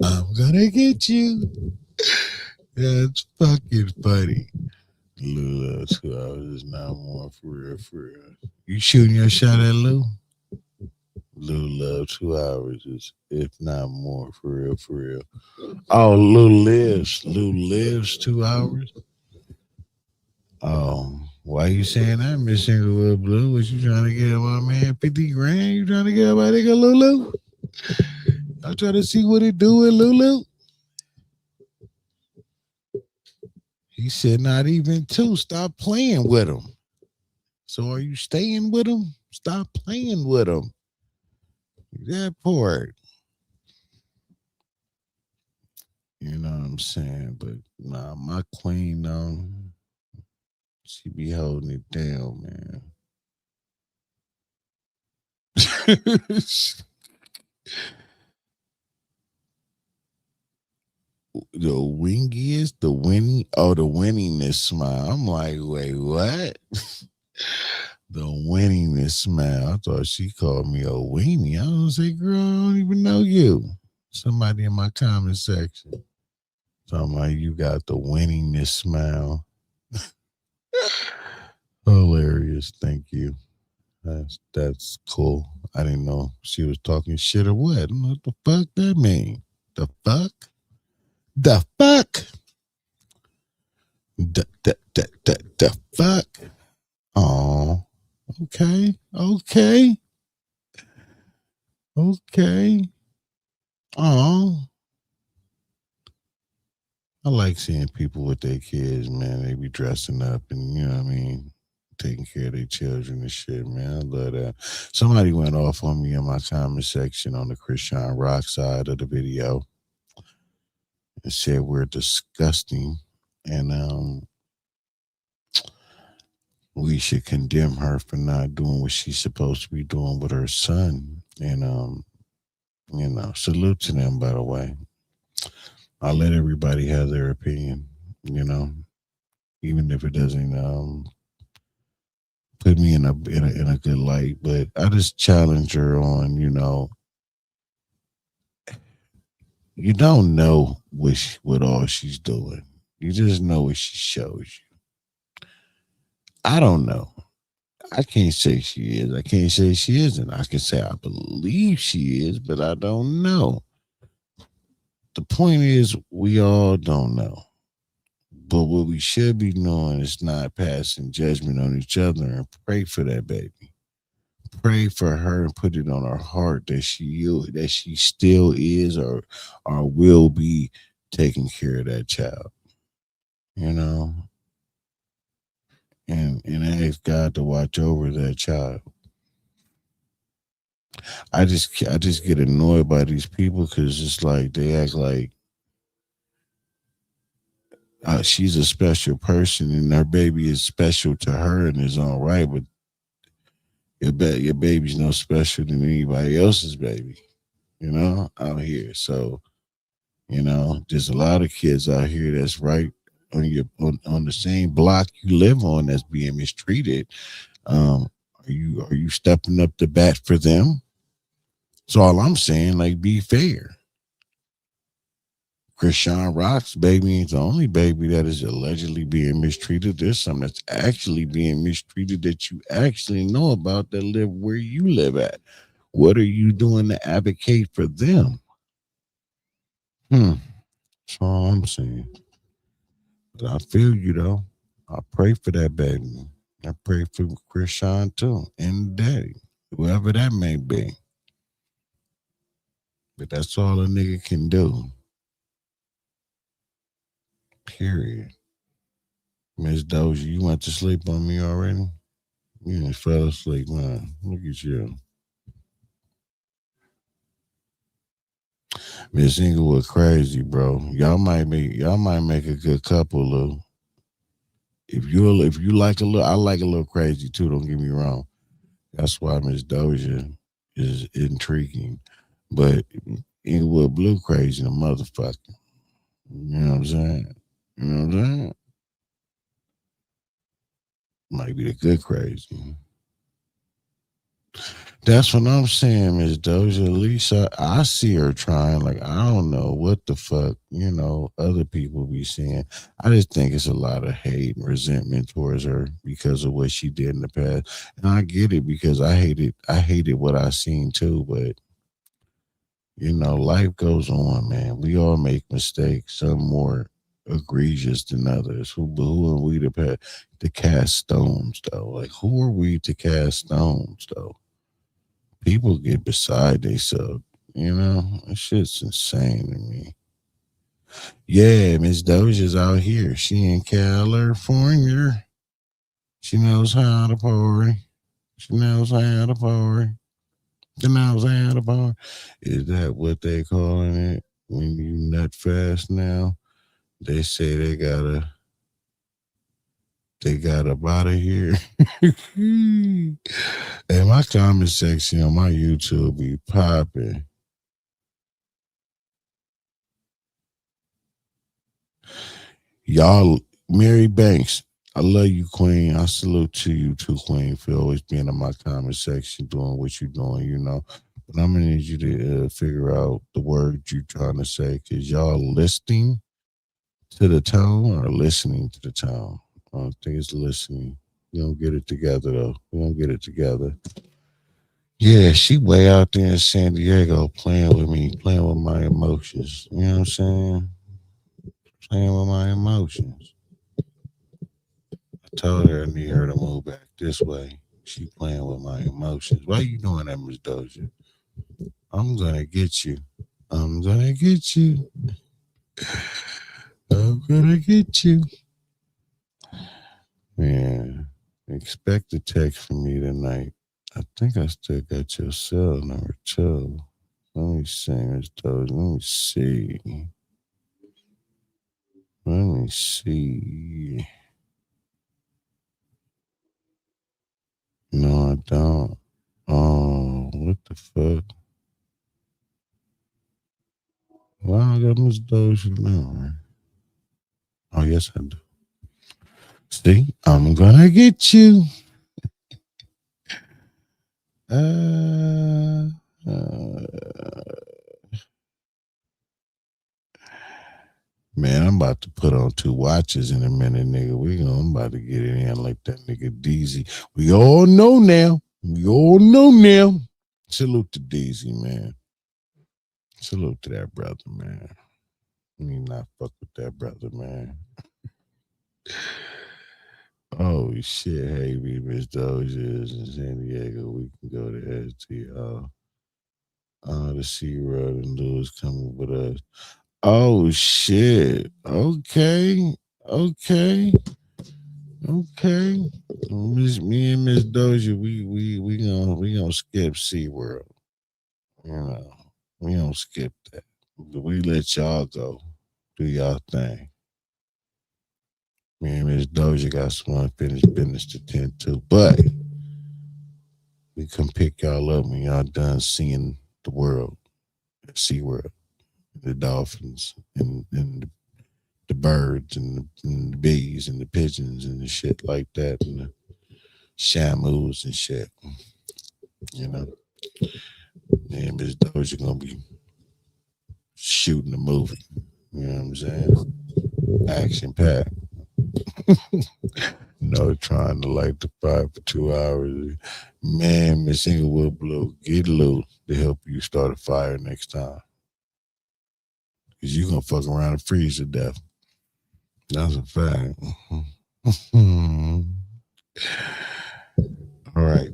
I'm gonna get you. That's fucking funny. Lou, 2 hours is not more, for real. You shooting your shot at Lou? Lou love 2 hours is, if not more, for real. Oh, Lou lives 2 hours. Oh, why you saying that, Miss Inglewood Blue? What you trying to get my man 50 grand? You trying to get my nigga Lulu? I try to see what it do with Lulu. He said not even 2. Stop playing with him. So are you staying with him? Stop playing with him. That part. You know what I'm saying? But nah, my queen, she be holding it down, man. wingiest, the winningness smile. I'm like, wait, what? The winningest smile. I thought she called me a weenie. I don't say, girl, I don't even know you. Somebody in my comment section. Talking about you got the winningest smile. Hilarious. Thank you. That's cool. I didn't know she was talking shit or what. I don't know what the fuck that mean. The fuck? The fuck? The fuck? Oh, okay. Okay. Oh, I like seeing people with their kids, man. They be dressing up and, you know what I mean, taking care of their children and shit, man. I love that. Somebody went off on me in my comment section on the Christian Rock side of the video and said we're disgusting and we should condemn her for not doing what she's supposed to be doing with her son. And salute to them, by the way. I'll let everybody have their opinion, even if it doesn't put me in a good light. But I just challenge her on, you don't know what all she's doing. You just know what she shows you. I don't know. I can't say she is. I can't say she isn't. I can say I believe she is, but I don't know. The point is, we all don't know. But what we should be doing is not passing judgment on each other and pray for that baby. Pray for her and put it on her heart that she still is or will be taking care of that child. And ask God to watch over that child. I just get annoyed by these people because it's like they act like she's a special person and her baby is special to her and is all right, but your baby's no special than anybody else's baby, out here. So, there's a lot of kids out here that's right on the same block you live on that's being mistreated. Are you stepping up to bat for them? That's all I'm saying. Like, be fair. Krishan Rock's baby ain't the only baby that is allegedly being mistreated. There's some that's actually being mistreated that you actually know about that live where you live at. What are you doing to advocate for them? That's all I'm saying. But I feel you though. I pray for that baby. I pray for Krishan too and daddy, whoever that may be. But that's all a nigga can do. Period. Miss Doja, you went to sleep on me already? You done fell asleep, man. Look at you. Miss Inglewood crazy, bro. Y'all might make a good couple, Lou. If you like a little, I like a little crazy too, don't get me wrong. That's why Miss Doja is intriguing. But Inglewood Blue crazy, the motherfucker. You know what I'm saying? Might be the good crazy. That's what I'm saying, Miss Doja. At least I see her trying. Like, I don't know what the fuck, other people be seeing. I just think it's a lot of hate and resentment towards her because of what she did in the past. And I get it because I hated what I seen too, but life goes on, man. We all make mistakes, some more egregious than others. Who are we to cast stones, though? Like, who are we to cast stones, though? People get beside themselves, That shit's insane to me. Yeah, Miss Doja's out here. She in California. She knows how to party. She knows how to party. She knows how to party. Is that what they calling it? When you nut fast now? They say they got up out of here. And my comment section on my YouTube be popping. Y'all, Mary Banks, I love you, Queen. I salute to you too, Queen, for always being in my comment section, doing what you're doing, you know. But I'm gonna need you to figure out the words you're trying to say, because y'all listening to the tone or listening to the tone. I don't think it's listening. We don't get it together though. We don't get it together. Yeah, she way out there in San Diego playing with me, playing with my emotions. You know what I'm saying? Playing with my emotions. I told her I need her to move back this way. She playing with my emotions. Why you doing that, Miss Doja? I'm gonna get you. I'm gonna get you. I'm gonna get you. Man, expect a text from me tonight. I think I still got your cell number too. Let me see, Miss Doja. Let me see. Let me see. No, I don't. Oh, what the fuck? Why I got Miss Doja number? Oh, yes, I do. See, I'm gonna get you. Man, I'm about to put on 2 watches in a minute, nigga. I'm about to get it in like that nigga DZ. We all know now. Salute to DZ, man. Salute to that brother, man. Let me not fuck with that brother, man. Oh shit, hey, we Miss Doja is in San Diego. We can go to STO. The Sea Road and Lewis coming with us. Oh shit. Okay. Me and Miss Doja, we gonna skip SeaWorld. You know, we don't skip that. We let y'all go. Do y'all thing. Me and Miss Doja got some unfinished business to tend to, but we come pick y'all up when y'all done seeing the world, SeaWorld, the dolphins and the birds and the bees and the pigeons and the shit like that and the shamus and shit. You know, me and Miss Doja gonna be shooting a movie. You know what I'm saying? Action packed. No, trying to light the fire for 2 hours. Man, Miss Inglewood Blue, get loose to help you start a fire next time. Because you're going to fuck around and freeze to death. That's a fact. All right.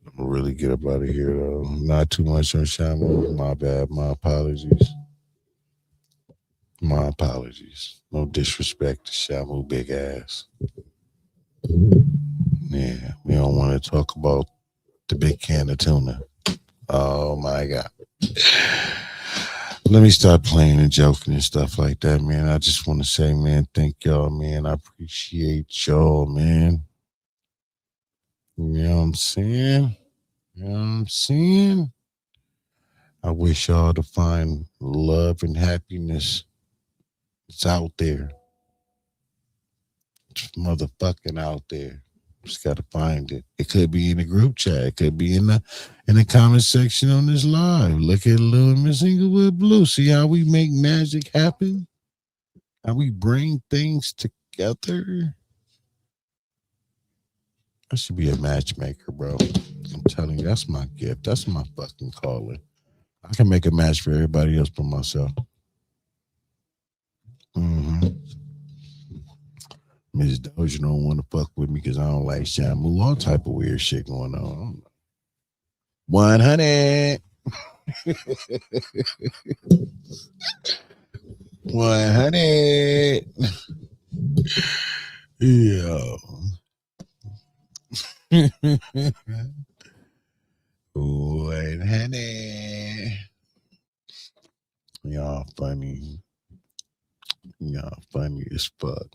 I'm going to really get up out of here, though. Not too much on Shamu. My bad. My apologies. My apologies. No disrespect to Shamu big ass. Yeah, we don't want to talk about the big can of tuna. Oh my God. Let me stop playing and joking and stuff like that, man. I just want to say, man, thank y'all, man. I appreciate y'all, man. You know what I'm saying? I wish y'all to find love and happiness. It's out there. It's motherfucking out there. Just gotta find it. It could be in the group chat. It could be in the comment section on this live. Look at Lil and Miss Inglewood Blue. See how we make magic happen? How we bring things together? I should be a matchmaker, bro. I'm telling you, that's my gift. That's my fucking calling. I can make a match for everybody else but myself. Miss Doja don't want to fuck with me because I don't like Shamu. All type of weird shit going on. 100. 100. Yeah. 100. Y'all funny. Y'all funny as fuck.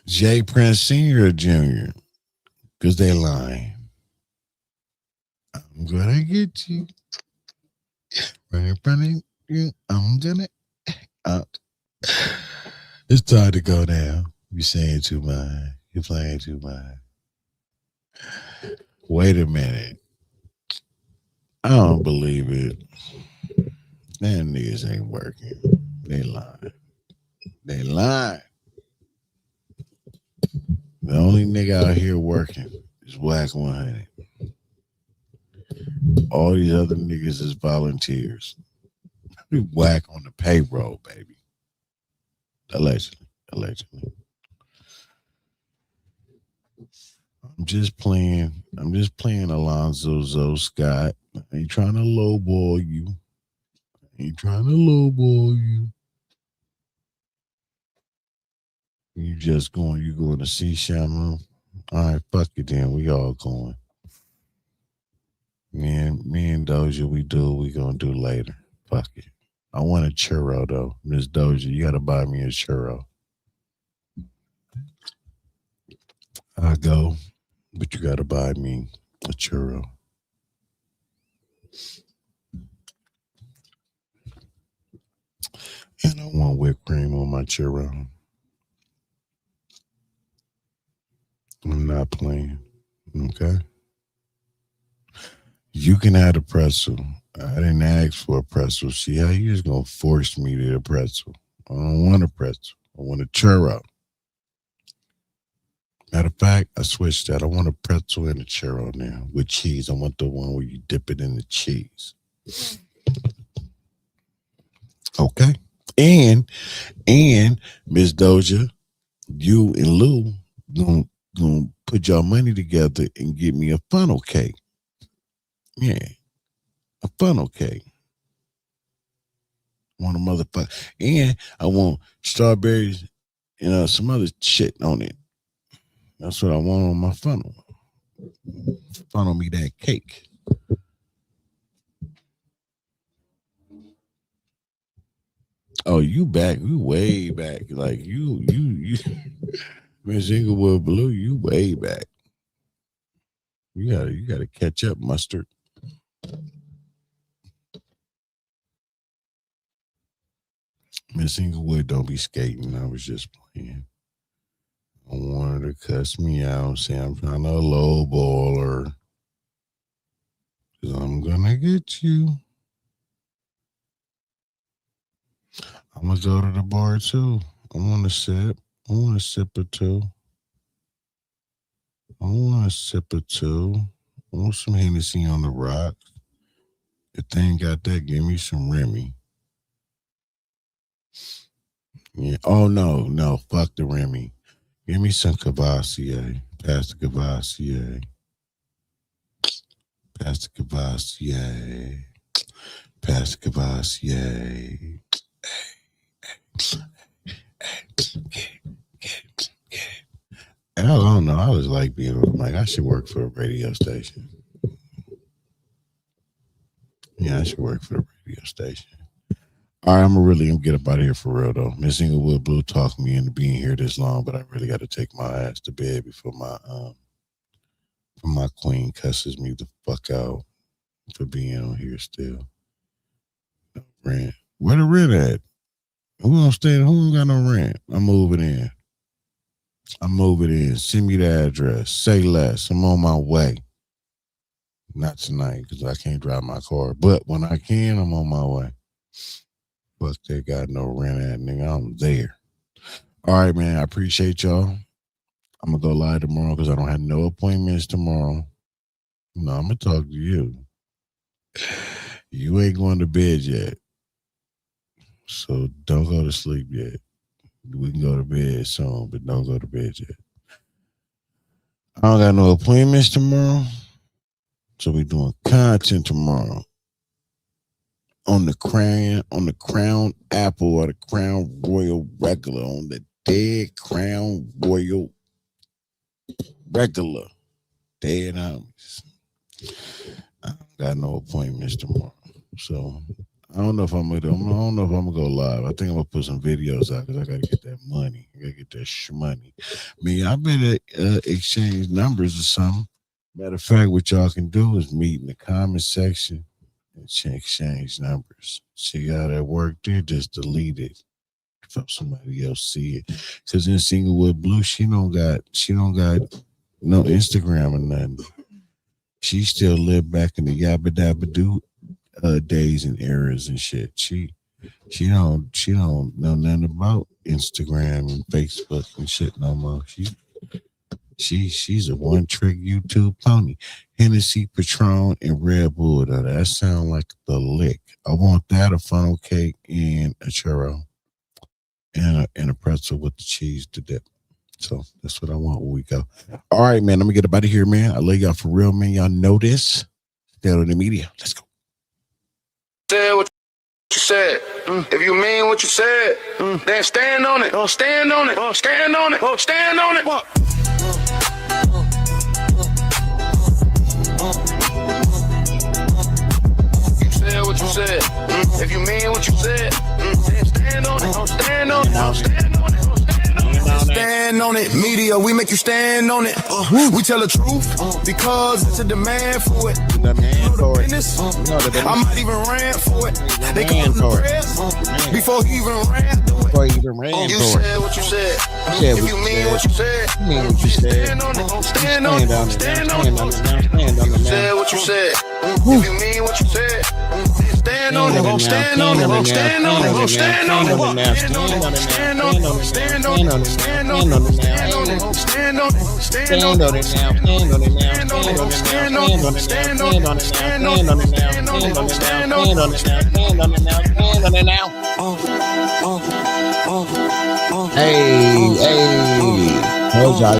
Jay Prince Sr. or Jr.? Because they lying. I'm gonna get you. Right in front of you. I'm gonna. It's time to go now. You're saying too much. You're playing too much. Wait a minute. I don't believe it. Them niggas ain't working. They lying. They lying. The only nigga out here working is Wack 100. All these other niggas is volunteers. Wack on the payroll, baby. Allegedly. I'm just playing Alonzo Zoe Scott. I ain't trying to lowball you. You going to see Shamu? All right, fuck it then. We all going. Me and Doja, we gonna do later. Fuck it. I want a churro though. Miss Doja, you gotta buy me a churro. I go, but you gotta buy me a churro. And I want whipped cream on my churro. I'm not playing. Okay? You can have a pretzel. I didn't ask for a pretzel. See how you just gonna force me to a pretzel. I don't want a pretzel. I want a churro. Matter of fact, I switched that. I want a pretzel and a churro now with cheese. I want the one where you dip it in the cheese. Okay. And Miss Doja, you and Lou gonna put your money together and get me a funnel cake. Yeah. A funnel cake. I want a motherfucker. And I want strawberries and some other shit on it. That's what I want on my funnel. Funnel me that cake. Oh, you back. You way back. Like you Miss Inglewood Blue, you way back. You gotta catch up, Mustard. Miss Inglewood, don't be skating. I was just playing. I want her to cuss me out, say I'm trying to lowball her. Because I'm gonna get you. I'm gonna go to the bar too. I want a sip. I want a sip or two. I want some Hennessy on the rocks. If they ain't got that, give me some Remy. Yeah. Oh no, fuck the Remy. Give me some Cavassier. Pass the Cavassier. I don't know. I was like being on the mic. I should work for a radio station. Yeah, I should work for a radio station. All right, I'm gonna get up out of here for real though. Miss Inglewood Blue talked me into being here this long, but I really got to take my ass to bed before my queen cusses me the fuck out for being on here still. No rent. Where the rent at? Who gonna stay? Who ain't got no rent? I'm moving in. Send me the address. Say less. I'm on my way. Not tonight because I can't drive my car, but when I can, I'm on my way. Fuck, they got no rent at, nigga. I'm there. All right, man. I appreciate y'all. I'm gonna go live tomorrow because I don't have no appointments tomorrow. No, I'm gonna talk to you. You ain't going to bed yet, so don't go to sleep yet. We can go to bed soon, but don't go to bed yet. I don't got no appointments tomorrow, so we doing content tomorrow. On the Crown Apple or the Crown Royal Regular, on the dead Crown Royal Regular. Dead homies. I don't got no appointments tomorrow. So I don't know if I'm gonna go live. I think I'm gonna put some videos out because I gotta get that money. I gotta get that money. I better exchange numbers or something. Matter of fact, what y'all can do is meet in the comment section Exchange numbers. See how that worked there? Just delete it. So somebody else see it. Cause in Singlewood Blue, she don't got no Instagram or nothing. She still live back in the yabba dabba doo days and eras and shit. She don't know nothing about Instagram and Facebook and shit no more. She's a one trick YouTube pony. Hennessy, Patron, and Red Bull. Though. That sound like the lick. I want that, a funnel cake, and a churro, and a pretzel with the cheese to dip. So that's what I want when we go. All right, man. Let me get up out of here, man. I love y'all for real, man. Y'all know this. Stand on the media. Let's go. Say what you said. If you mean what you said, then stand on it. Stand on it. Stand on it. Stand on it. You said what you said. If you mean what you said, then stand on it. Stand on it. Stand on it. Stand on it, media, we make you stand on it. We tell the truth because it's a demand for it. I might even ran for it. They call him the press before he even ran through it. You said what you said. If you mean what you said, stand on it. Stand on it. Stand on it. You said what you said. If you mean what you said, stand on it. Stand on it. Stand on it. Stand on it. Stand on it. Stand on it. Stand on it. Stand on it. Stand on it. Stand on it. Stand on it. Stand on it now. Stand on it. Stand on it. Stand on it. Stand on it. Stand on it. Stand on it. Stand on it. Stand on it now. Stand on it now. Hey, told y'all.